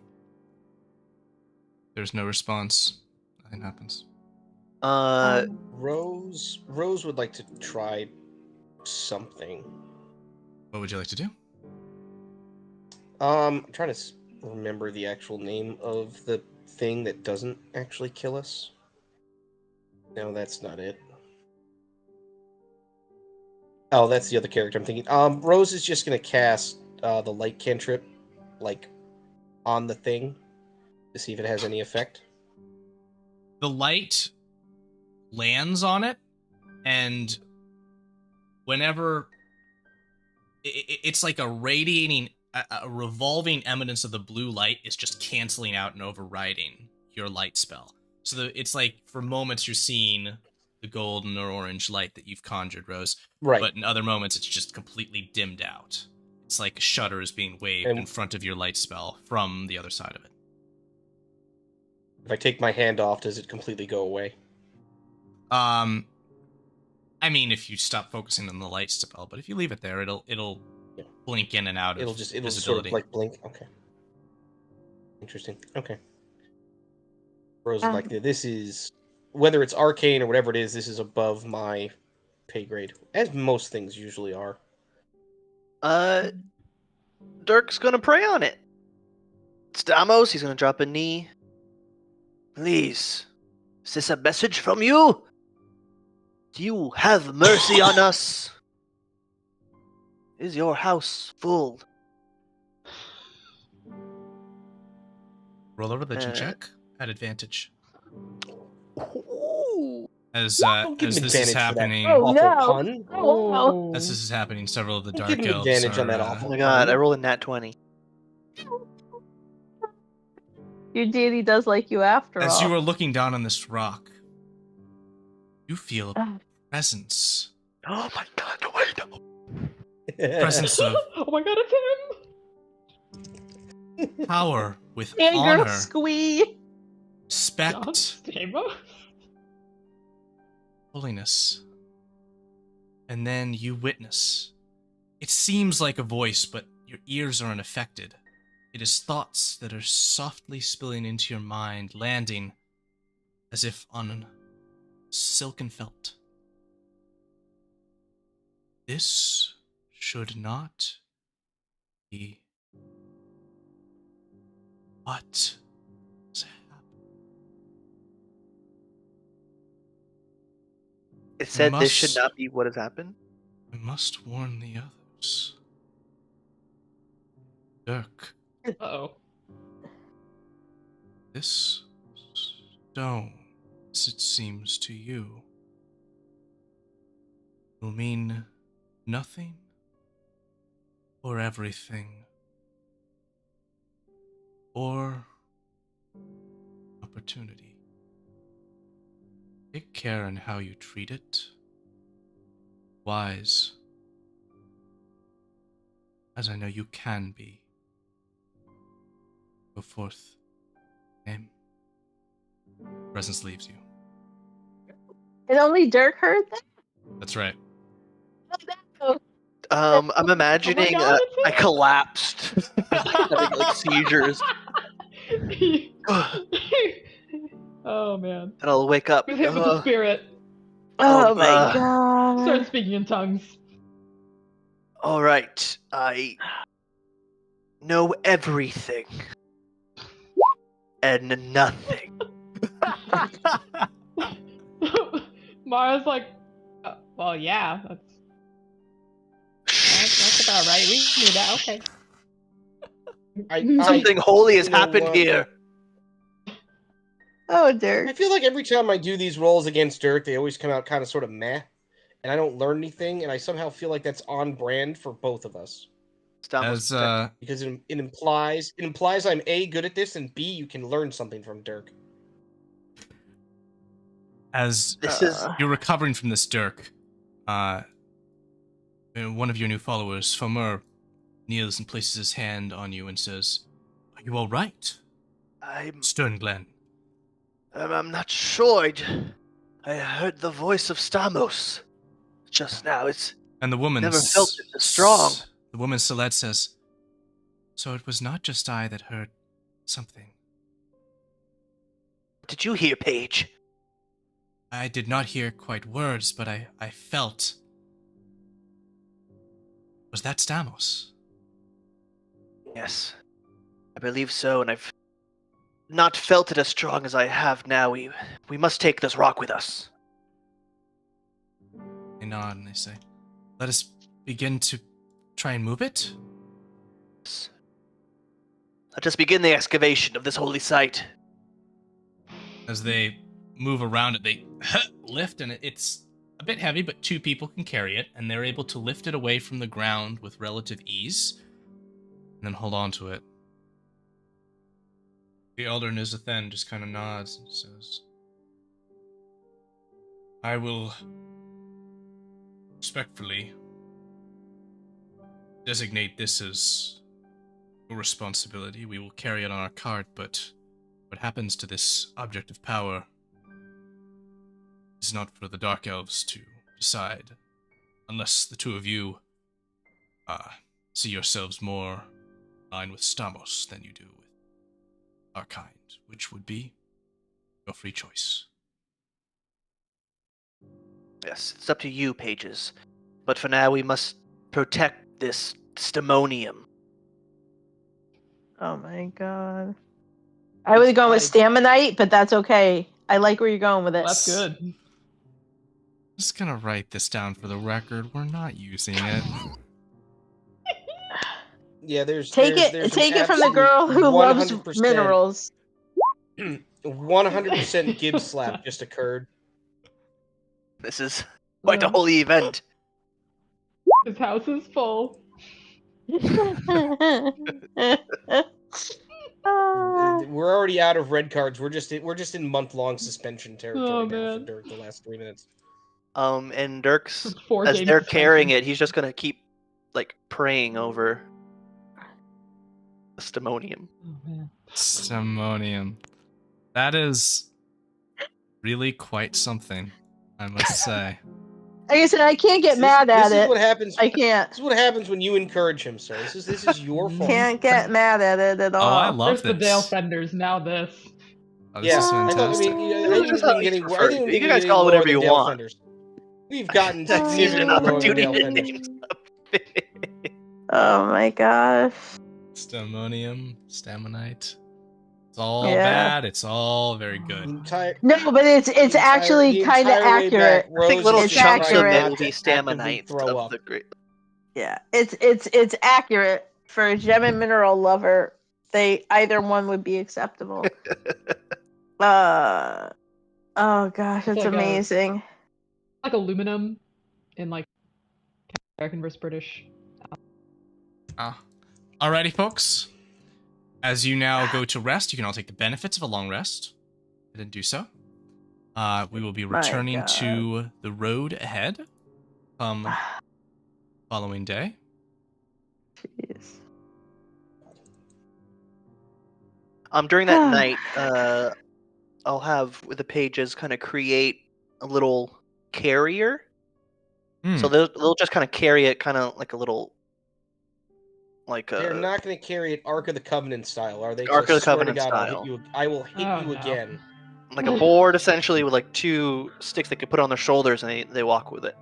There's no response. Nothing happens. Rose would like to try something. What would you like to do? I'm trying to remember the actual name of the thing that doesn't actually kill us. No, that's not it. Oh, that's the other character I'm thinking. Rose is just gonna cast the light cantrip, like, on the thing to see if it has any effect. The light lands on it, and whenever it's like a radiating, a revolving eminence of the blue light is just canceling out and overriding your light spell. So it's like for moments you're seeing the golden or orange light that you've conjured, Rose. Right. But in other moments it's just completely dimmed out. It's like a shutter is being waved in front of your light spell from the other side of it. If I take my hand off, does it completely go away? I mean, if you stop focusing on the light spell, but if you leave it there, it'll Yeah. blink in and out of It'll just sort visibility. of like blink. Okay. Interesting. Okay. Rose is like, this is, whether it's arcane or whatever it is, this is above my pay grade, as most things usually are. Dirk's gonna pray on it. Stamos, he's gonna drop a knee. Please, is this a message from you? Do you have mercy on us? Is your house full? Roll a religion check at advantage. Ooh. As Don't give as him this is advantage for that. happening, Oh, Awful no. pun. Oh, as this is happening, several of the Don't dark give him elves advantage are, on that Oh awful my god, I rolled a nat 20. your deity does like you after as all. you are looking down on this rock, you feel a Uh, presence. Oh my god, wait. Presence of Oh my god, it's him! power with Fangirl honor, squee. John respect, Stamos? holiness. And then you witness. It seems like a voice, but your ears are unaffected. It is thoughts that are softly spilling into your mind, landing as if on silken felt. This should not be what has happened. It said this should not be what has happened? I must warn the others. Dirk, Uh-oh. this stone, as it seems to you, will mean nothing or everything, or opportunity. Take care in how you treat it. Wise, as I know you can be. Go forth. Name. Presence leaves you. And only Dirk heard that? That's right. I'm imagining God, I collapsed, having like seizures, Oh man. and I'll wake up. He was hit with the spirit. Oh my uh, god. Start speaking in tongues. All right, I know everything and nothing. Mara's like, well, yeah, that's about right. We knew that. Okay. Something holy has you know happened what? here. Oh, Dirk. I feel like every time I do these rolls against Dirk, they always come out kind of sort of meh, and I don't learn anything, and I somehow feel like that's on brand for both of us. Stamos As Because it implies I'm A, good at this, and B, you can learn something from Dirk. as This is you're recovering from this, Dirk, one of your new followers, Fomer, kneels and places his hand on you and says, "Are you all right, Sternglen?" I'm not sure. I heard the voice of Stamos just now. It's And the woman never felt it this strong. The woman Celeste says, "So it was not just I that heard something. Did you hear, Paige? I did not hear quite words, but I felt. Was that Stamos?" Yes, I believe so, and I've not felt it as strong as I have now. We must take this rock with us. They nod and they say, "Let us begin to try and move it?" Let us begin the excavation of this holy site. As they move around it, they lift, and it's a bit heavy, but 2 people can carry it, and they're able to lift it away from the ground with relative ease, and then hold on to it. The Elder Nizathen just kind of nods and says, "I will respectfully designate this as your responsibility. We will carry it on our cart, but what happens to this object of power is not for the Dark Elves to decide, unless the 2 of you see yourselves more in line with Stamos than you do with our kind, which would be your free choice." Yes, it's up to you, Pages. But for now, we must protect this stamonium. Oh my god. I was going with Stamonite, but that's okay. I like where you're going with it. That's good. I'm just gonna write this down for the record. We're not using it. Yeah, Take it from the girl who loves 100%. minerals. 100% Gibbs slap just occurred. This is quite a holy event. His house is full. We're already out of red cards. We're just in month-long suspension territory now for Dirk the last 3 minutes. And Dirk's, Four as games they're suspension. carrying it, he's just gonna keep like praying over the stamonium. Oh, man. Simonium. That is really quite something, I must say. I said I can't get mad at it. This is what happens. I can't. This is what happens when you encourage him, sir. This is your fault. Can't get mad at it at all. Oh, I love There's the this. Dalefenders, now this. Oh, this is fantastic. You guys call it whatever you want. We've gotten That's an significantly lower than opportunity to Dalefen. name something. Oh my gosh. Stamonium, Stamonite. It's all Yeah. bad. It's all very good. No, but it's actually kind of accurate. I think little It's chunks of accurate. it will be stamonite of the great. Yeah, it's accurate for a gem and mineral lover. Either one would be acceptable. Oh gosh, that's like amazing. Like aluminum in like American versus British. Alrighty, folks. As you now go to rest, you can all take the benefits of a long rest. I didn't do so. We will be returning to the road ahead following day. Jeez. During that night, I'll have the pages kind of create a little carrier. So they'll just kind of carry it, kind of like a little, like a. They're not going to carry it Ark of the Covenant style, are they? Ark of the Covenant God, style. I will hit you again. Like a board, essentially, with like two sticks they could put on their shoulders, and they walk with it.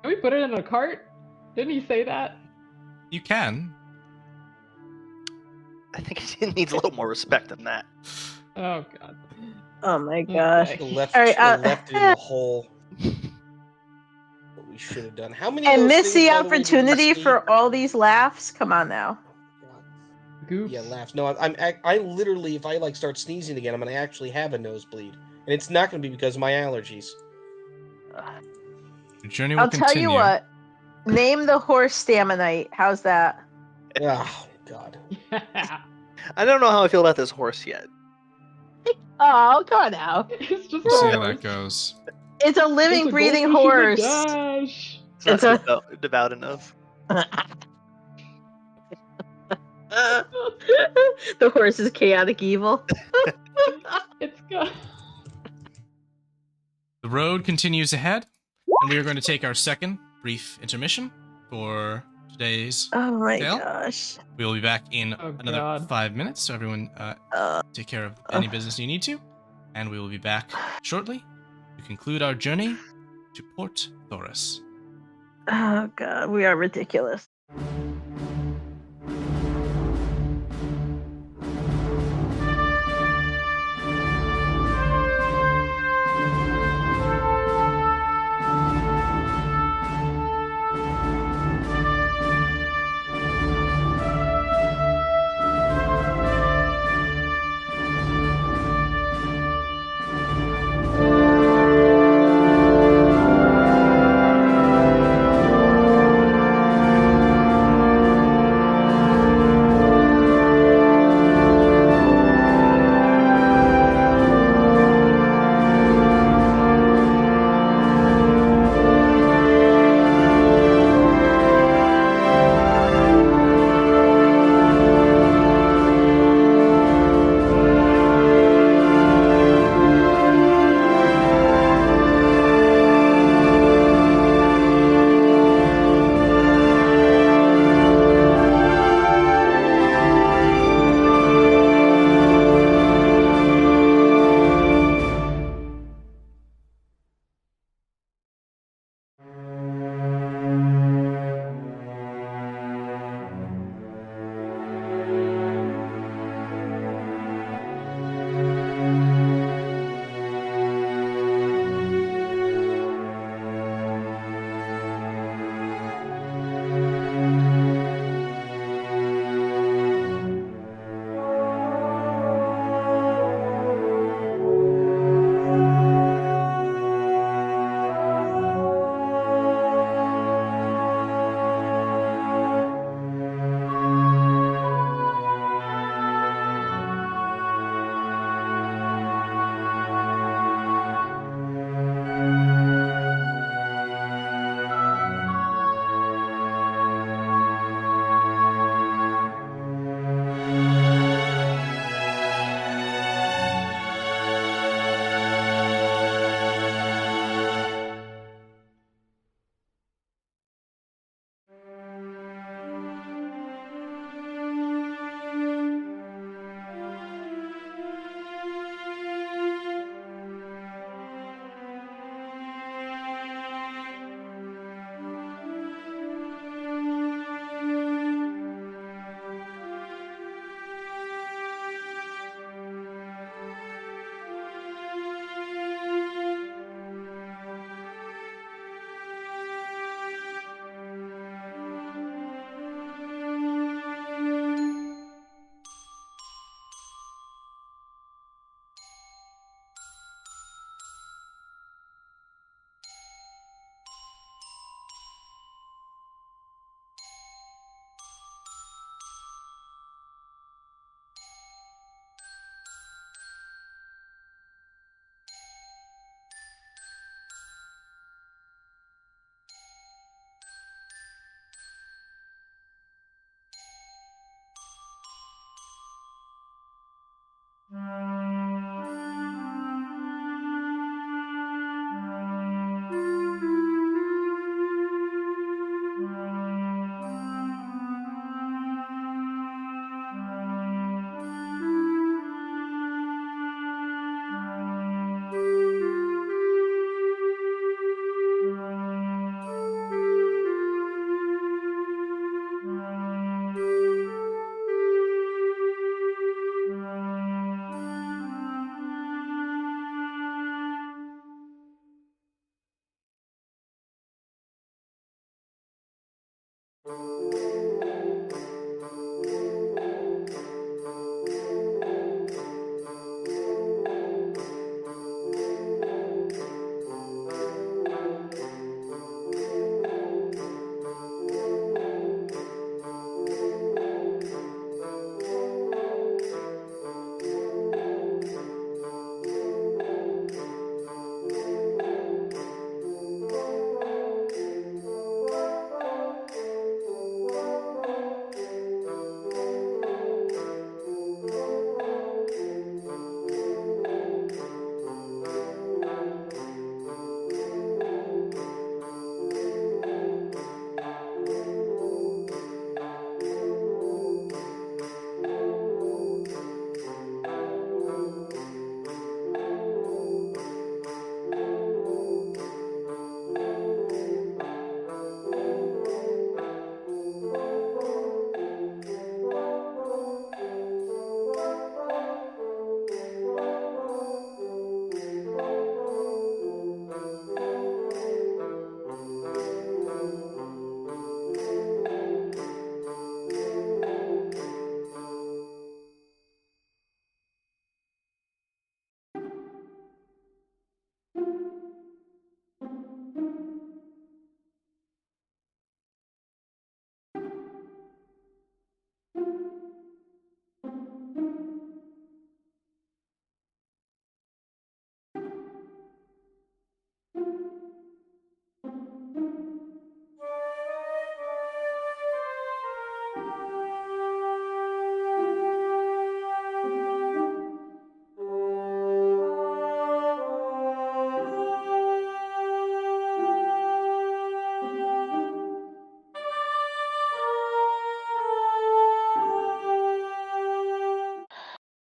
Can we put it in a cart? Didn't he say that? You can. I think it needs a little more respect than that. Oh god. Oh my gosh. Okay. Left, All right, left it in the hole. What we should have done. How many? And of those miss things, the by way, did we opportunity see? for all these laughs. Come on now. Goops. Yeah, laughs. No, I literally, if I like start sneezing again, I'm gonna actually have a nosebleed, and it's not gonna be because of my allergies. The journey will I'll continue. tell you what. Name the horse Stamonite. How's that? Oh God. I don't know how I feel about this horse yet. Oh, come on now. It's just We'll see a how horse. that goes. It's a living, It's a breathing goldfish in the horse. dash. It's It's not devout enough. The horse is chaotic evil. It's good. The road continues ahead, and we are going to take our second brief intermission for today's Oh my tale. gosh. We will be back in Oh, another God. 5 minutes, so everyone take care of any business you need to, and we will be back shortly to conclude our journey to Port Thorus. Oh god, we are ridiculous.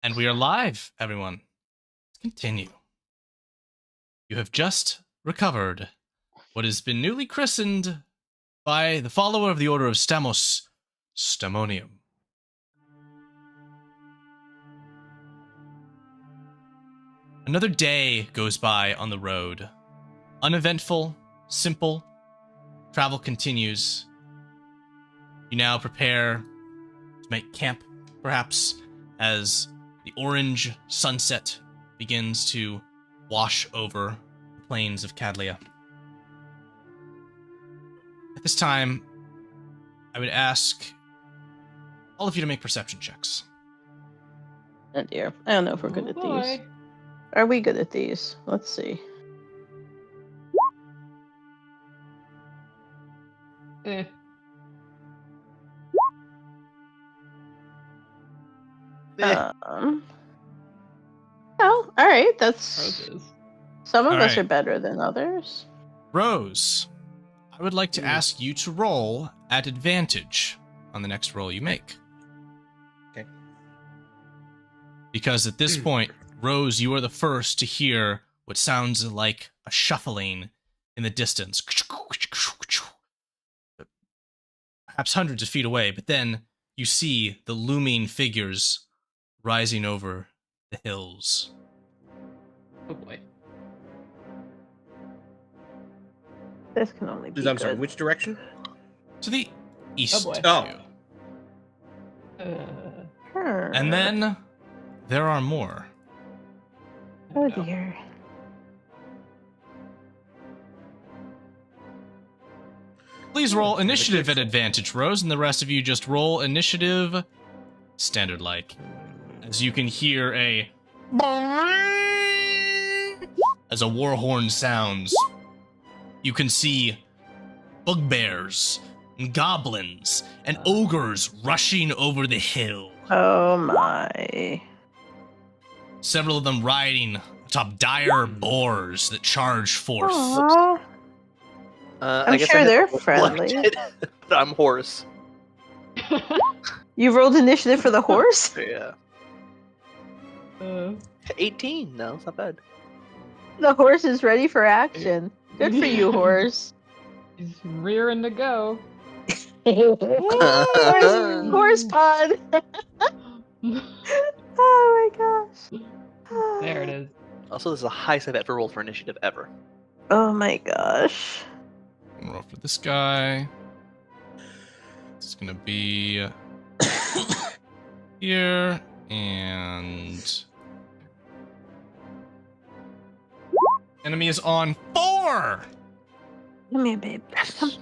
And we are live, everyone. Let's continue. You have just recovered what has been newly christened by the follower of the Order of Stamos, Stamonium. Another day goes by on the road. Uneventful, simple. Travel continues. You now prepare to make camp, perhaps, as the orange sunset begins to wash over the plains of Cadlia. At this time, I would ask all of you to make perception checks. Oh dear. I don't know if we're good at boy. these. Are we good at these? Let's see. Eh. Oh, all right. That's Roses. some of All us right. are better than others. Rose, I would like to ask you to roll at advantage on the next roll you make. Okay. Because at this point, Rose, you are the first to hear what sounds like a shuffling in the distance. Perhaps hundreds of feet away, but then you see the looming figures rising over the hills. Oh boy. This can only be I'm sorry, good. which direction? To the east. Oh, boy. of you. And then there are more. Oh dear. Please roll initiative at advantage, Rose, and the rest of you just roll initiative standard like. As you can hear as a war horn sounds. You can see bugbears and goblins and ogres rushing over the hill. Oh my. Several of them riding atop dire boars that charge forth. Aw. I I'm guess sure I they're haven't friendly. reflected, but I'm horse. You rolled initiative for the horse? Yeah. 18. No, it's not bad. The horse is ready for action. Good for you, horse. He's rearing to go. Horse pod. Oh my gosh. There it is. Also, this is the highest I've ever rolled for initiative ever. Oh my gosh. Roll for this guy. gonna be here, and enemy is on 4. Come here, babe. Come.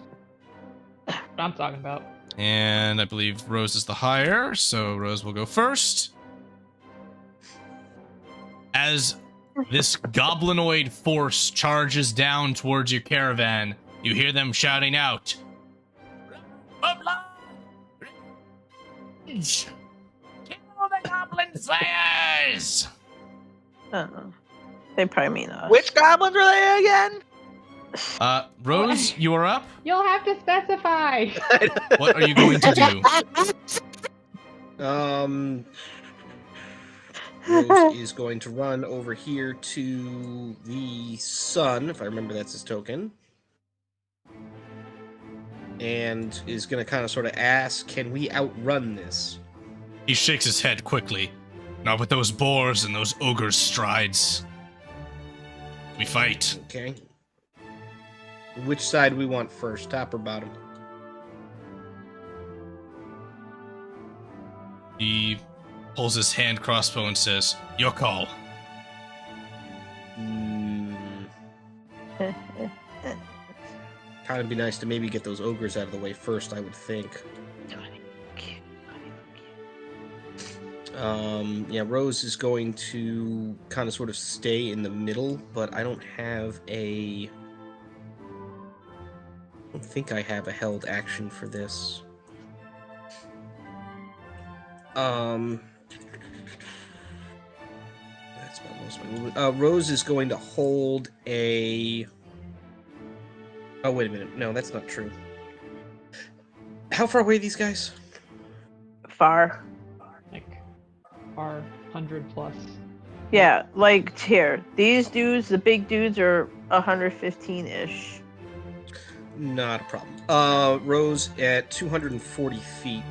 What I'm talking about. And I believe Rose is the higher, so Rose will go first. As this goblinoid force charges down towards your caravan, you hear them shouting out, "Revenge! Kill the goblin slayers!" They probably mean us. Which goblins are they again? Rose, you are up. You'll have to specify. What are you going to do? Rose is going to run over here to the sun, if I remember that's his token. And is going to kind of sort of ask, can we outrun this? He shakes his head quickly. Not with those boars and those ogres' strides. We fight. Okay. Which side we want first, top or bottom? He pulls his hand crossbow and says, "Your call." Kind of be nice to maybe get those ogres out of the way first, I would think. Yeah, Rose is going to kind of sort of stay in the middle, but I don't think I have a held action for this. That's about most of my movement. Rose is going to hold a... Oh, wait a minute. No, that's not true. How far away are these guys? Far. Like, our 100 plus. Yeah, like here. These dudes, the big dudes, are 115-ish. Not a problem. Rose at 240 feet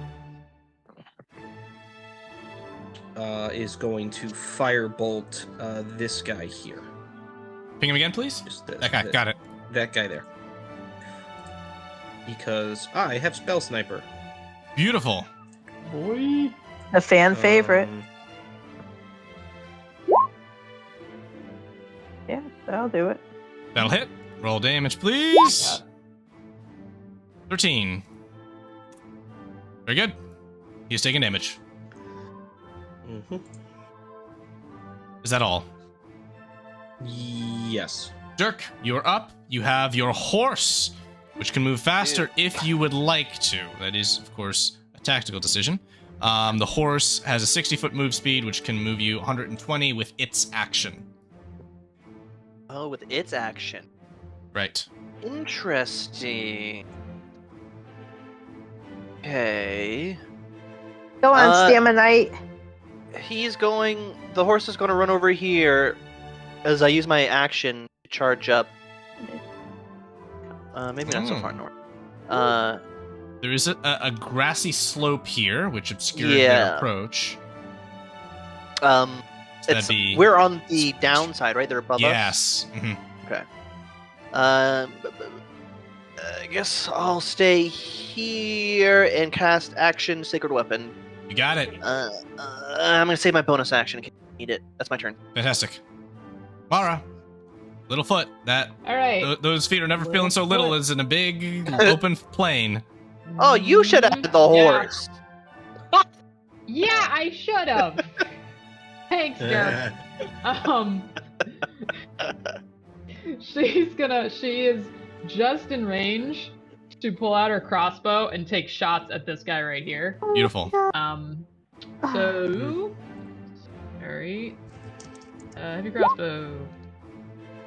is going to firebolt this guy here. Ping him again, please. Just That guy, got it. That guy there. Because I have Spell Sniper. Beautiful. Boy. The fan favorite. Yeah, that'll do it. That'll hit. Roll damage, please. 13. Very good. He's taking damage. Mm-hmm. Is that all? Yes. Dirk, you're up. You have your horse, which can move faster if you would like to. That is, of course, a tactical decision. The horse has a 60-foot move speed, which can move you 120 with its action. Oh, with its action. Right. Interesting. Okay. Go on, Staminite. The horse is going to run over here as I use my action to charge up. Maybe not so far north. There is a grassy slope here, which obscures Yeah. their approach. So that'd be... We're on the downside, right? They're above us? Yes. Mm-hmm. Okay. I guess I'll stay here and cast action Sacred Weapon. You got it. I'm going to save my bonus action in case I need it. That's my turn. Fantastic. Mara, Littlefoot, All right. those feet are never feeling so little as in a big open plain. Oh, you should have had the horse. Yeah, I should have. Thanks, Dirk. She is just in range to pull out her crossbow and take shots at this guy right here. Beautiful. So, alright. Heavy crossbow.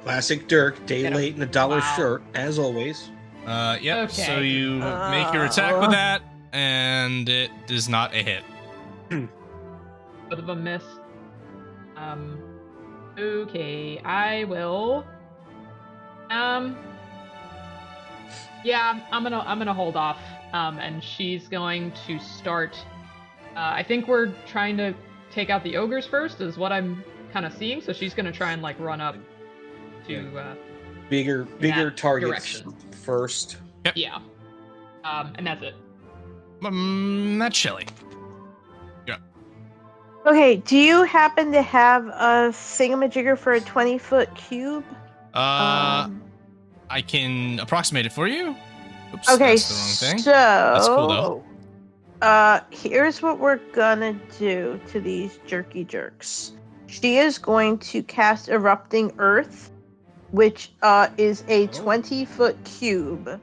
Classic Dirk, day late in a dollar Wow. shirt, as always. Yep. Okay. So you make your attack with that, and it is not a hit. Both of them miss. Okay, I will. Yeah, I'm gonna hold off. And she's going to start. I think we're trying to take out the ogres first, is what I'm kind of seeing. So she's gonna try and like run up to Bigger that targets direction. first. Yeah. And that's it. That's Shelly. Okay, do you happen to have a thingamajigger for a 20-foot cube? I can approximate it for you. Oops, Okay, that's the wrong thing. so That's cool though. Here's what we're gonna do to these jerky jerks. She is going to cast Erupting Earth, which is a 20-foot cube.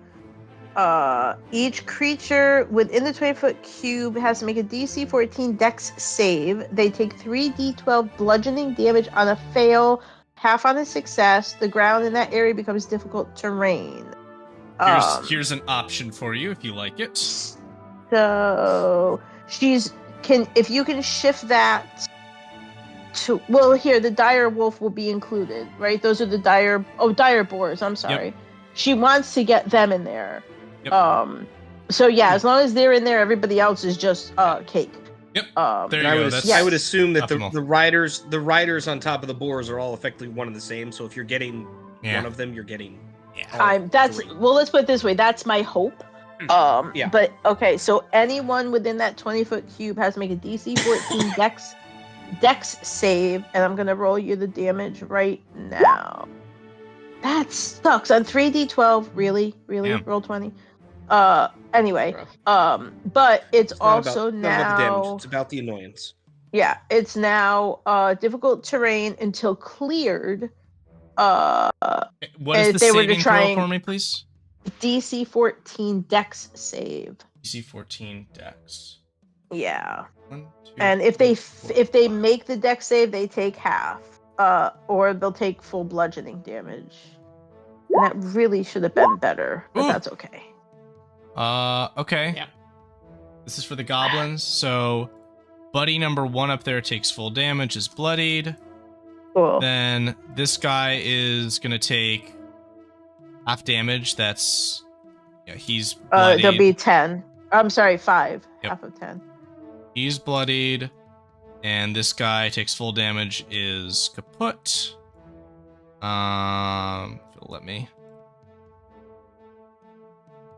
Each creature within the 20-foot cube has to make a DC 14 Dex save. They take 3d12 bludgeoning damage on a fail, half on a success. The ground in that area becomes difficult terrain. Here's an option for you if you like it. So if you can shift that to, well, here the dire wolf will be included, right? Those are the dire boars. I'm sorry. Yep. She wants to get them in there. Yep. So yeah, as long as they're in there, everybody else is just cake. Yep. There you go. I would assume that optimal. the riders on top of the boars are all effectively one and the same. So if you're getting one of them, you're getting. Well, let's put it this way. That's my hope. Yeah. But okay, so anyone within that 20-foot cube has to make a DC 14 Dex save, and I'm gonna roll you the damage right now. That sucks. On 3d12, really, Damn. roll 20. Anyway, but it's also not about the damage. now. It's about the annoyance. Yeah, it's now difficult terrain until cleared. What is if the they were to saving try throw and- for me, please? DC 14 Dex save. DC 14 Dex. Yeah. 1, 2, And if 3, 4. if they make the Dex save, they take half, or they'll take full bludgeoning damage. And that really should have been better, but Ooh. that's okay. Okay. Yeah. This is for the goblins. So, buddy number 1 up there takes full damage, is bloodied. Cool. Then this guy is gonna take half damage. That's he's bloodied. There'll be 10. I'm sorry, 5. Yep. Half of 10. He's bloodied, and this guy takes full damage. Is kaput. If it'll let me.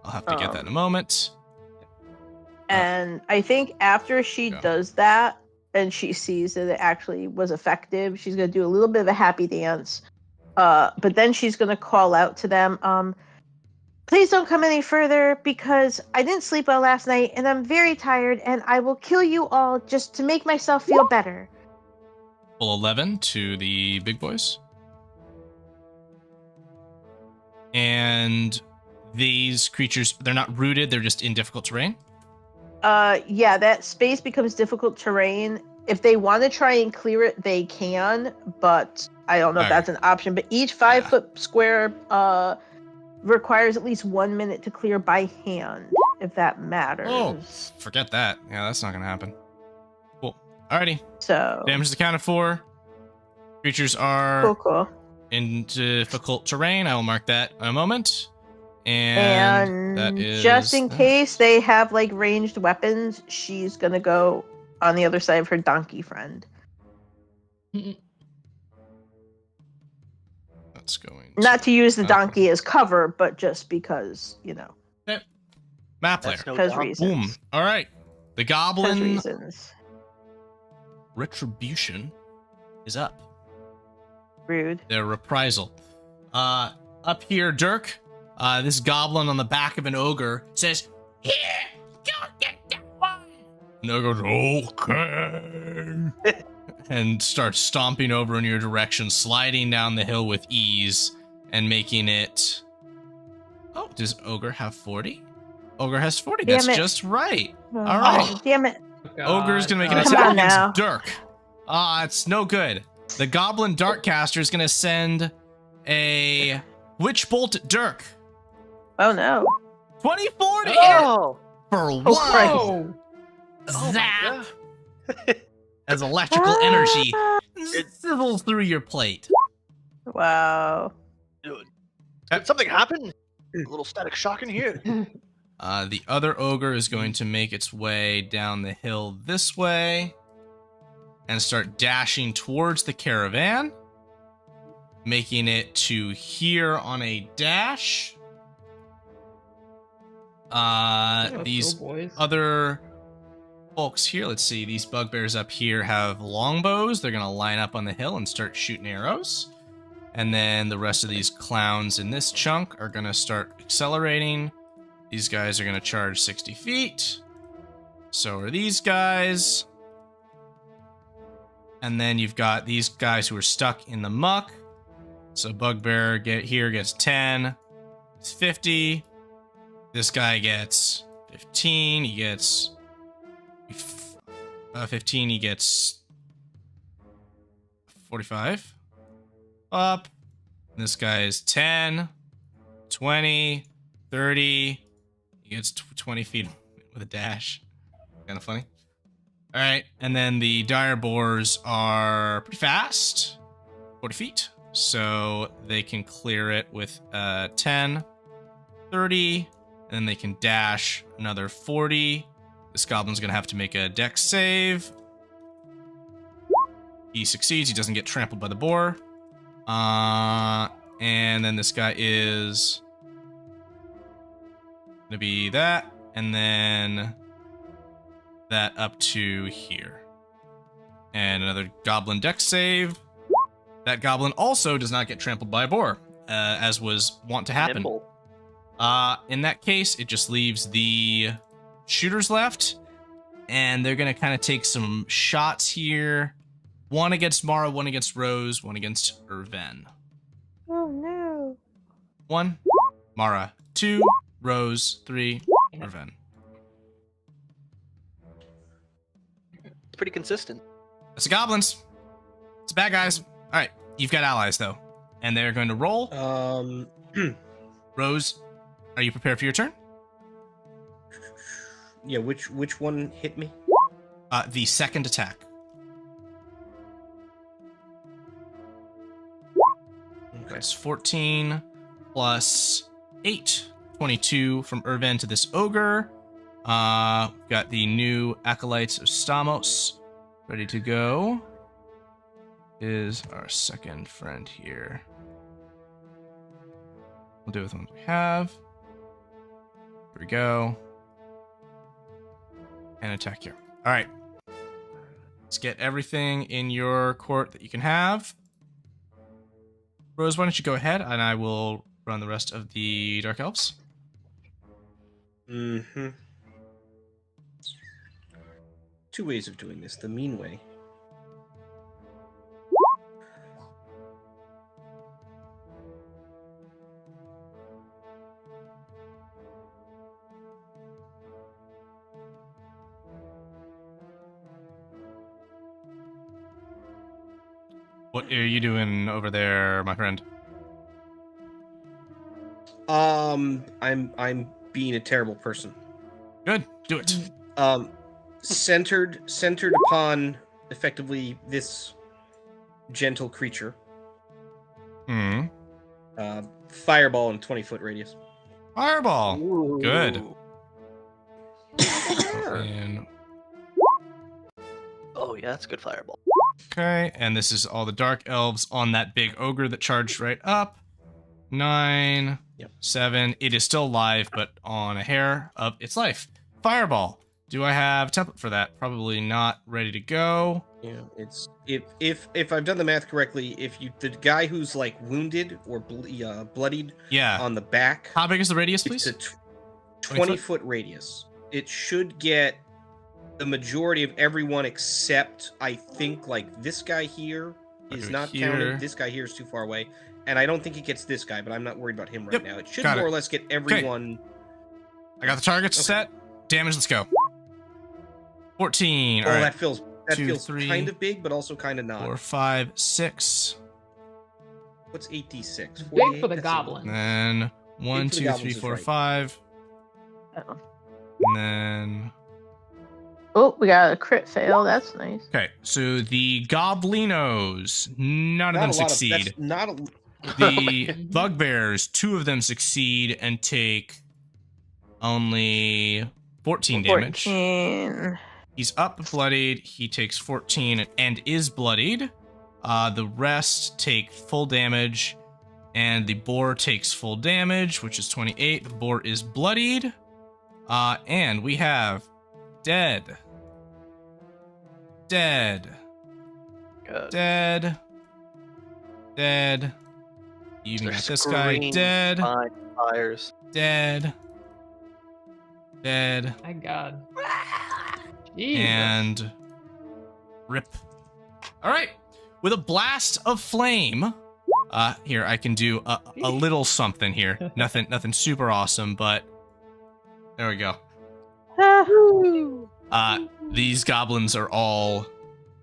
I'll have to get that in a moment. And I think after she Go. does that, and she sees that it actually was effective, she's gonna do a little bit of a happy dance. But then she's gonna call out to them, please don't come any further because I didn't sleep well last night and I'm very tired and I will kill you all just to make myself feel better. Full 11 to the big boys. And these creatures, they're not rooted, they're just in difficult terrain. Yeah, that space becomes difficult terrain. If they want to try and clear it, they can, but I don't know if that's an option. But each 5-foot square requires at least 1 minute to clear by hand, if that matters. Oh, forget that. Yeah, that's not gonna happen. Cool. Alrighty. So Damage is accounted for. Creatures are cool. in difficult terrain. I will mark that in a moment. And that is just in that. case they have like ranged weapons, she's gonna go on the other side of her donkey friend. That's going Not to use the Okay. donkey as cover, but just because, map player. That's no because doubt. reasons. Boom. All right. The Because goblin reasons. retribution is up. Rude. Their reprisal. Up here, Dirk. This goblin on the back of an ogre says, "Here, go get that one." And the ogre goes, "Okay," and starts stomping over in your direction, sliding down the hill with ease, and making it. Oh, does ogre have 40? Ogre has 40. Damn That's it. just right. Oh, All right. Damn it. Ogre's gonna make an Come attack on now. against Dirk. It's no good. The goblin dartcaster is gonna send a witch bolt at Dirk. Oh no. 24 to hit Oh, for one. Oh, oh my Zap God. as electrical energy sizzles through your plate. Wow. Did something happen? A little static shock in here. The other ogre is going to make its way down the hill this way and start dashing towards the caravan, making it to here on a dash. These boys. other folks here, let's see, these bugbears up here have longbows. They're going to line up on the hill and start shooting arrows. And then the rest of these clowns in this chunk are going to start accelerating. These guys are going to charge 60 feet. So are these guys. And then you've got these guys who are stuck in the muck. So bugbear gets 10. It's 50. This guy gets 15. He gets 15. He gets 45. Up. This guy is 10, 20, 30. He gets 20 feet with a dash. Kind of funny. All right. And then the dire boars are pretty fast. 40 feet. So they can clear it with 10, 30, and then they can dash another 40. This goblin's going to have to make a dex save. He succeeds. He doesn't get trampled by the boar. And then this guy is going to be that, and then that up to here. And another goblin dex save. That goblin also does not get trampled by a boar, as was wont to happen. Nimble. In that case, it just leaves the shooters left, and they're going to kind of take some shots here. One against Mara, one against Rose, one against Irven. Oh no. 1, Mara. 2, Rose. 3, Irven. It's pretty consistent. That's the goblins. It's bad guys. All right, you've got allies though, and they're going to roll. Rose, are you prepared for your turn? Yeah, which one hit me? The second attack. Okay. It's 14 plus 8. 22 from Irven to this ogre. We've got the new acolytes of Stamos ready to go. Is our second friend here. We'll do it with the ones we have. Here we go. And attack here. All right. Let's get everything in your court that you can have. Rose, why don't you go ahead, and I will run the rest of the Dark Elves. Mm-hmm. 2 ways of doing this. The mean way. What are you doing over there, my friend? I'm being a terrible person. Good, do it. Centered upon effectively this gentle creature. Hmm. Fireball in 20-foot radius. Fireball. Ooh. Good. And, Oh yeah, that's a good fireball. okay, and this is all the Dark Elves on that big ogre that charged right up. 9, Yep. 7. It is still alive, but on a hair of its life. Fireball. Do I have template for that? Probably not. Ready to go. Yeah, it's if I've done the math correctly, if the guy who's like wounded or bloodied Yeah. on the back, How big is the radius, it's please? a 20-foot radius. It should get the majority of everyone except I think like this guy here is Okay, not here. counted. This guy here is too far away, and I don't think it gets this guy, but I'm not worried about him right Yep, now. It should got more it. or less get everyone. I got the targets Okay. set. Damage, let's go. 14. Oh, All right. that feels 2, 3, kind of big, but also kind of not. 4, 5, 6. What's 8d6? Big for the 48? That's a goblin. And then 1, for the 2, goblins 3, is 4, right. 5. Oh. And then Oh, we got a crit fail. That's nice. okay, so the goblinos, none of them succeed. That's not a. The bugbears, 2 of them succeed and take only 14 damage. 14. He's up bloodied. He takes 14 and is bloodied. The rest take full damage, and the boar takes full damage, which is 28. The boar is bloodied. And we have dead. Good. Dead. You even got this guy. Scream Dead. Fires. Dead. My God. Jesus. And rip. All right. With a blast of flame. Here I can do a little something here. Nothing super awesome, but there we go. These goblins are all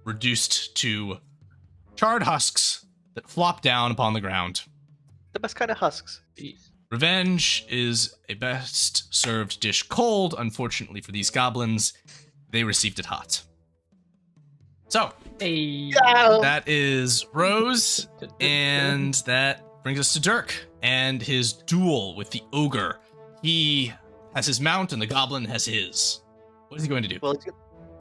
reduced to charred husks that flop down upon the ground. The best kind of husks. Jeez. Revenge is a best served dish cold. Unfortunately for these goblins, they received it hot. So, that is Rose, and that brings us to Dirk and his duel with the ogre. He has his mount and the goblin has his. What is he going to do? Well,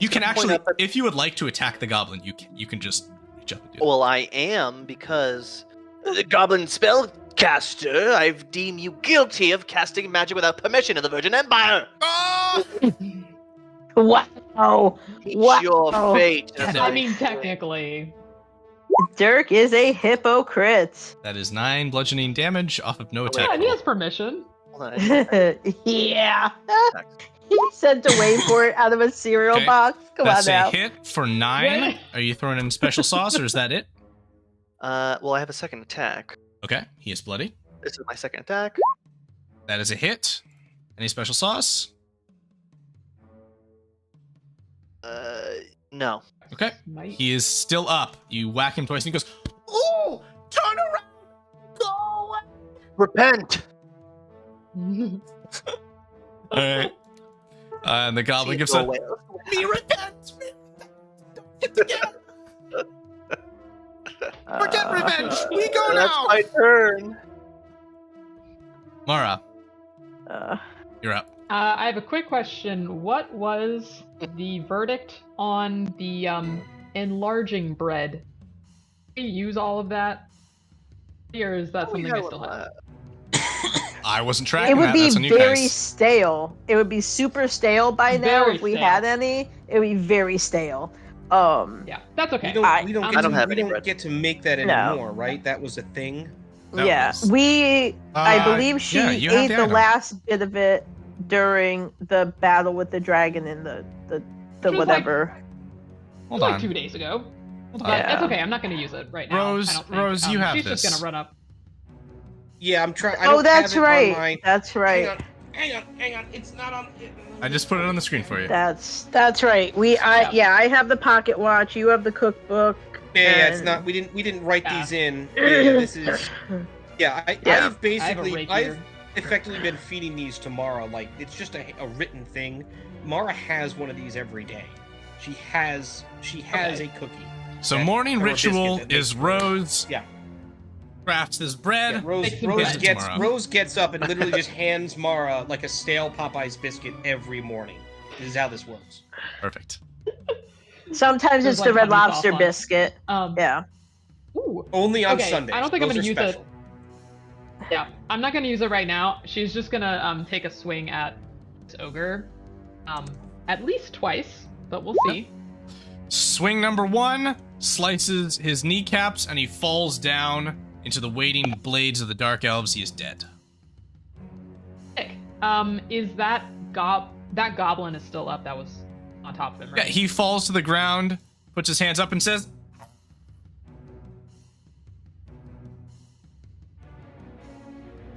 you can point actually, out that- if you would like to attack the goblin, you can just reach up and do that. well, I am because the goblin spellcaster. I've deemed you guilty of casting magic without permission in the Virgin Empire. Oh! Wow. Meet Wow. your fate. Get as out. I I mean, say. technically. Dirk is a hypocrite. That is 9 bludgeoning damage off of no attack. Yeah, he roll. has permission. Hold on, Yeah. He sent away for it out of a cereal Okay. box. Come That's on a now. hit for 9. Are you throwing in special sauce or is that it? Well, I have a second attack. Okay, he is bloody. This is my second attack. That is a hit. Any special sauce? No. Okay. Might. He is still up. You whack him twice and he goes, "Oh, turn around! Go away!" Repent. Alright. And the goblin gives Go a away. me repent! Don't get together! Forget revenge! We go That's now! my turn. Mara, Uh, you're up. I have a quick question. What was the verdict on the enlarging bread? Did we use all of that? Or is that something I still have? I wasn't tracking it would that. be That's on you very guys. stale. It would be super stale by now Very if we stale. had any. It would be very stale. Yeah, that's okay. We don't get to make that No. anymore, right? That was a thing. That Yeah, was- I believe she yeah, you have ate the the item. last bit of it during the battle with the dragon in the Which was whatever. Hold like on. 2 days ago. Hold But on. Yeah. that's okay. I'm not going to use it right now. Rose, I don't think. Rose, you have she's this. just going to run up. Yeah, I'm trying. Oh, that's right. That's right. Hang on. It's not on. I just put it on the screen for you. That's right. I have the pocket watch. You have the cookbook. Yeah, it's and- not. We didn't write Yeah. these in. Yeah, this is. Yeah, Yeah. I've I have a basically rapier. effectively been feeding these to Mara. Like it's just a written thing. Mara has one of these every day. She has Okay. a cookie. So that- morning or a ritual biscuit that is makes- Rose Yeah. crafts this bread. Yeah, Rose, Makes them Rose bread. gets Tomorrow. Rose gets up and literally just hands Mara like a stale Popeye's biscuit every morning. This is how this works. Perfect. Sometimes There's it's the like Red honey sauce Lobster on it. biscuit. Yeah. Ooh. Only on Okay, Sundays. I don't think I'm Those gonna are use it. special. Yeah, I'm not going to use it right now. She's just going to take a swing at this ogre. At least twice, but we'll see. Swing number 1 slices his kneecaps and he falls down into the waiting blades of the dark elves. He is dead. Sick. Is that that goblin is still up? That was on top of him, Yeah, right? he falls to the ground, puts his hands up and says,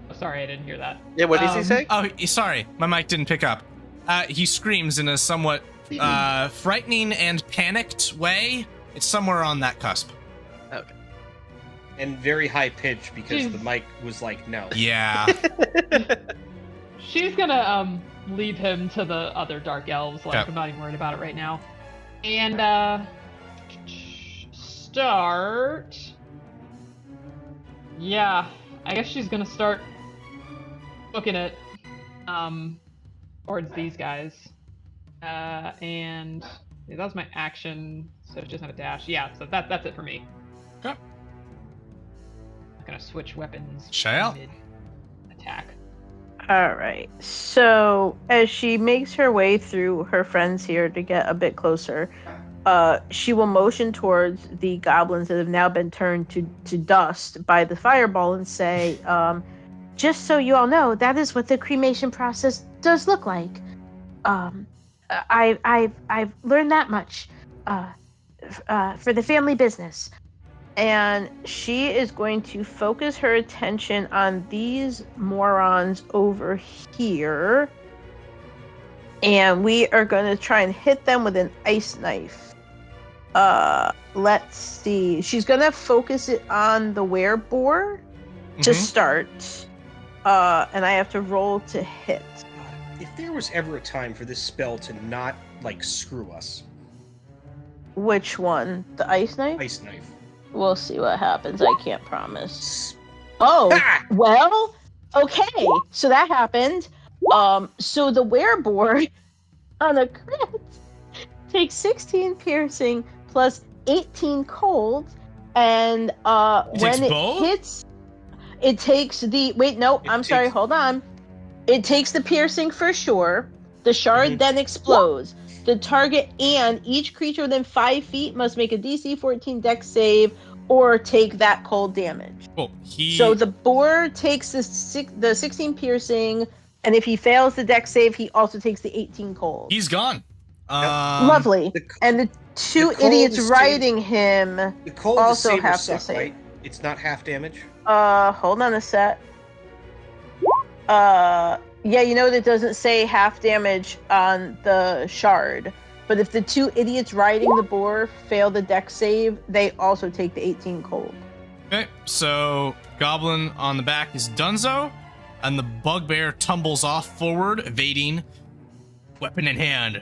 Oh, sorry, I didn't hear that. Yeah, what does he say? "Oh, sorry, my mic didn't pick up." He screams in a somewhat frightening and panicked way. It's somewhere on that cusp. Okay. And very high pitch because Jeez. the mic was like, no. Yeah. She's gonna leave him to the other dark elves. Like Okay. I'm not even worried about it right now. And start. Yeah, I guess she's gonna start looking at towards these guys. And yeah, that was my action, so she doesn't have a dash. Yeah, so that's it for me. Okay. I'm gonna switch weapons. Shael? Mid attack. All right. So as she makes her way through her friends here to get a bit closer, she will motion towards the goblins that have now been turned to dust by the fireball and say, just so you all know, that is what the cremation process does look like. I've learned that much for the family business. And she is going to focus her attention on these morons over here. And we are going to try and hit them with an ice knife. Let's see. She's going to focus it on the werebore to start. And I have to roll to hit. If there was ever a time for this spell to not, screw us. Which one? The ice knife? Ice knife. We'll see what happens. I can't promise. Oh, well, okay. So that happened. So the werebore on a crit takes 16 piercing plus 18 cold, and when it hits, it takes the hold on. It takes the piercing for sure. The shard then explodes. The target and each creature within 5 feet must make a DC 14 Dex save or take that cold damage. Well, So the boar takes the 16 piercing, and if he fails the Dex save, he also takes the 18 cold. He's gone. Lovely. And the two idiots riding him the cold also have to save. Right? It's not half damage? Hold on a sec. Yeah, that doesn't say half damage on the shard. But if the two idiots riding the boar fail the Dex save, they also take the 18 cold. Okay, so Goblin on the back is Dunzo, and the bugbear tumbles off forward, evading, weapon in hand.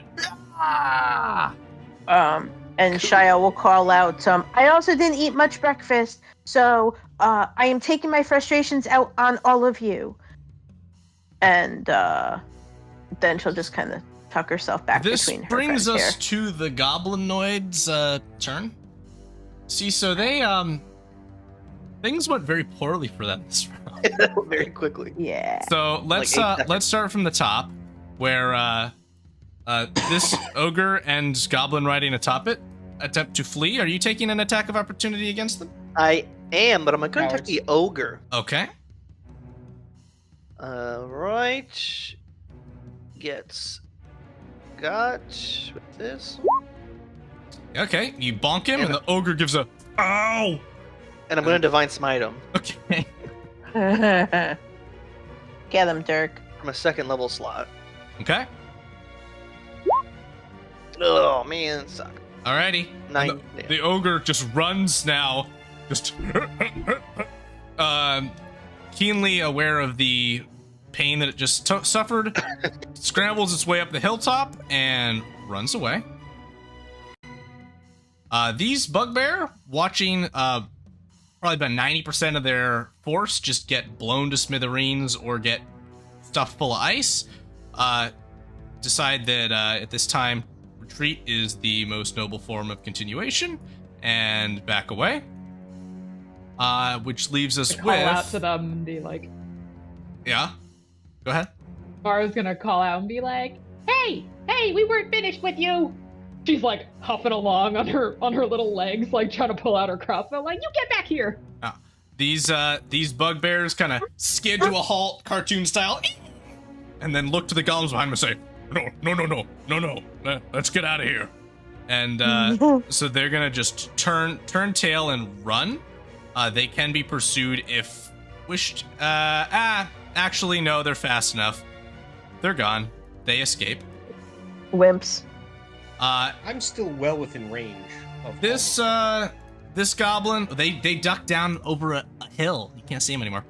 And Shia will call out, I also didn't eat much breakfast, so I am taking my frustrations out on all of you. And then she'll just kind of tuck herself back between her friends. This brings us here. to the Goblinoids' turn. See, so they things went very poorly for them this round. Very quickly. Yeah. So let's start from the top, where this ogre and goblin riding atop it attempt to flee. Are you taking an attack of opportunity against them? I am, but I'm going to attack the ogre. Okay. Right. Gets got with this. Okay, you bonk him, and the ogre gives a ow. And I'm going to divine smite him. Okay. Get him, Dirk. From a second level slot. Okay. Oh man, it sucks. Alrighty. 9. The ogre just runs now, just keenly aware of the pain that it just suffered, scrambles its way up the hilltop and runs away. These bugbear, watching probably about 90% of their force just get blown to smithereens or get stuffed full of ice, decide that at this time, retreat is the most noble form of continuation, and back away. Which leaves us with... Call out to them and be like... Yeah? Go ahead. Mara's gonna call out and be like, Hey, we weren't finished with you! She's like huffing along on her little legs, like trying to pull out her crossbow, like, you get back here! These bugbears kind of skid to a halt, cartoon style, and then look to the golems behind them and say, No, let's get out of here. And so they're gonna just turn tail and run. They can be pursued if wished. Actually, no, they're fast enough. They're gone. They escape. Wimps. I'm still well within range of this goblin. They duck down over a hill. You can't see him anymore.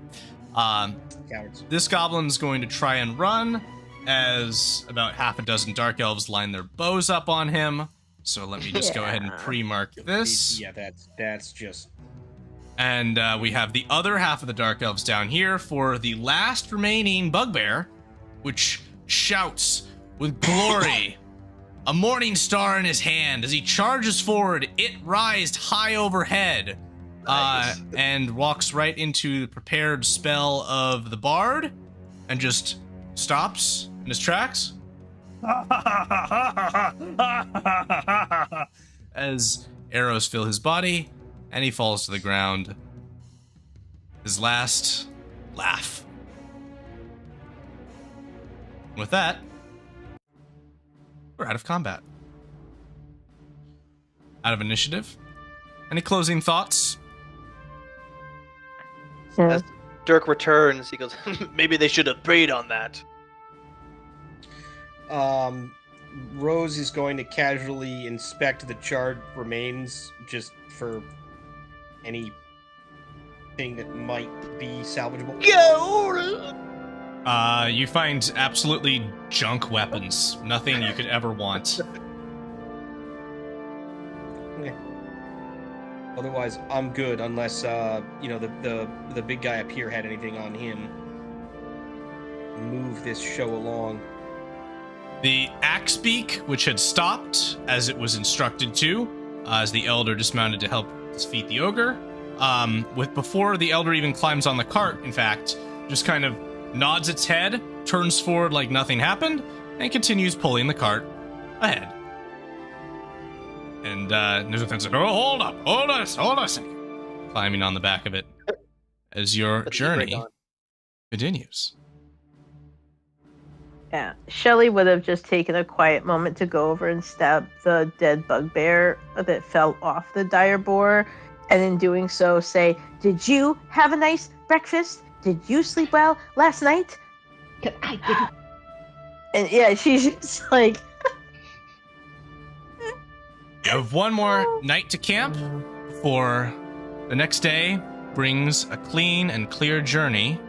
Cowards. This goblin's going to try and run as about half a dozen dark elves line their bows up on him. So let me just go ahead and pre-mark this. Yeah, that's just... And we have the other half of the Dark Elves down here for the last remaining bugbear, which shouts with glory, a morning star in his hand. As he charges forward, it rised high overhead, and walks right into the prepared spell of the bard, and just stops in his tracks as arrows fill his body, and he falls to the ground. His last laugh. With that, we're out of combat. Out of initiative. Any closing thoughts? As Dirk returns, he goes, maybe they should have preyed on that. Rose is going to casually inspect the charred remains just for anything that might be salvageable. You find absolutely junk weapons. Nothing you could ever want. Okay. Otherwise, I'm good unless the big guy up here had anything on him. Move this show along. The axe beak, which had stopped as it was instructed to, as the elder dismounted to help defeat the ogre, before the elder even climbs on the cart, in fact, just kind of nods its head, turns forward like nothing happened, and continues pulling the cart ahead. And Nizothan said, "Oh, hold a second," climbing on the back of it as your journey continues. Yeah, Shelly would have just taken a quiet moment to go over and stab the dead bugbear that fell off the dire boar, and in doing so say, "Did you have a nice breakfast? Did you sleep well last night?" 'Cause I didn't. And yeah, she's just like... You have one more night to camp before the next day brings a clean and clear journey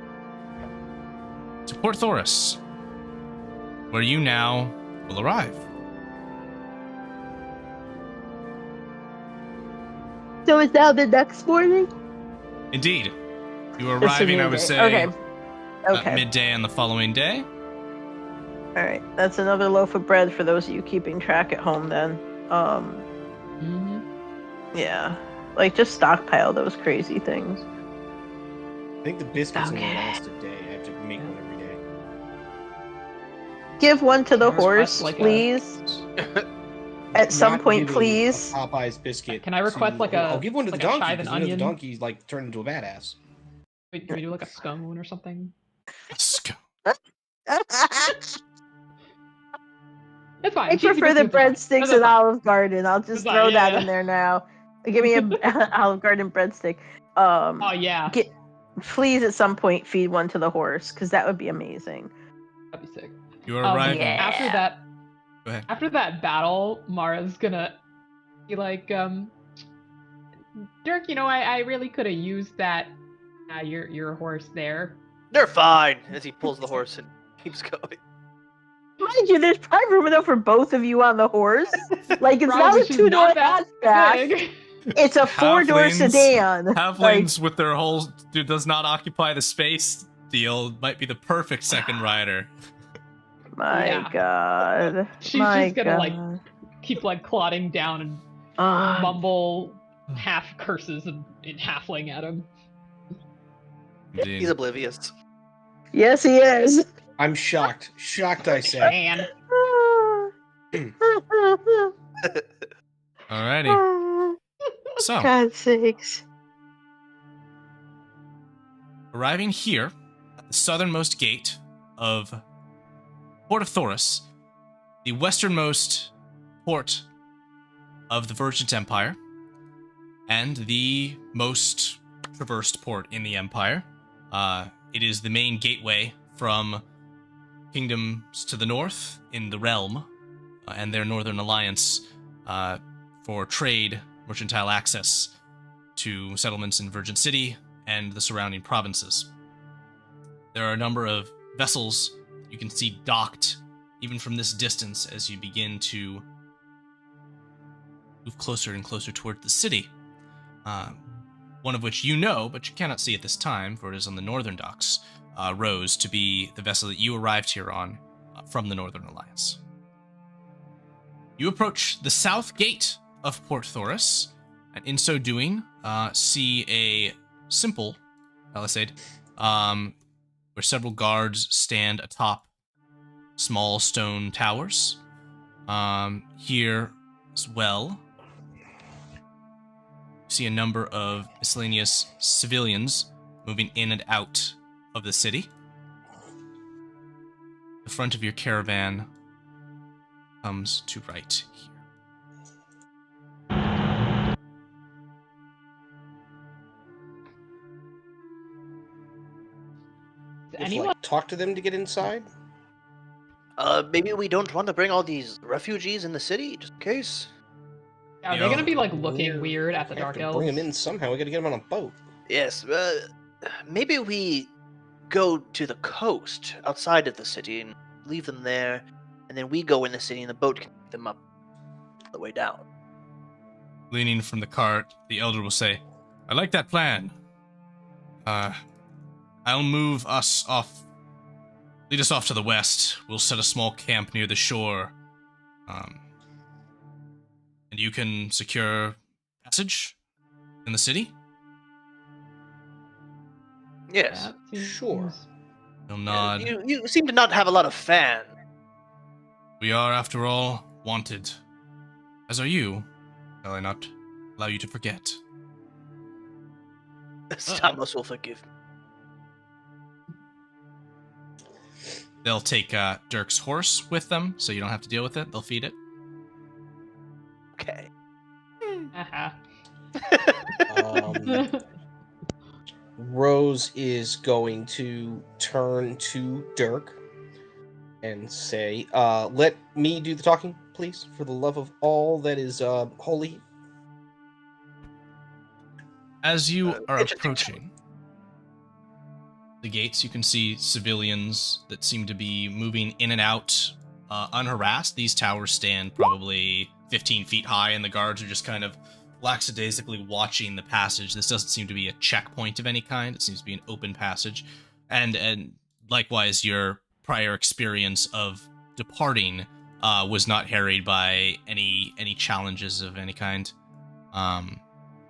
to Port Thorus, where you now will arrive. So is now the next morning? Indeed. You are It's a arriving, I would midday. say, Okay. midday on the following day. Alright, that's another loaf of bread for those of you keeping track at home then. Yeah. Like, just stockpile those crazy things. I think the biscuits only last a day. I have to make one every day. Give one to the Can I request, horse, like, please. At some Not point, giving please. a Popeye's biscuit. Can I request, like, I'll give one to like the a donkey chive and because the onion? donkey's like turned into a badass. Wait, can we do like a scone or something? It's fine. I cheesy prefer the biscuits are fine. breadsticks That's and fine. Olive Garden. I'll just That's fine, throw that yeah. in there now. Give me a Olive Garden breadstick. Oh yeah, Please, at some point, feed one to the horse because that would be amazing. that'd be sick. You are arriving. yeah. After that, Go ahead. after that battle, Mara's gonna be like, Dirk, I really could have used that, your horse there. They're fine, as he pulls the horse and keeps going. Mind you, there's probably room enough for both of you on the horse. Like, it's Probably not a she's two-door not that hatchback. big. It's a four-door Halflings- sedan. Halflings with their whole does not occupy the space deal might be the perfect second rider. My Yeah. God. She's My just gonna, like, God. keep clotting down and mumble half curses in halfling at him. Indeed. He's oblivious. Yes, he is. I'm shocked. Shocked, I say. Man. Alrighty. So, God's sakes. arriving here at the southernmost gate of Port of Thorus, the westernmost port of the Virgin Empire, and the most traversed port in the Empire. It is the main gateway from kingdoms to the north in the realm and their northern alliance for trade, mercantile access to settlements in Virgin City and the surrounding provinces. There are a number of vessels you can see docked even from this distance as you begin to move closer and closer toward the city. One of which you know, but you cannot see at this time, for it is on the northern docks, Rose, to be the vessel that you arrived here on from the Northern Alliance. You approach the south gate of Port Thorus, and in so doing, see a simple palisade where several guards stand atop small stone towers. Here as well, you see a number of miscellaneous civilians moving in and out of the city. The front of your caravan comes to right here. Does You have to, anyone? like, talk to them to get inside? Maybe we don't want to bring all these refugees in the city, just in case. Are they gonna be like looking We're- weird at the we have dark to elves? bring them in somehow. We gotta get them on a boat. Yes, maybe we go to the coast outside of the city and leave them there, and then we go in the city and the boat can pick them up on the way down. Leaning from the cart, the elder will say, I like that plan. I'll move us off. Lead us off to the west. We'll set a small camp near the shore. And you can secure passage in the city? Yes. That seems- Sure. He'll nod. You seem to not have a lot of fan. We are, after all, wanted. As are you. Shall I not allow you to forget? Stamos will forgive me. They'll take Dirk's horse with them, so you don't have to deal with it. They'll feed it. Okay. Uh-huh. Rose is going to turn to Dirk and say, let me do the talking, please, for the love of all that is holy. As you are interesting approaching the gates, you can see civilians that seem to be moving in and out unharassed. These towers stand probably 15 feet high, and the guards are just kind of lackadaisically watching the passage. This doesn't seem to be a checkpoint of any kind. It seems to be an open passage. And likewise, your prior experience of departing was not harried by any challenges of any kind.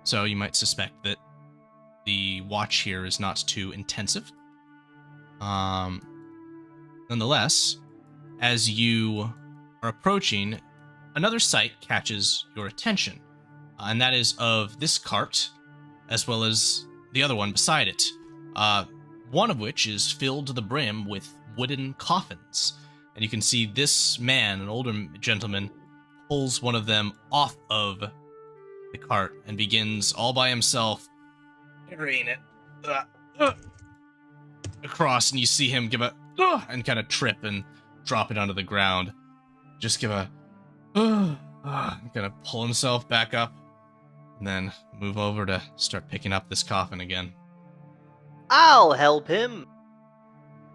So you might suspect that the watch here is not too intensive. Nonetheless, as you are approaching, another sight catches your attention, and that is of this cart, as well as the other one beside it, one of which is filled to the brim with wooden coffins. And you can see this man, an older gentleman, pulls one of them off of the cart and begins all by himself carrying it across, and you see him give a and kind of trip and drop it onto the ground. Just give a and kind of pull himself back up, and then move over to start picking up this coffin again. I'll help him.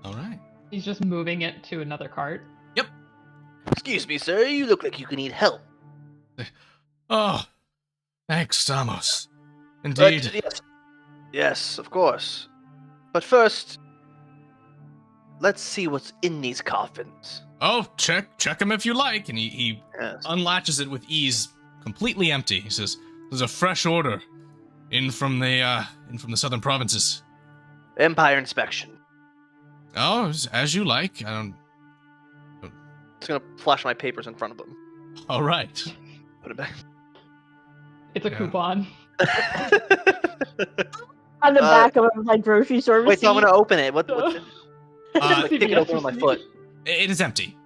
All right. He's just moving it to another cart. Excuse me, sir. You look like you could need help. Oh, thanks, Stamos. Indeed. Yes, of course. But first, let's see what's in these coffins. Oh, check them if you like. And he Yes. unlatches it with ease, completely empty. He says, "There's a fresh order in from the southern provinces." Empire inspection. Oh, as you like. I don't. Just gonna flash my papers in front of them. All right. Put it back. It's a Yeah. coupon. On the back of my grocery store Wait, so I'm receipt. gonna open it. What's in it? Like, kick it CVS open with my receipt. foot. It is empty.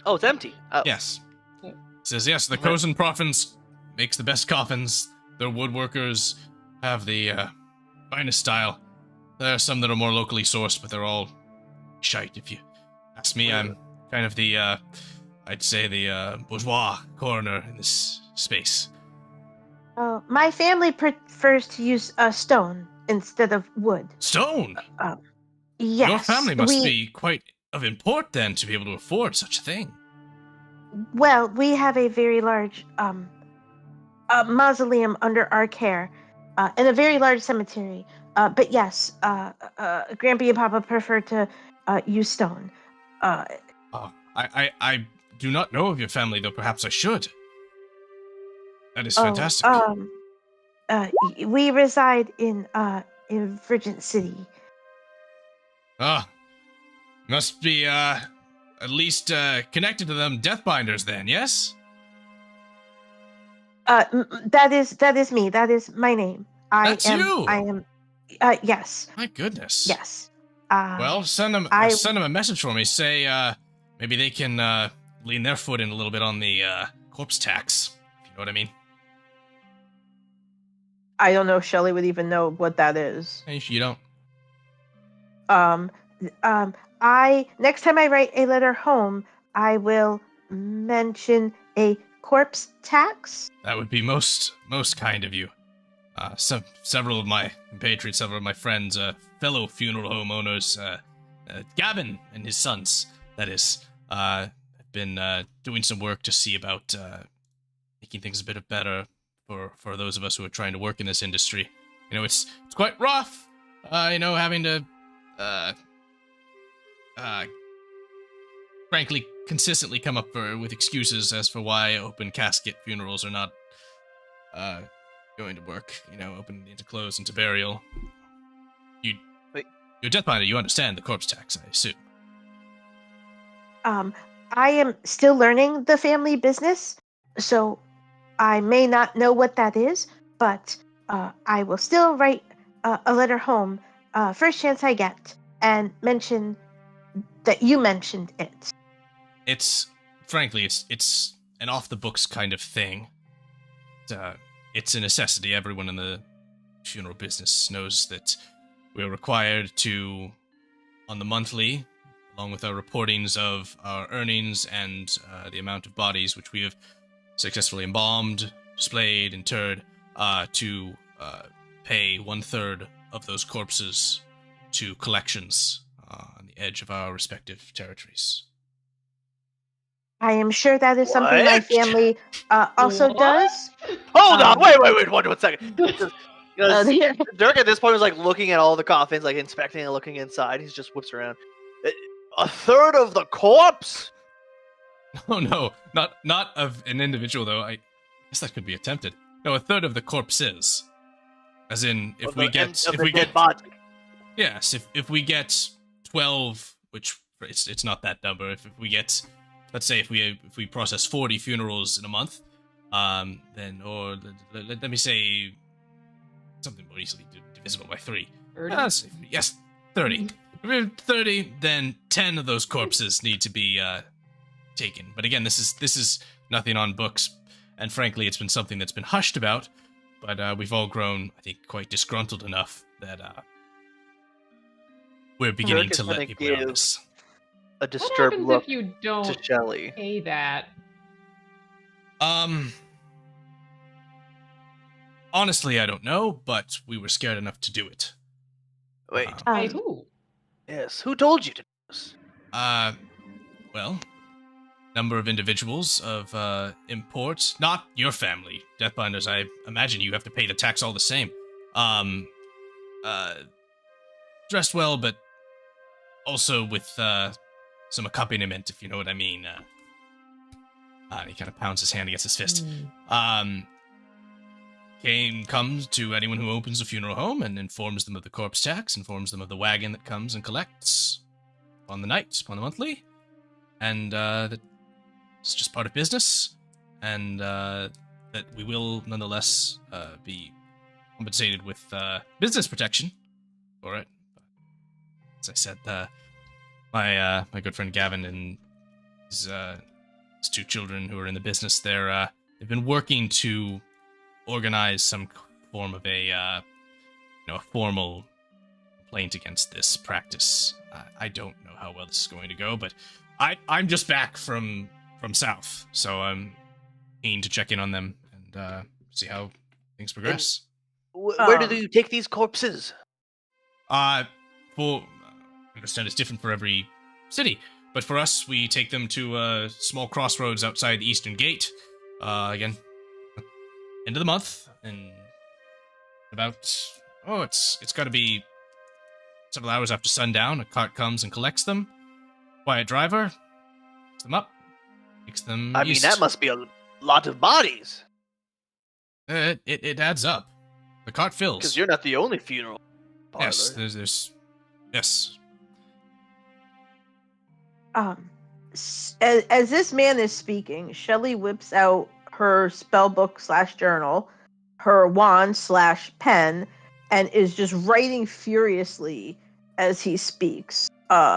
Oh, it's empty. Oh. Yes. It says, yes, the Cozen province makes the best coffins. Their woodworkers have the finest style. There are some that are more locally sourced, but they're all shite. If you ask me, I'm kind of the, I'd say the bourgeois coroner in this space. Oh, my family prefers to use stone instead of wood. Stone! Yes. Your family must be quite of import, then, to be able to afford such a thing. Well, we have a very large mausoleum under our care, and a very large cemetery. But yes, Grampy and Papa prefer to use stone. I do not know of your family, though perhaps I should. That is fantastic. We reside in Virgin City. Must be a at least connected to them Deathbinders then, yes? That is me. That is my name. That's you! I am. Yes. My goodness. Yes. Well, send them a message for me. Say, maybe they can lean their foot in a little bit on the corpse tax. If you know what I mean. I don't know if Shelly would even know what that is. Hey, you don't. Next time I write a letter home, I will mention a corpse tax. That would be most kind of you. Several of my compatriots, several of my friends, fellow funeral home owners, Gavin and his sons, that is, have been doing some work to see about making things a bit better for those of us who are trying to work in this industry. You know, it's quite rough, having to, frankly, consistently come up with excuses as for why open casket funerals are not going to work. Open into close into burial. You're Deathbinder, you understand the corpse tax, I assume. I am still learning the family business, so I may not know what that is, but I will still write a letter home first chance I get and mention that you mentioned it. It's an off the books kind of thing. It's a necessity. Everyone in the funeral business knows that we're required to, on the monthly, along with our reportings of our earnings and the amount of bodies which we have successfully embalmed, displayed, interred, to pay 1/3 of those corpses to collections on the edge of our respective territories. I am sure that is something my family also does. Hold on, wait, one second. Dirk at this point was like looking at all the coffins, like inspecting and looking inside. He's just whips around. 1/3 of the corpse? Oh no, not of an individual though. I guess that could be attempted. No, 1/3 of the corpses. As in, if we get body. Yes, if we get 12, which it's not that number. If we get, let's say, if we process 40 funerals in a month, then, or let me say something more easily divisible by 3. 30? Yes, 30. If we have 30, then 10 of those corpses need to be taken. But again, this is nothing on books, and frankly, it's been something that's been hushed about. But we've all grown, I think, quite disgruntled enough that we're beginning to let people know this. A disturbed what look if you don't to Shelly. pay that? Honestly, I don't know, but we were scared enough to do it. Wait. By who? Yes, who told you to do this? Well, number of individuals of import, not your family, Deathbinders. I imagine you have to pay the tax all the same. Dressed well, but also with some accompaniment, if you know what I mean. And he kind of pounds his hand against his fist. Comes to anyone who opens a funeral home and informs them of the corpse tax, informs them of the wagon that comes and collects on the night, upon the monthly, and that it's just part of business, and that we will nonetheless be compensated with business protection for it. As I said, my good friend Gavin and his 2 children who are in the business, they've been working to organize some form of a formal complaint against this practice. I don't know how well this is going to go, but I'm just back from South, so I'm keen to check in on them and see how things progress. Where do you take these corpses? I understand it's different for every city, but for us, we take them to a small crossroads outside the Eastern Gate. Again, end of the month, and about it's got to be several hours after sundown. A cart comes and collects them. Quiet driver picks them up, takes them. I mean, that must be a lot of bodies. It adds up. The cart fills. Because you're not the only funeral parlor. Yes, there's yes. as this man is speaking, Shelly whips out her spell book / journal, her wand / pen, and is just writing furiously as he speaks.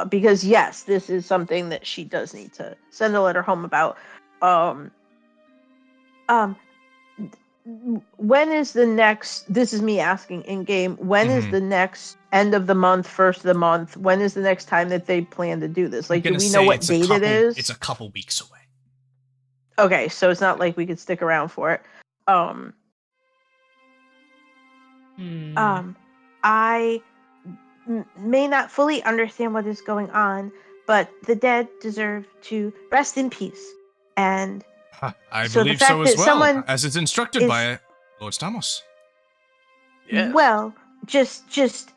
Because yes, this is something that she does need to send a letter home about. When is the next? This is me asking in game. When is the next end of the month, first of the month? When is the next time that they plan to do this? Like, do we know what date it is? It's a couple weeks away. Okay, so it's not like we could stick around for it. I may not fully understand what is going on, but the dead deserve to rest in peace. And I so believe the fact so as that well, someone as is instructed by Lord Stamos. Yes. Well, just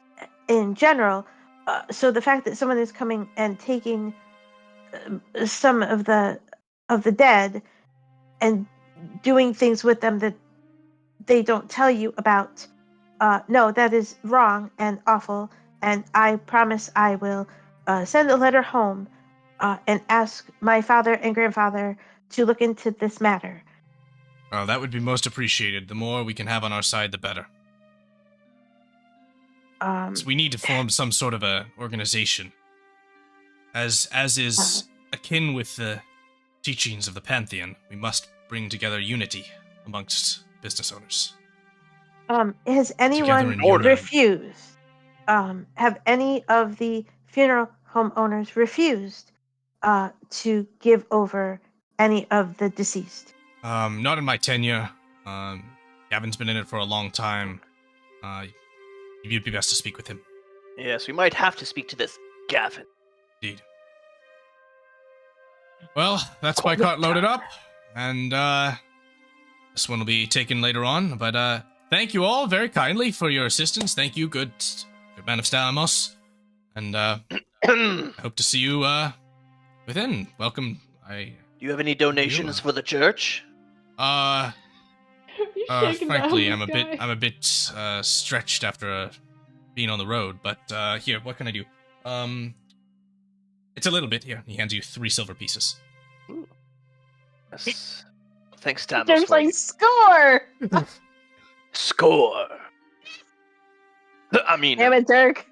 in general. So the fact that someone is coming and taking some of the dead and doing things with them that they don't tell you about, no, that is wrong and awful. And I promise I will send a letter home and ask my father and grandfather to look into this matter. Oh, that would be most appreciated. The more we can have on our side, the better. So we need to form some sort of a organization, as is akin with the teachings of the Pantheon. We must bring together unity amongst business owners. Has anyone refused? Have any of the funeral home owners refused to give over any of the deceased? Not in my tenure. Gavin's been in it for a long time. You'd be best to speak with him. Yes, we might have to speak to this Gavin. Indeed. Well, that's my cart loaded up, and this one will be taken later on. But thank you all very kindly for your assistance. Thank you, good man of Stamos, and hope to see you within. Welcome. Do you have any donations for the church? Frankly, I'm a bit stretched after being on the road. But here, what can I do? It's a little bit here. He hands you 3 silver pieces. Ooh. Yes. Thanks, Stamos. There's like score. Score. I mean, damn it, Dirk.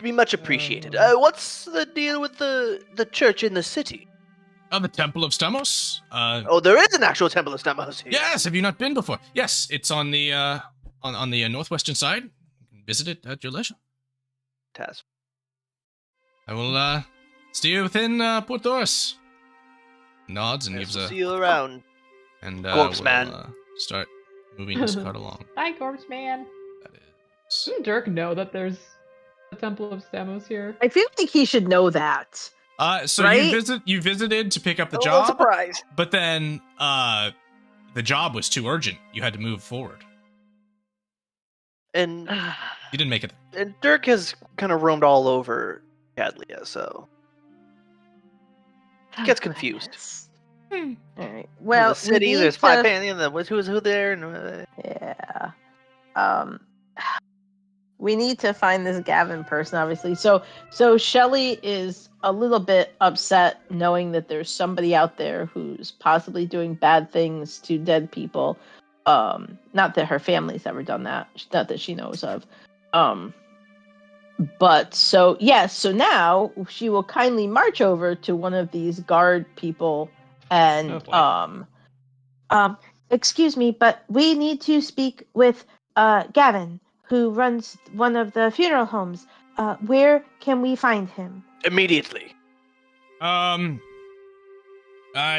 Be much appreciated. What's the deal with the church in the city? The Temple of Stamos. Oh, there is an actual Temple of Stamos here. Yes, have you not been before? Yes, it's on the on the northwestern side. You can visit it at your leisure. Taz. I will see you within Port Thorus. Nods and gives a see you around. And Corpse we'll, man. Start moving his cart along. Hi, Corpse Man. That is. Doesn't Dirk know that there's a Temple of Stamos here? I feel like he should know that. So right? you visited to pick up the Oh, job, surprise. but then the job was too urgent. You had to move forward. And You didn't make it. and Dirk has kind of roamed all over Cadlia, so he gets confused. All right. Well, the city, we need there's to... 5 and then who's who there, and Yeah. We need to find this Gavin person, obviously. So Shelly is a little bit upset knowing that there's somebody out there who's possibly doing bad things to dead people. Not that her family's ever done that, not that she knows of. But so now she will kindly march over to one of these guard people and excuse me, but we need to speak with Gavin, who runs one of the funeral homes. Where can we find him? immediately. I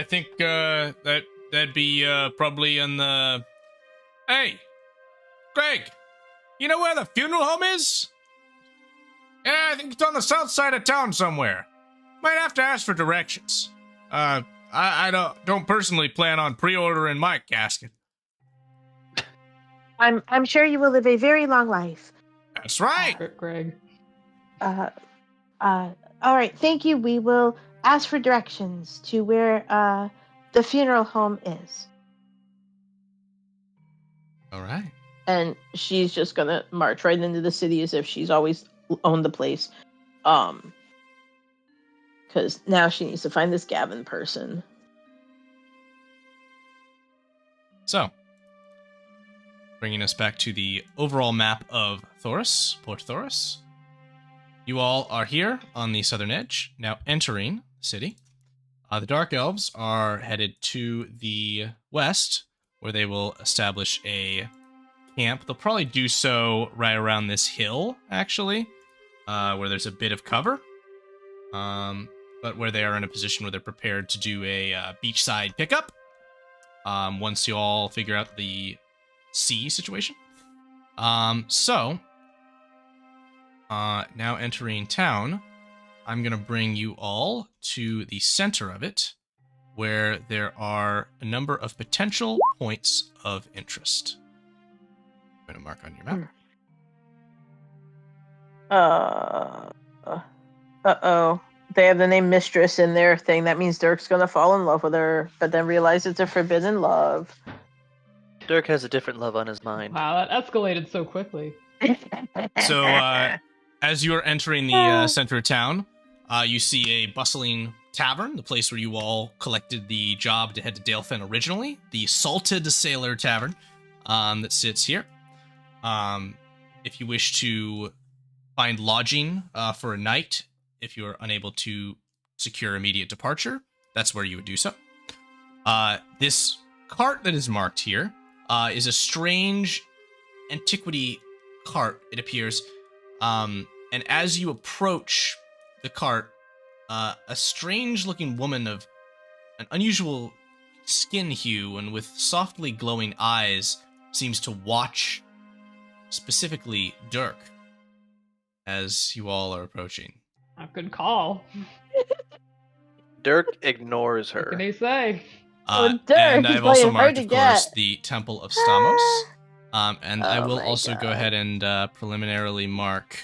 think that'd be probably in the. Hey, Greg, you know where the funeral home is? Yeah, I think it's on the south side of town somewhere. Might have to ask for directions. I don't personally plan on pre-ordering my casket. I'm sure you will live a very long life. That's right. Greg. All right, thank you. We will ask for directions to where the funeral home is. All right. And she's just gonna march right into the city as if she's always owned the place. Because Because now she needs to find this Gavin person. So, bringing us back to the overall map of Thorus, Port Thorus. You all are here on the southern edge, now entering the city. The Dark Elves are headed to the west, where they will establish a camp. They'll probably do so right around this hill, actually, where there's a bit of cover, but where they are in a position where they're prepared to do a beachside pickup. Once you all figure out the sea situation. Now entering town, I'm going to bring you all to the center of it, where there are a number of potential points of interest. I'm going to mark on your map. Uh-oh. They have the name Mistress in their thing. That means Dirk's gonna fall in love with her, but then realize it's a forbidden love. Dirk has a different love on his mind. Wow, that escalated so quickly. So, as you are entering the center of town, you see a bustling tavern, the place where you all collected the job to head to Dalefen originally, the Salted Sailor Tavern, that sits here. If you wish to find lodging for a night, if you are unable to secure immediate departure, that's where you would do so. This cart that is marked here is a strange antiquity cart, it appears. And as you approach the cart, a strange-looking woman of an unusual skin hue and with softly glowing eyes seems to watch specifically Dirk as you all are approaching. A good call. Dirk ignores her. What can he say? Dirk, and he's I've also playing hard marked, to of course, get. the Temple of Stamos. And I Oh will my also go God. ahead and preliminarily mark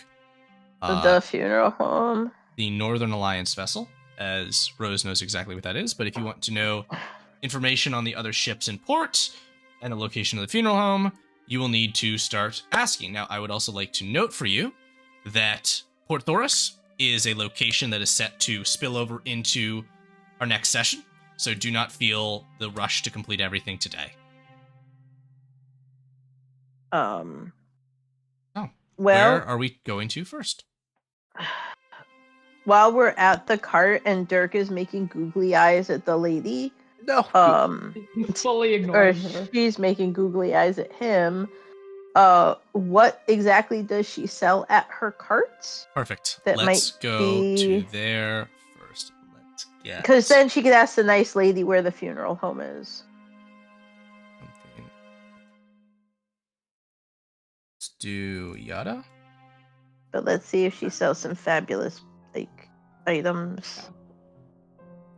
The funeral home. the Northern Alliance vessel, as Rose knows exactly what that is. But if you want to know information on the other ships in port and the location of the funeral home, you will need to start asking. Now, I would also like to note for you that Port Thorus is a location that is set to spill over into our next session, so do not feel the rush to complete everything today. Well, Where are we going to first? while we're at the cart and Dirk is making googly eyes at the lady, No. He's fully or ignoring her. she's making googly eyes at him. What exactly does she sell at her carts? Perfect. That Let's might go be- to there first. Let's get Because then she could ask the nice lady where the funeral home is. something. Let's do Yada. But let's see if she sells some fabulous items.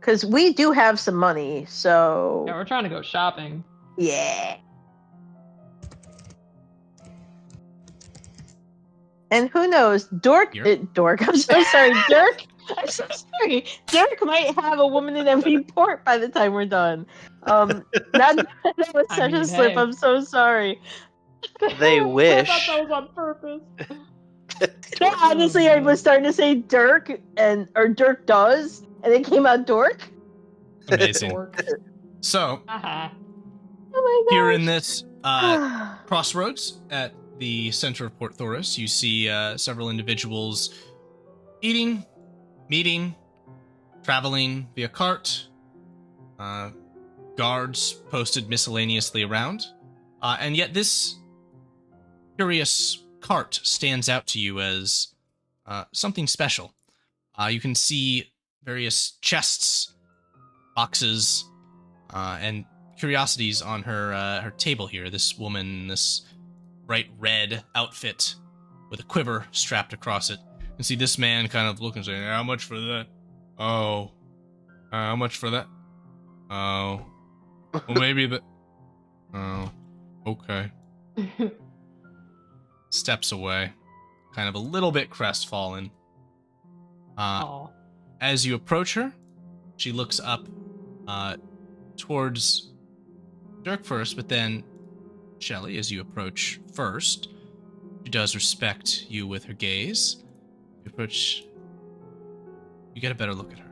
Because we do have some money, so Yeah, we're trying to go shopping. yeah. And who knows, Dork. I'm so sorry, Dirk. I'm so sorry. Dirk might have a woman in every port by the time we're done. That was I such mean, a slip. hey. I'm so sorry. They I wish. thought that was on purpose. No, honestly, I was starting to say Dirk or Dirk does, and it came out Dork. Amazing. Dork. So, Haha. Oh my here god. in this crossroads at the center of Port Thorus, you see several individuals eating, meeting, traveling via cart, guards posted miscellaneously around, and yet this curious cart stands out to you as something special. You can see various chests, boxes, and curiosities on her table here. This woman in this bright red outfit with a quiver strapped across it. You can see this man kind of looking and saying, "How much for that? Oh, how much for that? Oh, well maybe that. Oh, okay." Steps away, kind of a little bit crestfallen. Aw. As you approach her, she looks up towards Dirk first, but then Shelly, as you approach first, she does respect you with her gaze. You approach, you get a better look at her.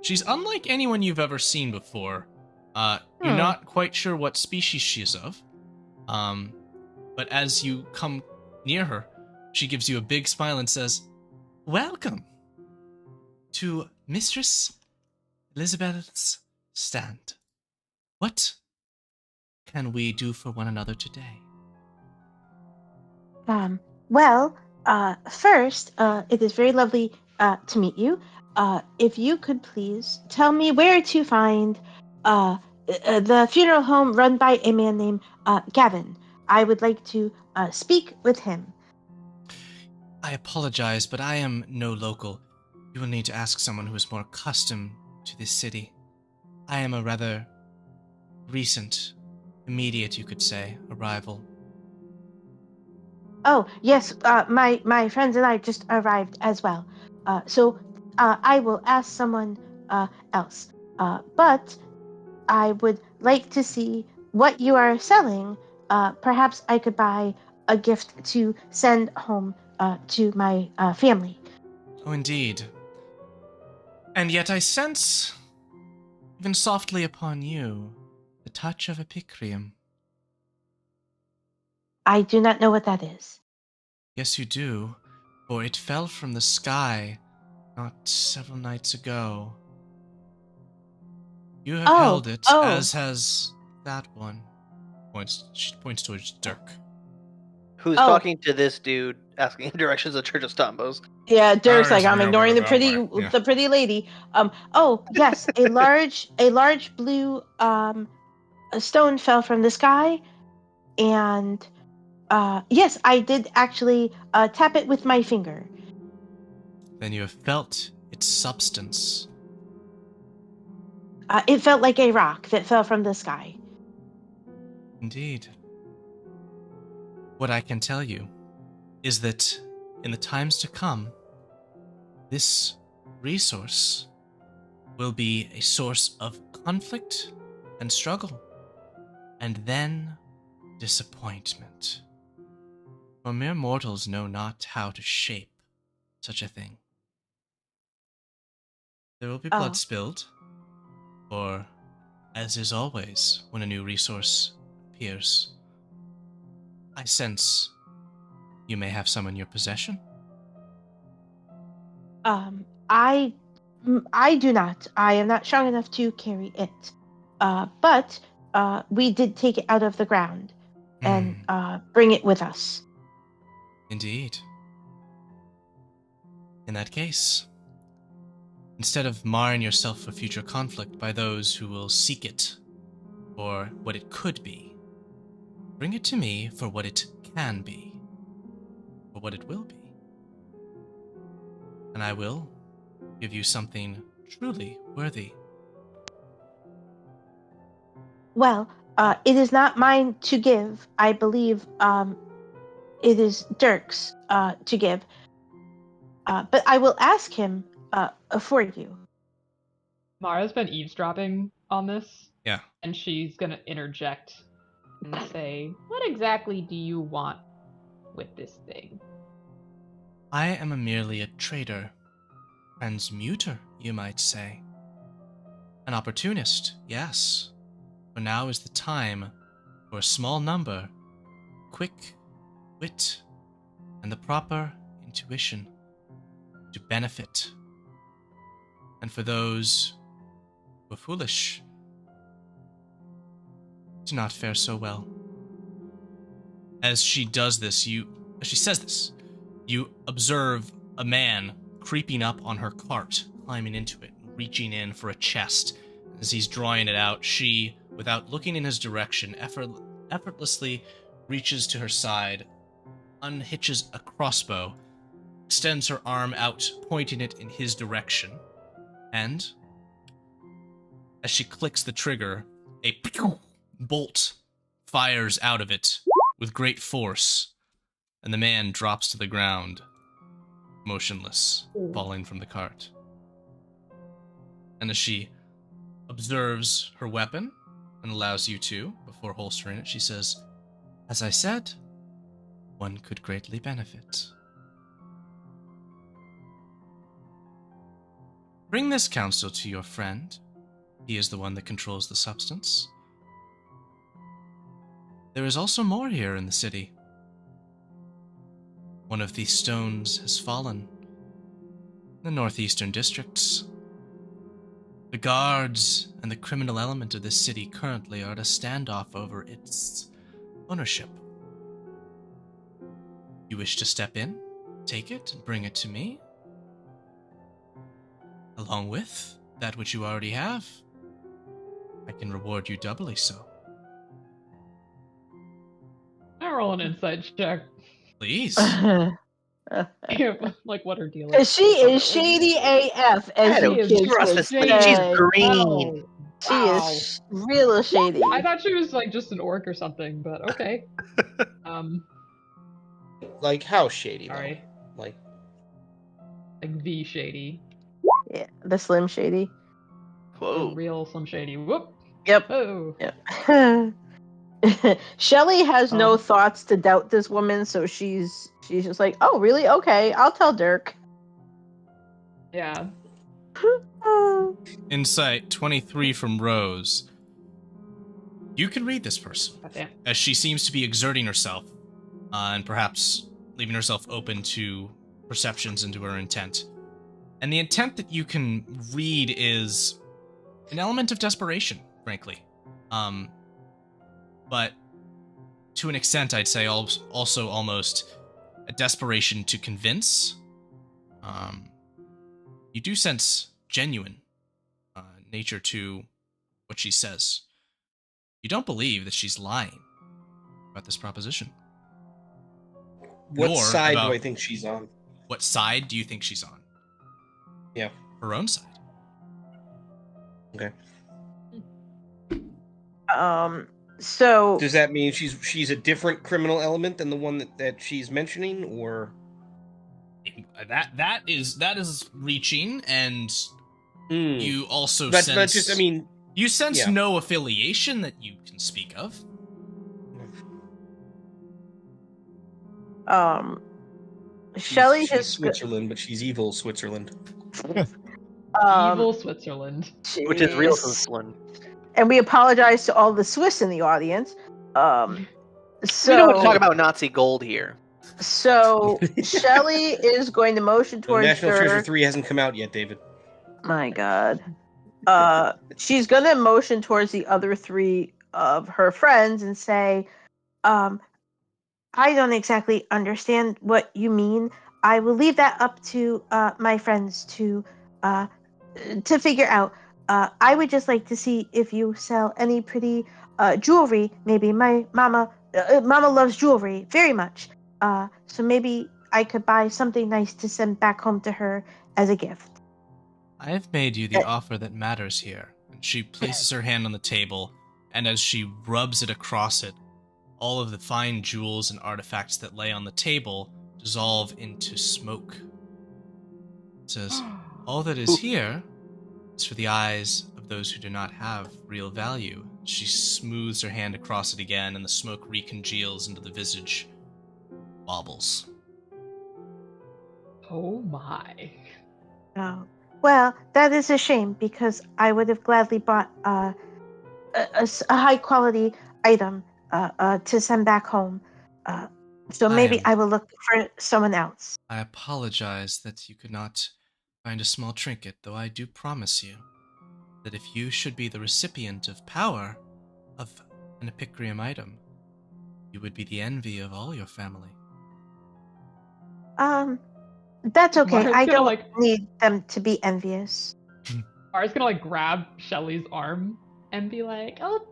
She's unlike anyone you've ever seen before. You're not quite sure what species she is of. But as you come near her, she gives you a big smile and says, "Welcome to Mistress Elizabeth's stand. What can we do for one another today?" Well, first, it is very lovely to meet you. If you could please tell me where to find the funeral home run by a man named Gavin. I would like to speak with him. I apologize, but I am no local. You will need to ask someone who is more accustomed to this city. I am a rather recent, immediate, you could say, arrival. Oh, yes, my friends and I just arrived as well. So I will ask someone else. But I would like to see what you are selling. Perhaps I could buy a gift to send home to my family. Oh, indeed. And yet I sense, even softly upon you, the touch of Epicrium. I do not know what that is. Yes, you do, for it fell from the sky not several nights ago. You have held it, as has that one. She points towards Dirk. Who's talking to this dude, asking directions of Church of Stombos. Yeah, Dirk's like, I'm ignoring the pretty lady. Oh yes, a large blue a stone fell from the sky, and yes, I did actually tap it with my finger. Then you have felt its substance. It felt like a rock that fell from the sky. Indeed. What I can tell you is that in the times to come, this resource will be a source of conflict and struggle, and then disappointment. For mere mortals know not how to shape such a thing. There will be blood spilled, or, as is always when a new resource appears, I sense you may have some in your possession. I do not. I am not strong enough to carry it. But we did take it out of the ground and bring it with us. Indeed. In that case, instead of marring yourself for future conflict by those who will seek it for what it could be, bring it to me for what it can be, for what it will be. And I will give you something truly worthy. Well, it is not mine to give. I believe it is Dirk's to give. But I will ask him for you. Mara's been eavesdropping on this. Yeah. And she's going to interject and say, "What exactly do you want with this thing?" I am merely a trader. Transmuter, you might say. An opportunist, yes. For now is the time for a small number, quick wit, and the proper intuition to benefit. And for those who are foolish, do not fare so well. As she does this, as she says this, you observe a man creeping up on her cart, climbing into it, reaching in for a chest. As he's drawing it out, she, without looking in his direction, effortlessly reaches to her side, unhitches a crossbow, extends her arm out, pointing it in his direction, and as she clicks the trigger, a bolt fires out of it with great force, and the man drops to the ground, motionless, falling from the cart. And as she observes her weapon and allows you to, before holstering it, she says, "As I said, one could greatly benefit." Bring this counsel to your friend. He is the one that controls the substance. There is also more here in the city. One of these stones has fallen in the northeastern districts. The guards and the criminal element of this city currently are at a standoff over its ownership. You wish to step in, take it, and bring it to me? Along with that which you already have, I can reward you doubly so. I roll an insight check. Please. Like what her deal is. She is shady AF, as I you don't kids trust would this say. lady. She's green. She is real shady. I thought she was like just an orc or something, but okay. Like how shady? Sorry. Though? Like V shady. Yeah, the Slim Shady. The Whoa. real Slim Shady. Whoop. Yep. Oh. Yep. Shelly has no Um. thoughts to doubt this woman, so she's just like, oh, really? Okay, I'll tell Dirk. Yeah. Insight 23 from Rose. You can read this person, Goddamn. as she seems to be exerting herself, and perhaps leaving herself open to perceptions into her intent. And the intent that you can read is an element of desperation, frankly. But to an extent, I'd say also almost a desperation to convince. You do sense genuine nature to what she says. You don't believe that she's lying about this proposition. what Nor side about- do I think she's on? What side do you think she's on? Yeah. Her own side. Okay. So Does that mean she's a different criminal element than the one that she's mentioning, or That is reaching, and you also But sense. just I mean, you sense yeah. no affiliation that you can speak of. Shelly she's has Switzerland, but she's evil Switzerland. Evil Switzerland. Which is real jeez. Switzerland. And we apologize to all the Swiss in the audience. So We don't want to talk about Nazi gold here. So Shelly is going to motion The towards National Treasure Dirk. 3 hasn't come out yet, David. My God. She's gonna motion towards the other three of her friends and say, I don't exactly understand what you mean. I will leave that up to my friends to figure out. I would just like to see if you sell any pretty jewelry. Maybe my mama loves jewelry very much. So maybe I could buy something nice to send back home to her as a gift. I have made you the offer that matters here. And she places her hand on the table, and as she rubs it across it, all of the fine jewels and artifacts that lay on the table dissolve into smoke. It says, all that is here is for the eyes of those who do not have real value. She smooths her hand across it again, and the smoke recongeals into the visage. Wobbles. Oh my. Oh. Well, that is a shame because I would have gladly bought a high quality item to send back home. So maybe I will look for someone else. I apologize that you could not find a small trinket, though I do promise you that if you should be the recipient of power of an Epicrium item, you would be the envy of all your family. That's okay. Mara's I gonna, don't like- need them to be envious. Mara's gonna like grab Shelly's arm and be like, "Oh,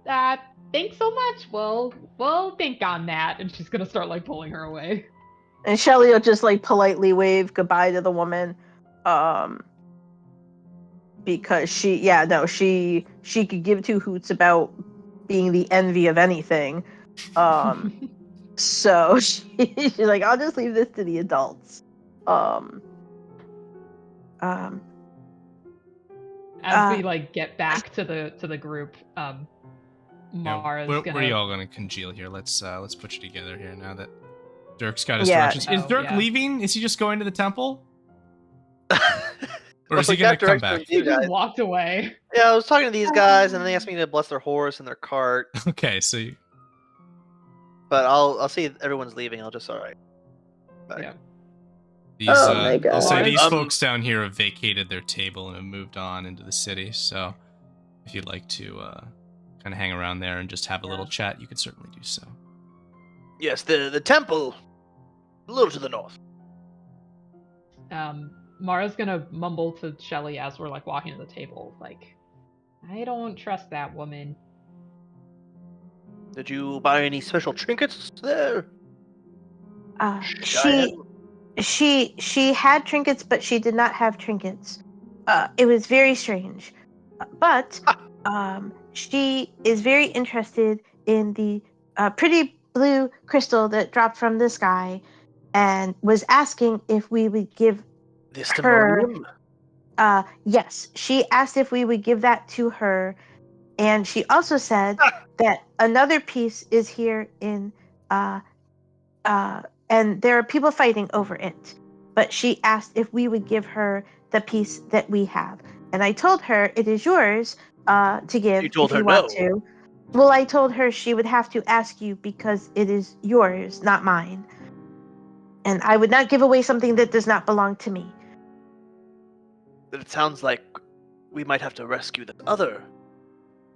thanks so much. We'll think on that." And she's gonna start like pulling her away. And Shelly will just like politely wave goodbye to the woman. Because she could give two hoots about being the envy of anything. So she's like, I'll just leave this to the adults. As we like get back to the group, Mara's where gonna. are you all gonna congeal here? Let's put you together here now that Dirk's got his Yeah. directions. Is Oh, Dirk yeah. leaving? Is he just going to the temple? Or is he Well, gonna come direction back? from you He just guys. walked away. Yeah, I was talking to these guys, and they asked me to bless their horse and their cart. Okay, so you, But I'll see everyone's leaving. I'll just alright. Yeah. these Oh my I'll say God. these Um, folks down here have vacated their table and have moved on into the city. So if you'd like to kind of hang around there and just have a little chat, you could certainly do so. Yes, the temple, a little to the north. Mara's gonna mumble to Shelly as we're like walking to the table, like, I don't trust that woman. Did you buy any special trinkets there? She had trinkets, but she did not have trinkets. It was very strange. But she is very interested in the pretty blue crystal that dropped from the sky, and was asking if we would give The her. Stimonium? Yes, she asked if we would give that to her, and she also said that another piece is here in and there are people fighting over it. But she asked if we would give her the piece that we have. And I told her it is yours to give You told if you her want no. to. Well, I told her she would have to ask you because it is yours, not mine. And I would not give away something that does not belong to me. It sounds like we might have to rescue the other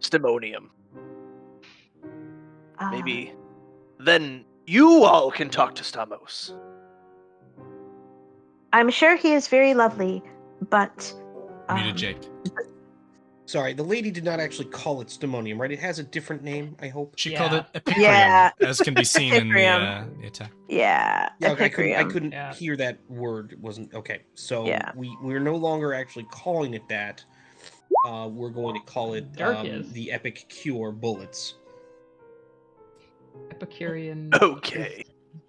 Stimonium. Maybe then you all can talk to Stamos. I'm sure he is very lovely, but Muted Jake. Sorry, the lady did not actually call it Stimonium, right? It has a different name, I hope. She Yeah. called it Epicrium, Yeah. as can be seen in the attack. yeah, Yeah, okay, I Epicrium. couldn't Yeah. hear that word. It wasn't okay. So Yeah. we're no longer actually calling it that. We're going to call it Dirk is. the Epic Cure bullets. Epicurean. Okay.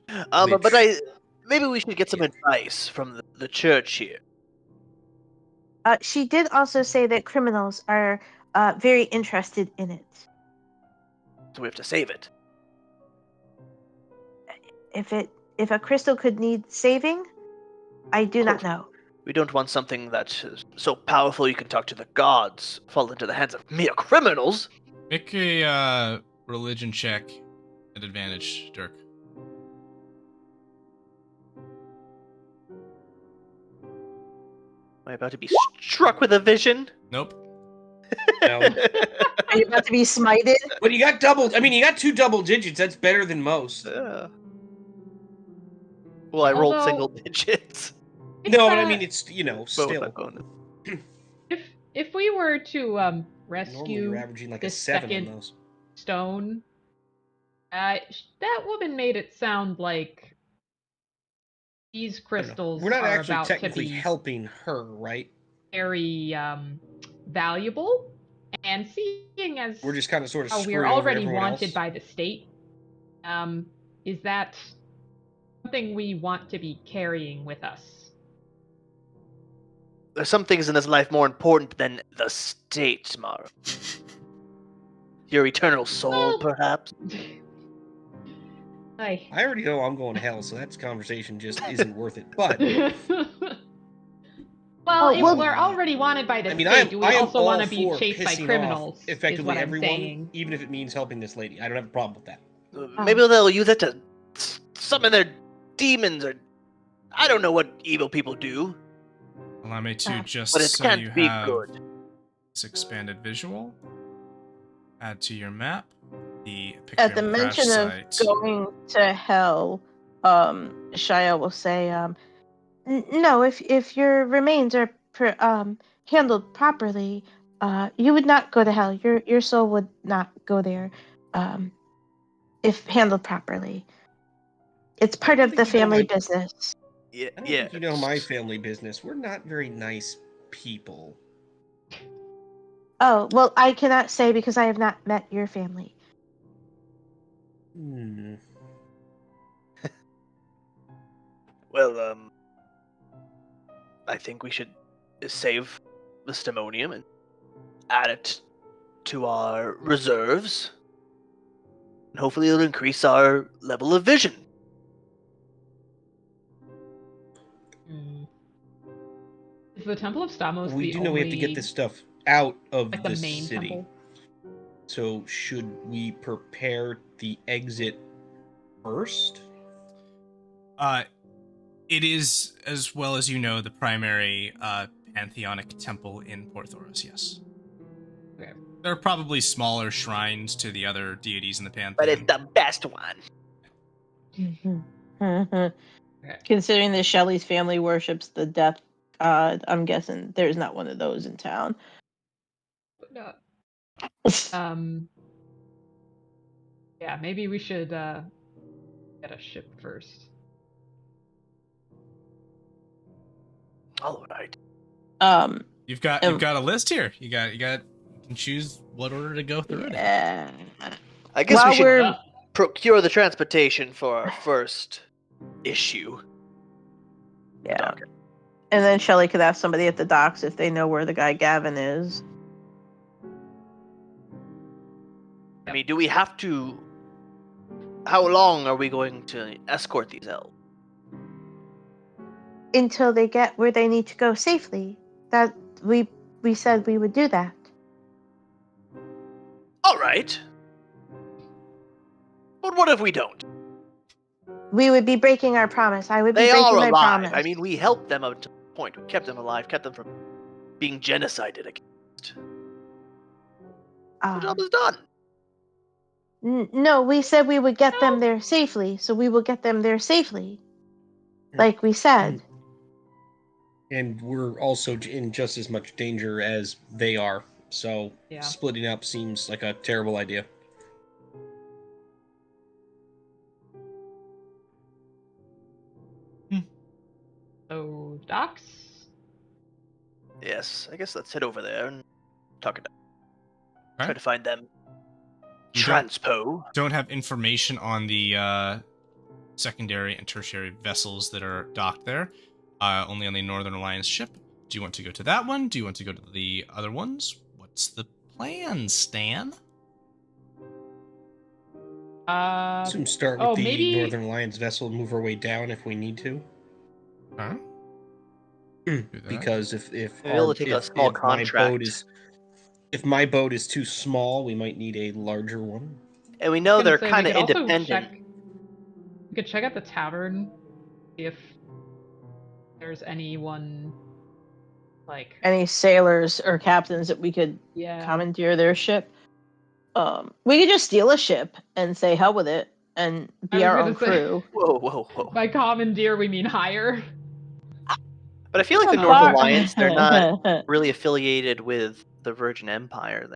Which- But maybe we should get some advice from the church here. She did also say that criminals are very interested in it. So we have to save it. If a crystal could need saving, I do not know. We don't want something that is so powerful you can talk to the gods fall into the hands of mere criminals. Make a religion check at advantage, Dirk. Am I about to be struck with a vision? Nope. No. Are you about to be smited? But you got you got 2 double digits. That's better than most. Well, I rolled Although- single digits. No, but I mean, it's, But with still. my bonus. If we were to Normally rescue you're averaging like a this 7 second- on those. Stone, that woman made it sound like these I don't know. crystals We're not are actually about technically to be helping her, right? very valuable, and seeing as We're just kind of sort of how screwing we're over already everyone wanted else. by the state, is that something we want to be carrying with us? There's some things in this life more important than the state, Mara. Your eternal soul, Well- perhaps? I I already know I'm going to hell, so that conversation just isn't worth it. But well, if well- we're already wanted by the I mean, state, do we I am also all want to be for chased by pissing criminals? off effectively is what I'm everyone, saying. even if it means helping this lady. I don't have a problem with that. Maybe they'll use it to summon their demons, or I don't know what evil people do, Allow me to just but it so can't you be have good. this expanded visual. Add to your map the At the Epicrium crash mention of site. going to hell, Shia will say, No, if your remains are handled properly, you would not go to hell. Your soul would not go there, if handled properly. It's part of think the you know family my- business. Yeah, I don't yeah. think you know my family business. We're not very nice people. Oh, well, I cannot say because I have not met your family. Hmm. Well, I think we should save the Stimonium and add it to our reserves. And hopefully it'll increase our level of vision. Hmm. Is the Temple of Stamos We the do know we have to get only- this stuff out of like the the main city. temple? So should we prepare the exit first? It is, as well as you know, the primary pantheonic temple in Port Thorus, yes. Okay. There are probably smaller shrines to the other deities in the pantheon. But it's the best one. Considering that Shelley's family worships the death god, I'm guessing there's not one of those in town. Yeah, maybe we should get a ship first. All right. You've got a list here. You can choose what order to go through it. Yeah. I guess While we should we're- procure the transportation for our first issue. Yeah. Docker. And then Shelley could ask somebody at the docks if they know where the guy Gavin is. I mean, do we have to... How long are we going to escort these elves? Until they get where they need to go safely. That we said we would do that. All right. But what if we don't? We would be breaking our promise. I would be They breaking are my alive. promise. I mean, we helped them up to the point. We kept them alive, kept them from being genocided against. The job is done. No, we said we would get them there safely, so we will get them there safely. Like we said. And we're also in just as much danger as they are. So splitting up seems like a terrible idea. So, docks? Yes, I guess let's head over there and talk it out. Try Right. to find them. You Transpo. Don't have information on the secondary and tertiary vessels that are docked there. Only on the Northern Alliance ship. Do you want to go to that one? Do you want to go to the other ones? What's the plan, Stan? Assume start with the maybe... Northern Alliance vessel and move our way down if we need to. Huh? Because if Maybe we'll take a small contract. If my boat is too small, we might need a larger one. And we know they're We kind of could also independent. We could check out the tavern, see if there's anyone like Any sailors or captains that we could commandeer their ship. We could just steal a ship and say hell with it and be our own crew. Whoa. By commandeer, we mean hire. But I feel like the North Alliance, they're not really affiliated with the Virgin Empire.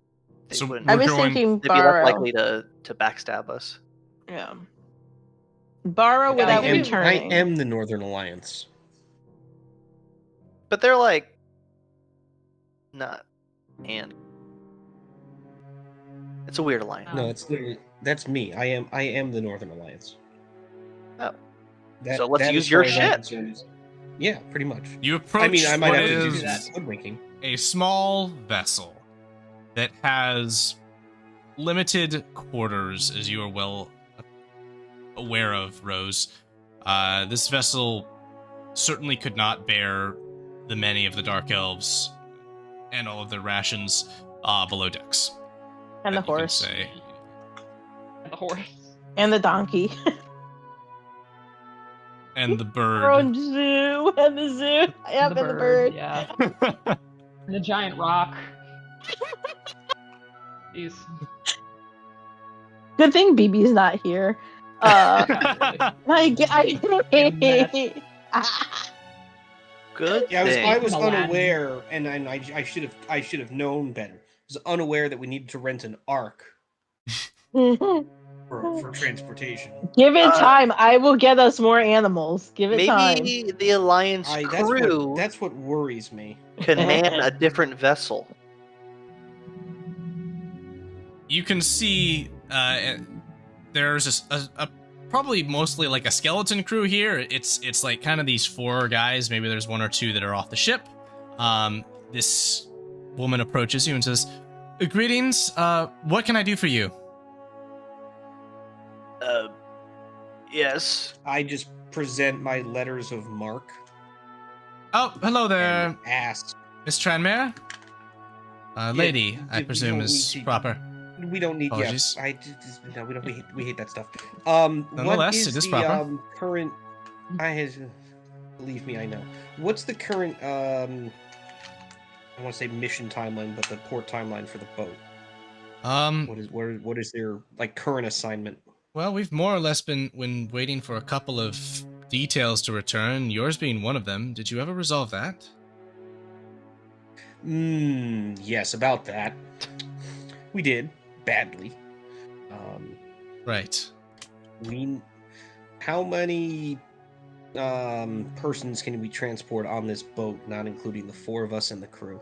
They So wouldn't- I was thinking they'd be less borrow. likely to backstab us. Yeah. Borrow without maybe- returning. I am the Northern Alliance. But they're like not and it's a weird alliance. No, that's me. I am the Northern Alliance. Oh. So let's use as your far as I'm ship. concerned, Yeah, pretty much. You approach I mean, I might what have to do is some hoodwinking. a small vessel that has limited quarters, as you are well aware of, Rose. This vessel certainly could not bear the many of the Dark Elves and all of their rations below decks. And the that you can horse. say. And the horse. And the donkey. And the bird. Our own zoo. And the zoo. Yep, and the bird. Yeah. And the giant rock. Jeez. Good thing BB's not here. Good. Yeah, I was Aladdin. unaware, and I should have known better. I was unaware that we needed to rent an ark for transportation. Give it time. I will get us more animals. Give it time. Maybe the Alliance crew That's what worries me. can man a different vessel. You can see there's a probably mostly like a skeleton crew here. It's like kind of these four guys. Maybe there's one or two that are off the ship. This woman approaches you and says, "Greetings. What can I do for you?" Yes. I just present my letters of marque. Oh, hello there, And ask. Miss Tranmere. Lady, I we presume don't is need to- proper. We don't need. Apologies. Yeah, no, we don't. We hate that stuff. Nonetheless, what is it is the proper. current? Believe me, I know. What's the current? I want to say mission timeline, but the port timeline for the boat. What is their like current assignment? Well, we've more or less been waiting for a couple of details to return. Yours being one of them. Did you ever resolve that? Yes, about that. We did badly. Right. How many persons can we transport on this boat, not including the 4 of us and the crew?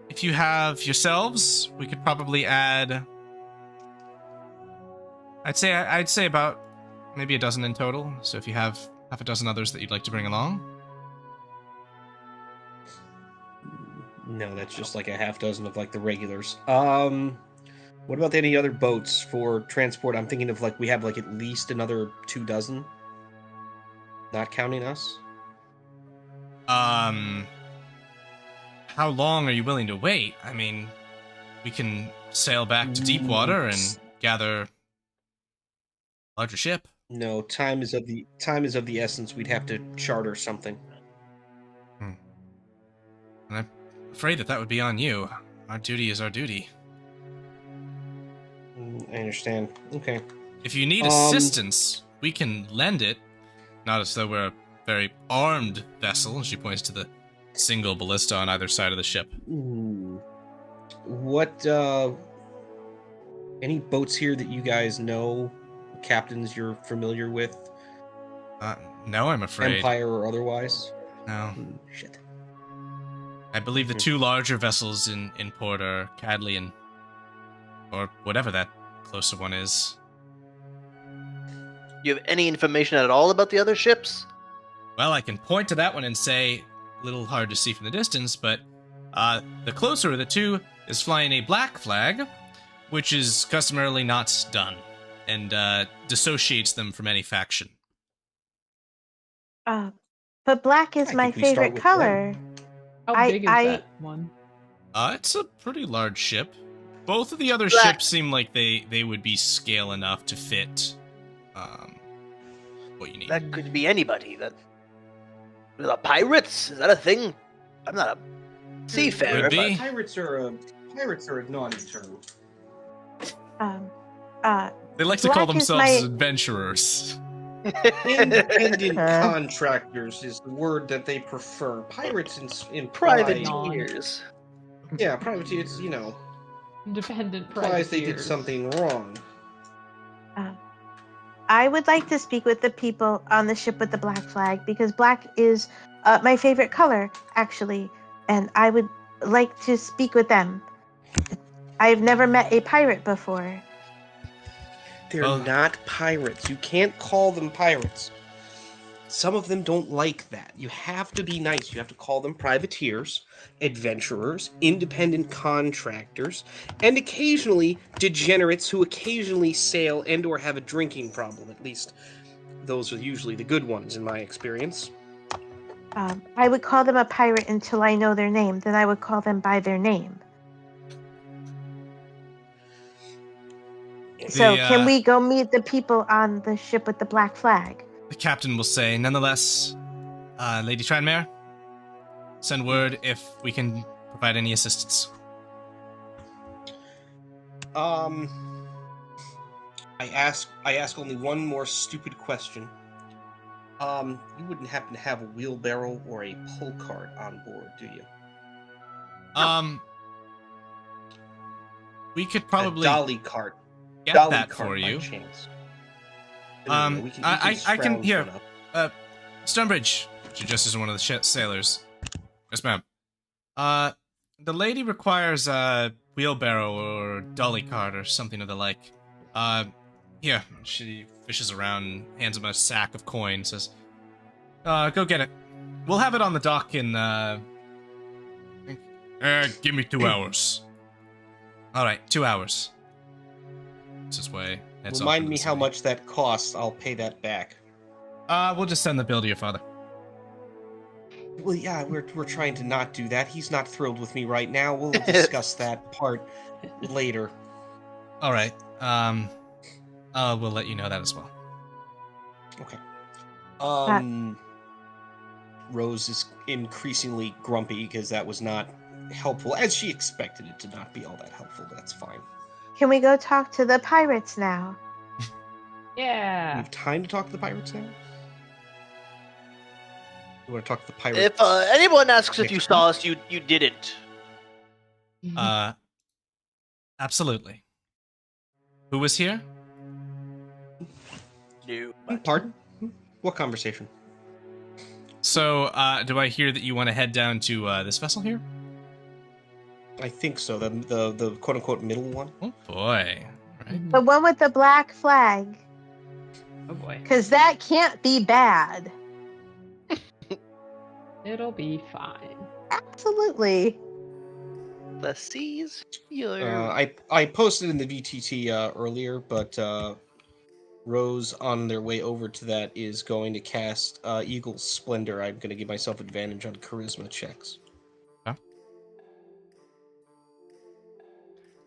If you have yourselves, we could probably add. I'd say about maybe a dozen in total. So if you have half a dozen others that you'd like to bring along. No, that's just like a half dozen of like the regulars. What about any other boats for transport? I'm thinking of like we have like at least another 2 dozen. Not counting us. How long are you willing to wait? I mean, we can sail back to deep water and gather a larger ship. No, time is of the essence. We'd have to charter something. And I'm afraid that would be on you. Our duty is our duty. I understand. Okay. If you need assistance, we can lend it. Not as though we're a very armed vessel. She points to the single ballista on either side of the ship. What, any boats here that you guys know, captains you're familiar with? No, I'm afraid. Empire or otherwise? No. Shit. I believe the 2 larger vessels in port are Cadlian, or whatever that closer one is. You have any information at all about the other ships? Well, I can point to that one and say, a little hard to see from the distance, but the closer of the 2 is flying a black flag, which is customarily not done, and dissociates them from any faction. But black is my favorite color. How big is that one? It's a pretty large ship. Both of the other ships seem like they would be scale enough to fit what you need. That could be anybody. The pirates? Is that a thing? I'm not a seafarer. Could be. Pirates are a naughty term. They like to call themselves adventurers. Independent contractors is the word that they prefer. Pirates in privateers. Yeah, privateers. Independent implies privateers. they did something wrong. I would like to speak with the people on the ship with the black flag because black is my favorite color, actually, and I would like to speak with them. I've never met a pirate before. They're not pirates. You can't call them pirates. Some of them don't like that. You have to be nice. You have to call them privateers, adventurers, independent contractors, and occasionally degenerates who occasionally sail and or have a drinking problem. At least those are usually the good ones in my experience. I would call them a pirate until I know their name. Then I would call them by their name. So can we go meet the people on the ship with the black flag? The captain will say, nonetheless, Lady Tranmere, send word if we can provide any assistance. I ask only one more stupid question. You wouldn't happen to have a wheelbarrow or a pull cart on board, do you? We could probably a dolly cart. Get dolly that cart for you. Chance. I can here. Stonebridge, she just is one of the sailors. Yes, ma'am. The lady requires a wheelbarrow or dolly cart or something of the like. Here, she fishes around and hands him a sack of coins. Says, "Go get it. We'll have it on the dock in give me 2 hours." All right, 2 hours. It's his way. Remind me how much that costs. I'll pay that back. We'll just send the bill to your father. Well, yeah, we're trying to not do that. He's not thrilled with me right now. We'll discuss that part later. All right. We'll let you know that as well. Okay. Rose is increasingly grumpy because that was not helpful, as she expected it to not be all that helpful. That's fine. Can we go talk to the pirates now? We Yeah. have time to talk to the pirates now? You want to talk to the pirates? If anyone asks if next you week? saw us, you didn't. Absolutely. Who was here? No. Pardon? What conversation? So, do I hear that you want to head down to this vessel here? I think so. The quote unquote middle one. Oh boy! Right. The one with the black flag. Oh boy. Because that can't be bad. It'll be fine. Absolutely. The seas. Your... I posted in the VTT earlier, but Rose on their way over to that is going to cast Eagle's Splendor. I'm going to give myself advantage on charisma checks.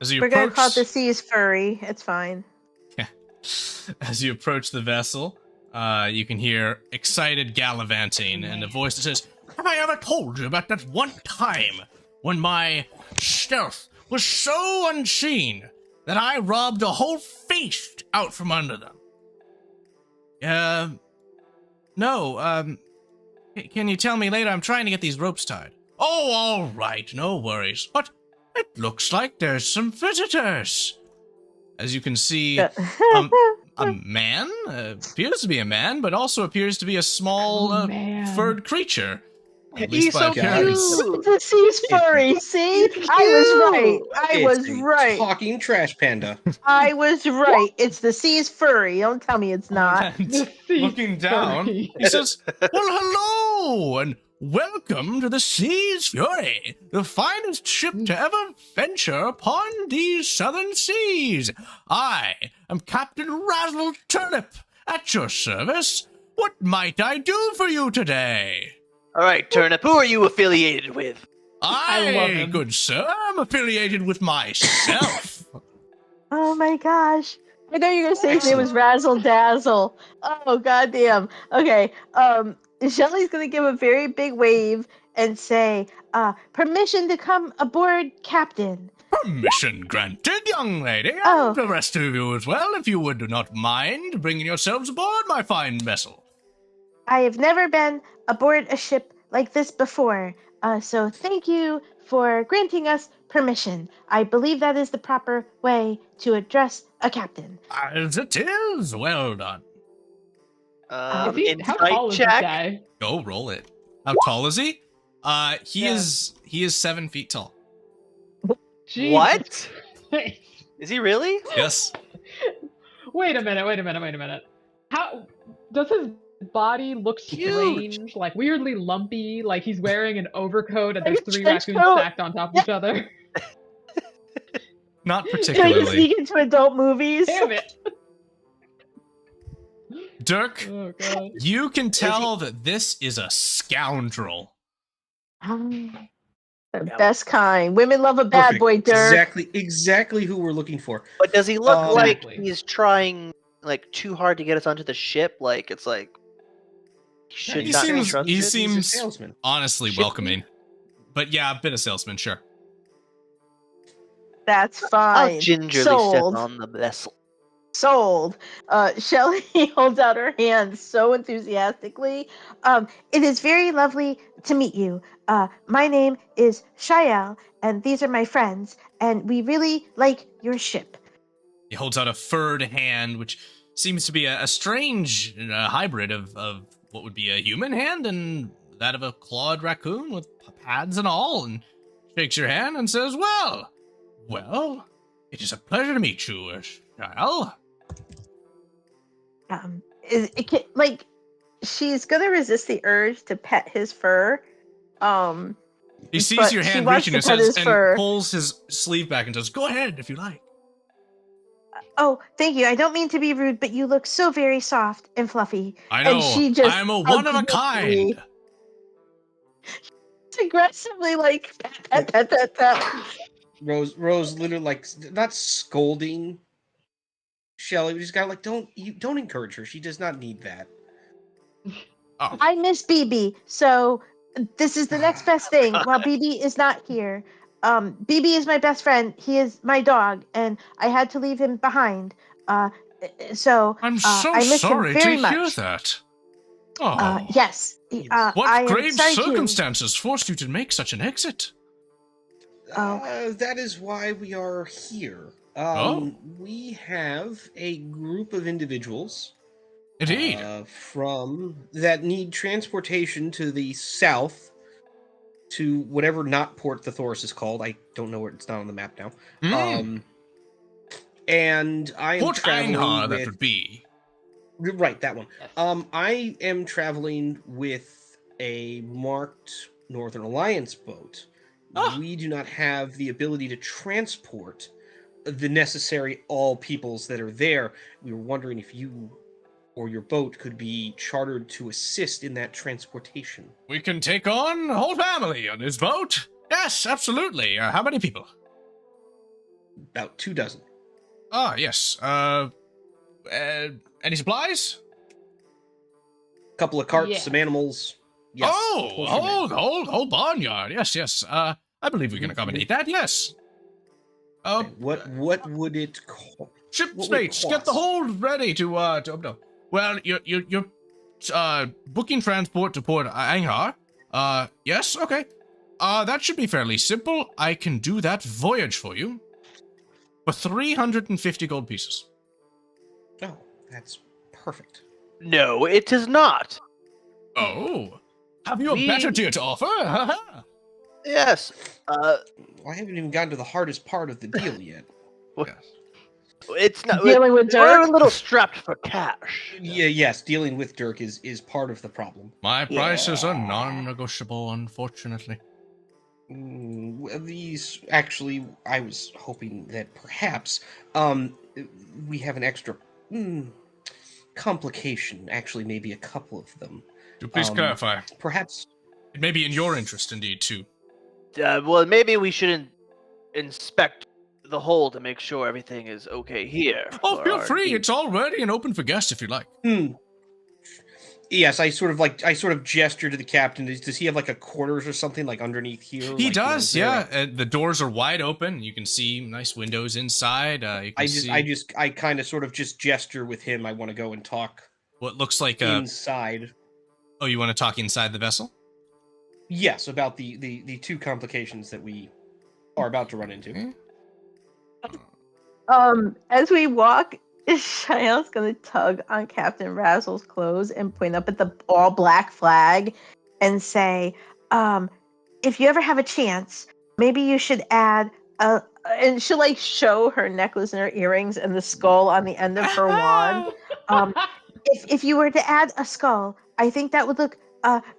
As you We're going to call it approach, the seas furry. It's fine. as you approach the vessel, you can hear excited gallivanting and a voice that says, "Have I ever told you about that one time when my stealth was so unseen that I robbed a whole feast out from under them?" No, can you tell me later? I'm trying to get these ropes tied. Oh, all right, no worries. But it looks like there's some visitors. As you can see, a man, appears to be a man, but also appears to be a small furred creature. At least He's by so appearance. cute. The seas furry. See? I was right. I It's was a right. Talking trash panda. I was right. It's the seas furry. Don't tell me it's not. And The sea looking down, furry. he says, "Well, hello, and welcome to the Seas Fury, the finest ship to ever venture upon these southern seas. I am Captain Razzle Turnip, at your service. What might I do for you today?" All right, Turnip. Who are you affiliated with? I love him. Good sir, I'm affiliated with myself. Oh my gosh. I know you're going to say his name was Razzle Dazzle. Oh, goddamn. Okay. Shelly's going to give a very big wave and say, permission to come aboard, Captain. Permission granted, young lady, and Oh. the rest of you as well, if you would not mind bringing yourselves aboard my fine vessel. I have never been aboard a ship like this before, so thank you for granting us permission. I believe that is the proper way to address a captain. As it is, well done. How tall is check. this guy? Go roll it. How tall is he? He is 7 feet tall. Jesus What? Christ. Is he really? Yes. Wait a minute. How does his body look Huge. strange? Like weirdly lumpy? Like he's wearing an overcoat and there's Like a 3 trench raccoons coat. stacked on top of each other? Not Can you particularly. sneak into adult movies? Damn it! Dirk, Oh god. you can tell that this is a scoundrel. The best kind. Women love a bad Perfect. boy, Dirk. Exactly who we're looking for. But does he look like Exactly. he's trying like too hard to get us onto the ship? Like it's like he should He not be seems- trusted. he He's a seems- salesman. Honestly Should welcoming. But yeah, a bit of salesman, sure. That's I'll fine. gingerly Sold. step on the vessel. Sold. Shelly holds out her hand so enthusiastically. It is very lovely to meet you. My name is Shael, and these are my friends, and we really like your ship. He holds out a furred hand, which seems to be a strange hybrid of what would be a human hand and that of a clawed raccoon with pads and all, and shakes your hand and says, Well, it is a pleasure to meet you, Shael. She's gonna resist the urge to pet his fur. He sees But your she hand wants reaching to and pet his says, fur. and pulls his sleeve back and says, "Go ahead if you like." Oh, thank you. I don't mean to be rude, but you look so very soft and fluffy. I know. And she just I'm a one of a agrees. kind. aggressively like pat. Rose literally like not scolding Shelly, but just kind of like don't encourage her. She does not need that. Oh. I miss BB, so this is the next best thing while BB is not here. BB is my best friend. He is my dog, and I had to leave him behind. So I'm so I miss sorry him very to much. hear that. Oh. Yes. What I am grave sorry to- circumstances forced you to make such an exit? That is why we are here. We have a group of individuals. Indeed. From that need transportation to the south to whatever not port the Thorus is called. I don't know where it's not on the map now. And I am Port traveling Einhar, with... that would be. Right, that one. Yes. I am traveling with a marked Northern Alliance boat. We do not have the ability to transport the necessary all peoples that are there. We were wondering if you or your boat could be chartered to assist in that transportation. We can take on the whole family on this boat. Yes, absolutely. How many people? About 24. Ah, yes. Any supplies? Couple of carts, Yes. some animals. Yes, whole barnyard. Yes. I believe we can accommodate that. Yes. What would it cost? Shipmates, get the hold ready to no. Well, you're booking transport to Port Einhar. Yes, okay. That should be fairly simple. I can do that voyage for you for 350 gold pieces. Oh, that's perfect. No, it is not. Oh, have you a better deal to offer? Yes. I haven't even gotten to the hardest part of the deal yet. Yes. It's not Dealing with We're Dirk? a little strapped for cash. Yes, dealing with Dirk is part of the problem. My prices are non-negotiable, unfortunately. These actually, I was hoping that perhaps we have an extra complication. Actually, maybe a couple of them. Do please clarify. Perhaps It may be in your interest, indeed, too. Well, maybe we should inspect the hold to make sure everything is okay here. Oh, for feel our free. team. It's all ready and open for guests if you like. Yes, I sort of gesture to the captain. Does he have like a quarters or something like underneath here? He Like, does, you know, yeah. The doors are wide open. You can see nice windows inside. You can I kind of sort of just gesture with him. I want to go and talk what looks like inside. Oh, you want to talk inside the vessel? Yes, about the two complications that we are about to run into. As we walk, Shael's gonna tug on Captain Razzle's clothes and point up at the all black flag and say, if you ever have a chance, maybe you should add and she'll like show her necklace and her earrings and the skull on the end of her wand. If you were to add a skull, I think that would look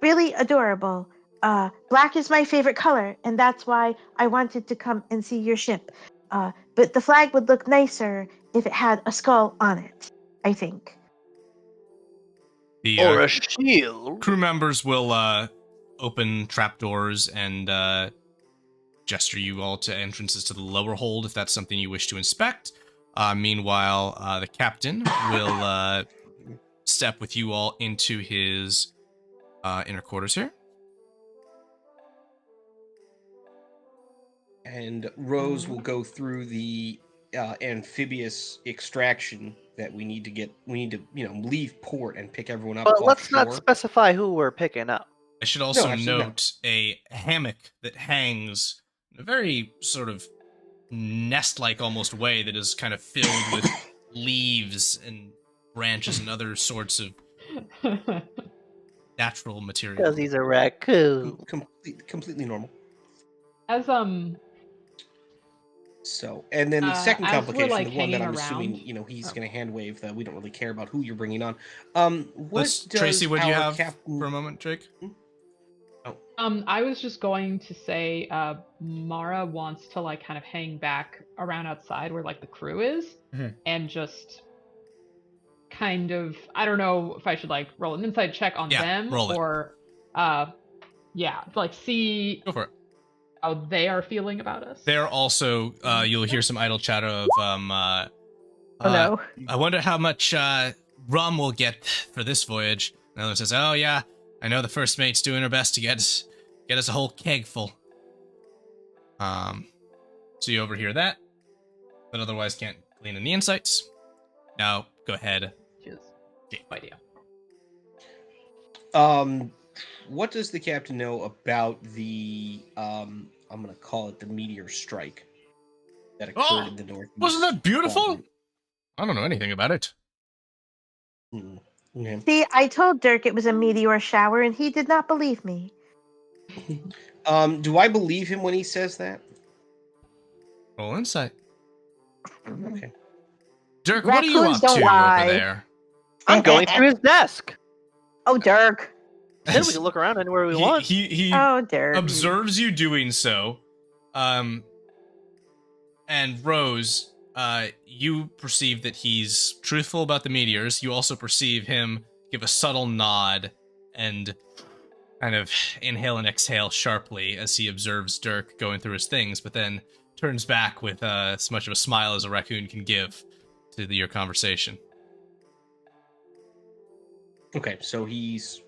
really adorable. Black is my favorite color, and that's why I wanted to come and see your ship. But the flag would look nicer if it had a skull on it, I think. Or a shield. Crew members will open trapdoors and gesture you all to entrances to the lower hold if that's something you wish to inspect. Meanwhile, the captain will step with you all into his inner quarters here. And Rose will go through the amphibious extraction that we need to leave port and pick everyone up. But let's offshore. not specify who we're picking up. I should also actually, note a hammock that hangs in a very sort of nest-like almost way that is kind of filled with leaves and branches and other sorts of natural material. Because he's a raccoon. Completely normal. As So, and then the second as we're, complication, like, the one that hanging I'm assuming, around- he's going to hand wave that we don't really care about who you're bringing on. Tracy, what do you have captain... for a moment, Jake? I was just going to say, Mara wants to like kind of hang back around outside where like the crew is, and just kind of, I don't know if I should like roll an insight check on them roll it. or Yeah, like see Go for it. how they are feeling about us. They're also, you'll hear some idle chatter of, Oh no. I wonder how much rum we'll get for this voyage. Another says, oh yeah, I know the first mate's doing her best to get us a whole keg full. So you overhear that, but otherwise can't glean any insights. Now, go ahead. Which is my idea. What does the captain know about the I'm gonna call it the meteor strike that occurred in the northeast? Wasn't that beautiful? quadrant? I don't know anything about it. Okay. See, I told Dirk it was a meteor shower, and he did not believe me. Do I believe him when he says that? Roll insight. Okay. Dirk, what are you Raccoons up don't to lie. over there? I'm going through his desk. Oh, Dirk. Then we can look around anywhere we want. He Oh, Dirk. observes you doing so. And Rose, you perceive that he's truthful about the meteors. You also perceive him give a subtle nod and kind of inhale and exhale sharply as he observes Dirk going through his things, but then turns back with as much of a smile as a raccoon can give to your conversation. Okay, so he's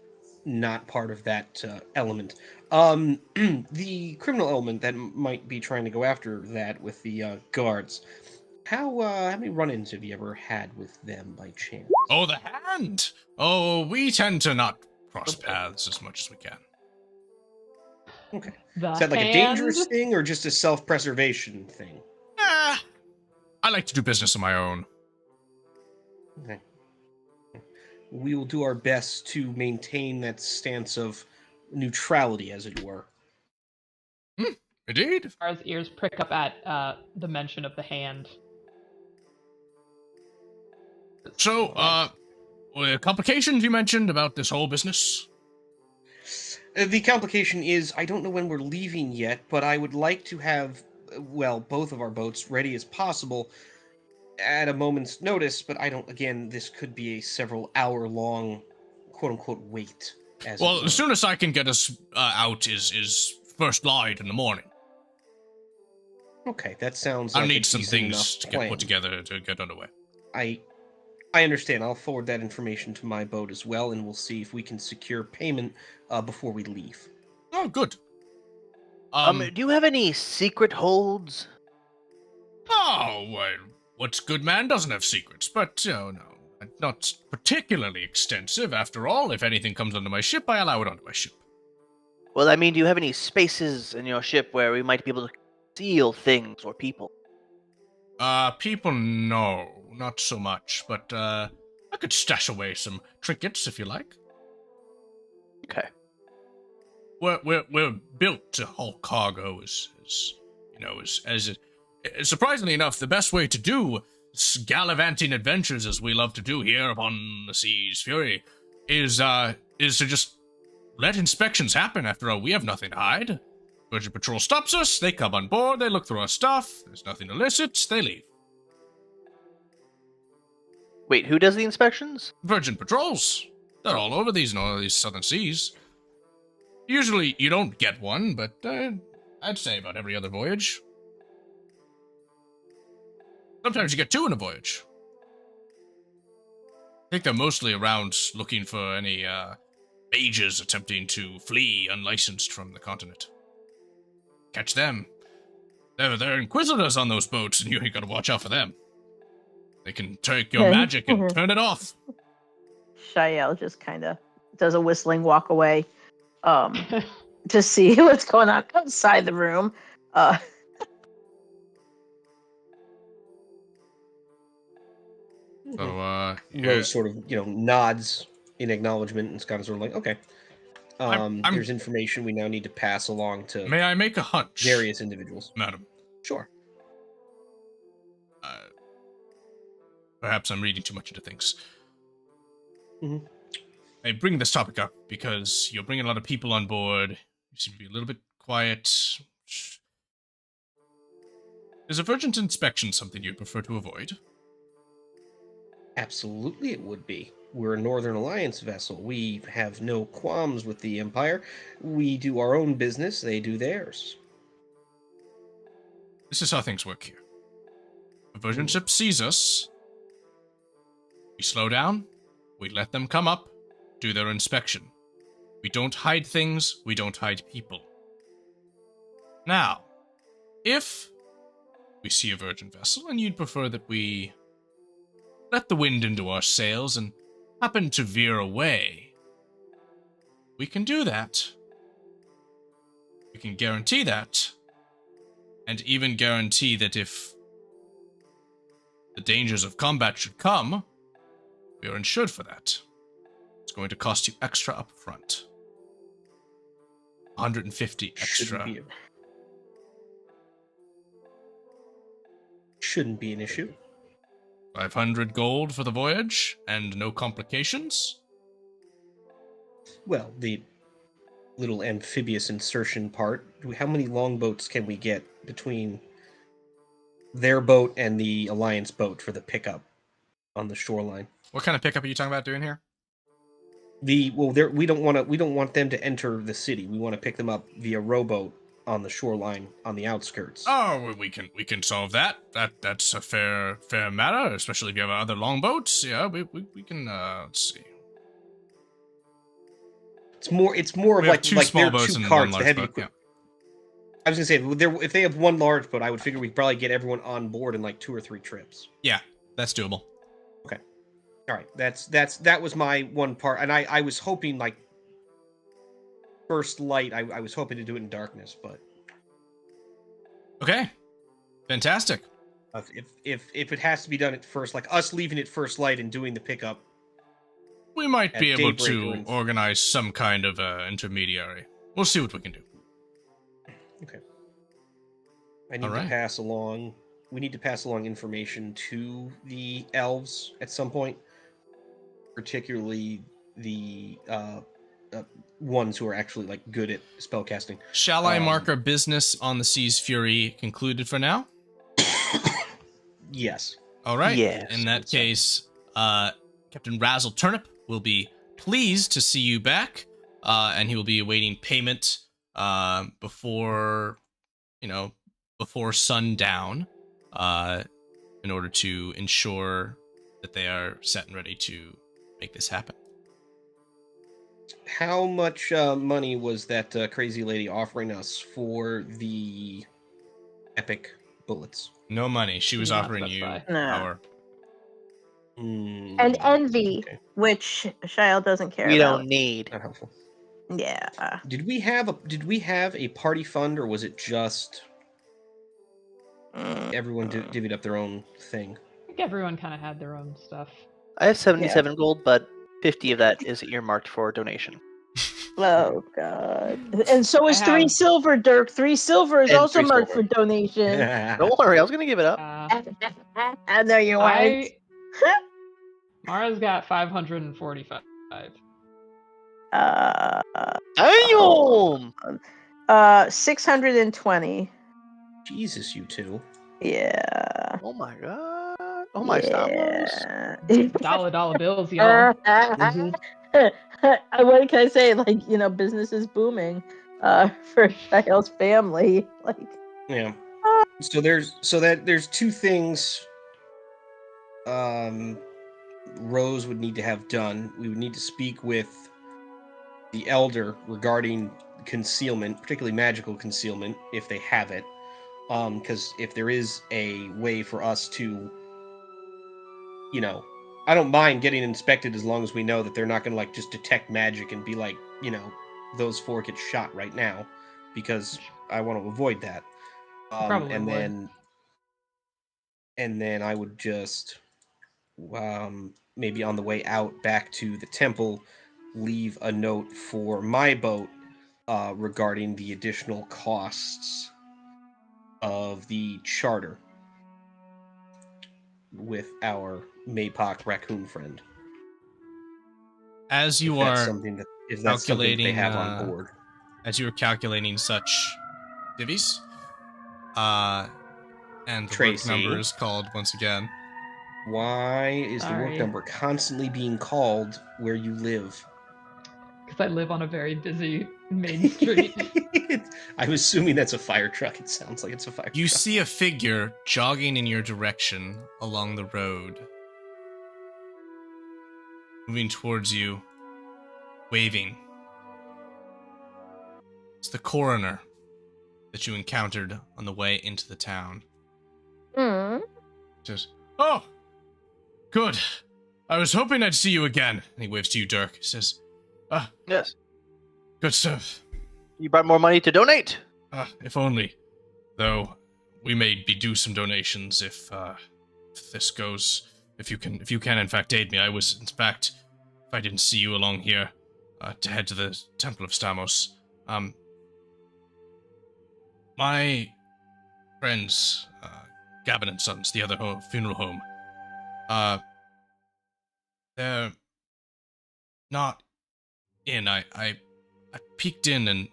not part of that element. The criminal element that might be trying to go after that with the guards. How many run-ins have you ever had with them by chance? Oh, the hand! Oh, we tend to not cross paths as much as we can. Okay. The Is that like hand? a dangerous thing or just a self-preservation thing? I like to do business on my own. Okay. We will do our best to maintain that stance of neutrality, as it were. Indeed. Mara's ears prick up at the mention of the hand. So, complications you mentioned about this whole business? The complication is, I don't know when we're leaving yet, but I would like to have, both of our boats ready as possible at a moment's notice, but I don't, again, this could be a several hour-long, quote-unquote, wait. Well, the soonest I can get us out is first light in the morning. Okay, that sounds I like need a some decent things enough to get plan. put together to get underway. I understand. I'll forward that information to my boat as well, and we'll see if we can secure payment before we leave. Oh, good. Do you have any secret holds? Oh, well, what's good man doesn't have secrets, but, no, not particularly extensive. After all, if anything comes onto my ship, I allow it onto my ship. Well, I mean, do you have any spaces in your ship where we might be able to conceal things or people? People, no, not so much, but, I could stash away some trinkets if you like. Okay. We're built to haul cargo as surprisingly enough, the best way to do gallivanting adventures as we love to do here upon the sea's fury is to just let inspections happen. After all, we have nothing to hide. Virgin Patrol stops us, they come on board, they look through our stuff, there's nothing illicit, they leave. Wait, who does the inspections? Virgin Patrols. They're all over these southern seas. Usually you don't get one, but I'd say about every other voyage. Sometimes you get two in a voyage. I think they're mostly around looking for any mages attempting to flee unlicensed from the continent. Catch them. They're inquisitors on those boats, and you gotta watch out for them. They can take your magic and turn it off. Shael just kind of does a whistling walk away to see what's going on outside the room. So, Rose sort of, nods in acknowledgement and is kind of sort of like, okay. I'm- There's information we now need to pass along to may I make a hunch, various individuals. madam? Sure. Perhaps I'm reading too much into things. Mhm. I bring this topic up because you're bringing a lot of people on board. You seem to be a little bit quiet. Is a virgin's inspection something you'd prefer to avoid? Absolutely it would be. we're a Northern Alliance vessel. We have no qualms with the Empire. We do our own business, they do theirs. This is how things work here. A Virgin ship sees us. We slow down. We let them come up, do their inspection. We don't hide things. We don't hide people. Now, if we see a Virgin vessel and you'd prefer that we let the wind into our sails and happen to veer away, we can do that. We can guarantee that. And even guarantee that if the dangers of combat should come, we are insured for that. It's going to cost you extra up front. 150 extra. Shouldn't be an issue. 500 gold for the voyage, and no complications? Well, the little amphibious insertion part, how many longboats can we get between their boat and the Alliance boat for the pickup on the shoreline? What kind of pickup are you talking about doing here? We don't want them to enter the city. We want to pick them up via rowboat on the shoreline on the outskirts. Oh, well, we can solve that. That's a fair matter, especially if you have other longboats. Yeah, we can let's see. It's more of We have like two like small their boats two and carts, one the large heavy boat, equipment. I was gonna say if they have one large boat, I would figure we'd probably get everyone on board in like 2 or 3 trips. Yeah, that's doable. Okay. All right. That was my one part, and I was hoping like first light. I was hoping to do it in darkness, but Okay, fantastic. if it has to be done at first, like us leaving at first light and doing the pickup, We might be At able daybreak to or- organize some kind of intermediary. We'll see what we can do. okay. I need All right. to pass along. We need to pass along information to the elves at some point, particularly the ones who are actually like good at spellcasting. Shall I mark our business on the Sea's Fury concluded for now? Yes. All right. Yes, In that good sir. case, Captain Razzle Turnip will be pleased to see you back, and he will be awaiting payment before sundown, in order to ensure that they are set and ready to make this happen. How much money was that crazy lady offering us for the epic bullets? No money. She was Not offering you specify. No. power. And envy, Okay. which Shael doesn't care We about. don't need. Not helpful. Yeah. Did we have a party fund, or was it just everyone divvied up their own thing? I think everyone kind of had their own stuff. I have 77 gold, but 50 of that is earmarked for donation. Oh god. And so is I 3 have- silver, Dirk. 3 silver is And also 3 marked silver. for donation. Don't worry, I was gonna give it up. I know you weren't. Mara's got 545. Damn! 620. Jesus, you two. Yeah. Oh my god! Oh my stars! Dollar bills, y'all. What can I say? Like, business is booming for Shael's family. Like, Yeah. So there's 2 things Rose would need to have done. We would need to speak with the Elder regarding concealment, particularly magical concealment, if they have it. Because if there is a way for us to, I don't mind getting inspected as long as we know that they're not going to like just detect magic and be like, those 4 get shot right now, because I want to avoid that. Probably and would. then I would just maybe on the way out back to the temple leave a note for my boat regarding the additional costs of the charter with our Maypock raccoon friend. As you If that's are something that they have on calculating, board. as you were calculating such divvies, and the work Tracy. number is called once again. Why is the work Sorry. number constantly being called where you live? Because I live on a very busy main street. I'm assuming that's a fire truck. It sounds like it's a fire You truck. see a figure jogging in your direction along the road, moving towards you, waving. It's the coroner that you encountered on the way into the town. Says, "Oh, good. I was hoping I'd see you again." And he waves to you, Dirk. He says, Yes. "Good stuff. You brought more money to donate. If only. Though we may be due some donations if this goes. If you can in fact aid me. I was in fact, if I didn't see you along here, to head to the Temple of Stamos. My friends, Gavin and Sons, the other funeral home, they're not in. I peeked in and...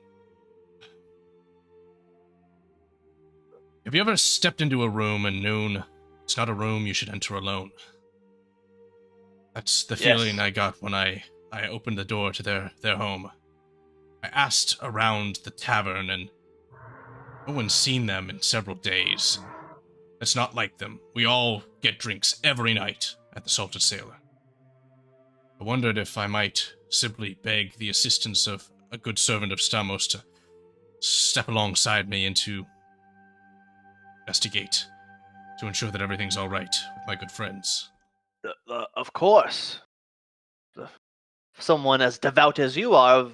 Have you ever stepped into a room and known it's not a room you should enter alone? That's the feeling I got when I opened the door to their home. I asked around the tavern and no one's seen them in several days. It's not like them. We all get drinks every night at the Salted Sailor. I wondered if I might simply beg the assistance of a good servant of Stamos to step alongside me and to investigate, to ensure that everything's all right with my good friends. Of course. Someone as devout as you are,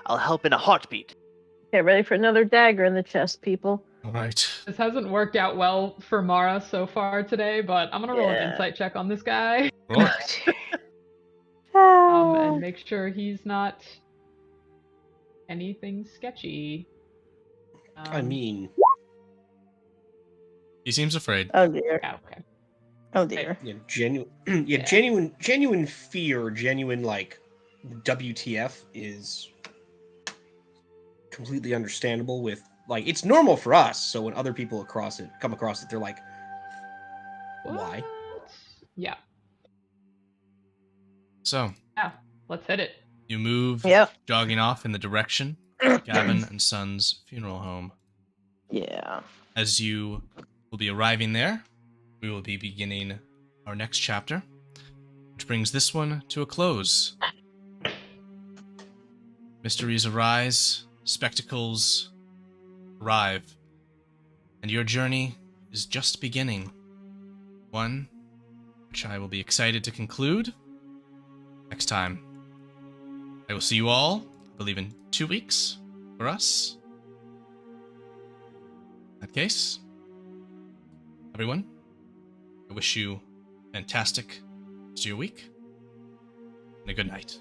I'll help in a heartbeat. Get ready for another dagger in the chest, people. All right. This hasn't worked out well for Mara so far today, but I'm gonna roll an insight check on this guy. Roll. And make sure he's not anything sketchy. I mean... He seems afraid. Oh dear. Yeah, okay. Oh dear. Yeah, genuine fear, genuine, like, WTF is completely understandable with, like, it's normal for us, so when other people come across it, they're like, why? What? Yeah. So, Yeah, let's hit it. you move, Yep. jogging off in the direction of Gavin and Son's funeral home. Yeah. As you will be arriving there, we will be beginning our next chapter, which brings this one to a close. Mysteries arise, spectacles arrive, and your journey is just beginning. One which I will be excited to conclude next time. I will see you all, I believe, in 2 weeks for us. In that case, everyone, I wish you a fantastic rest of your week and a good night.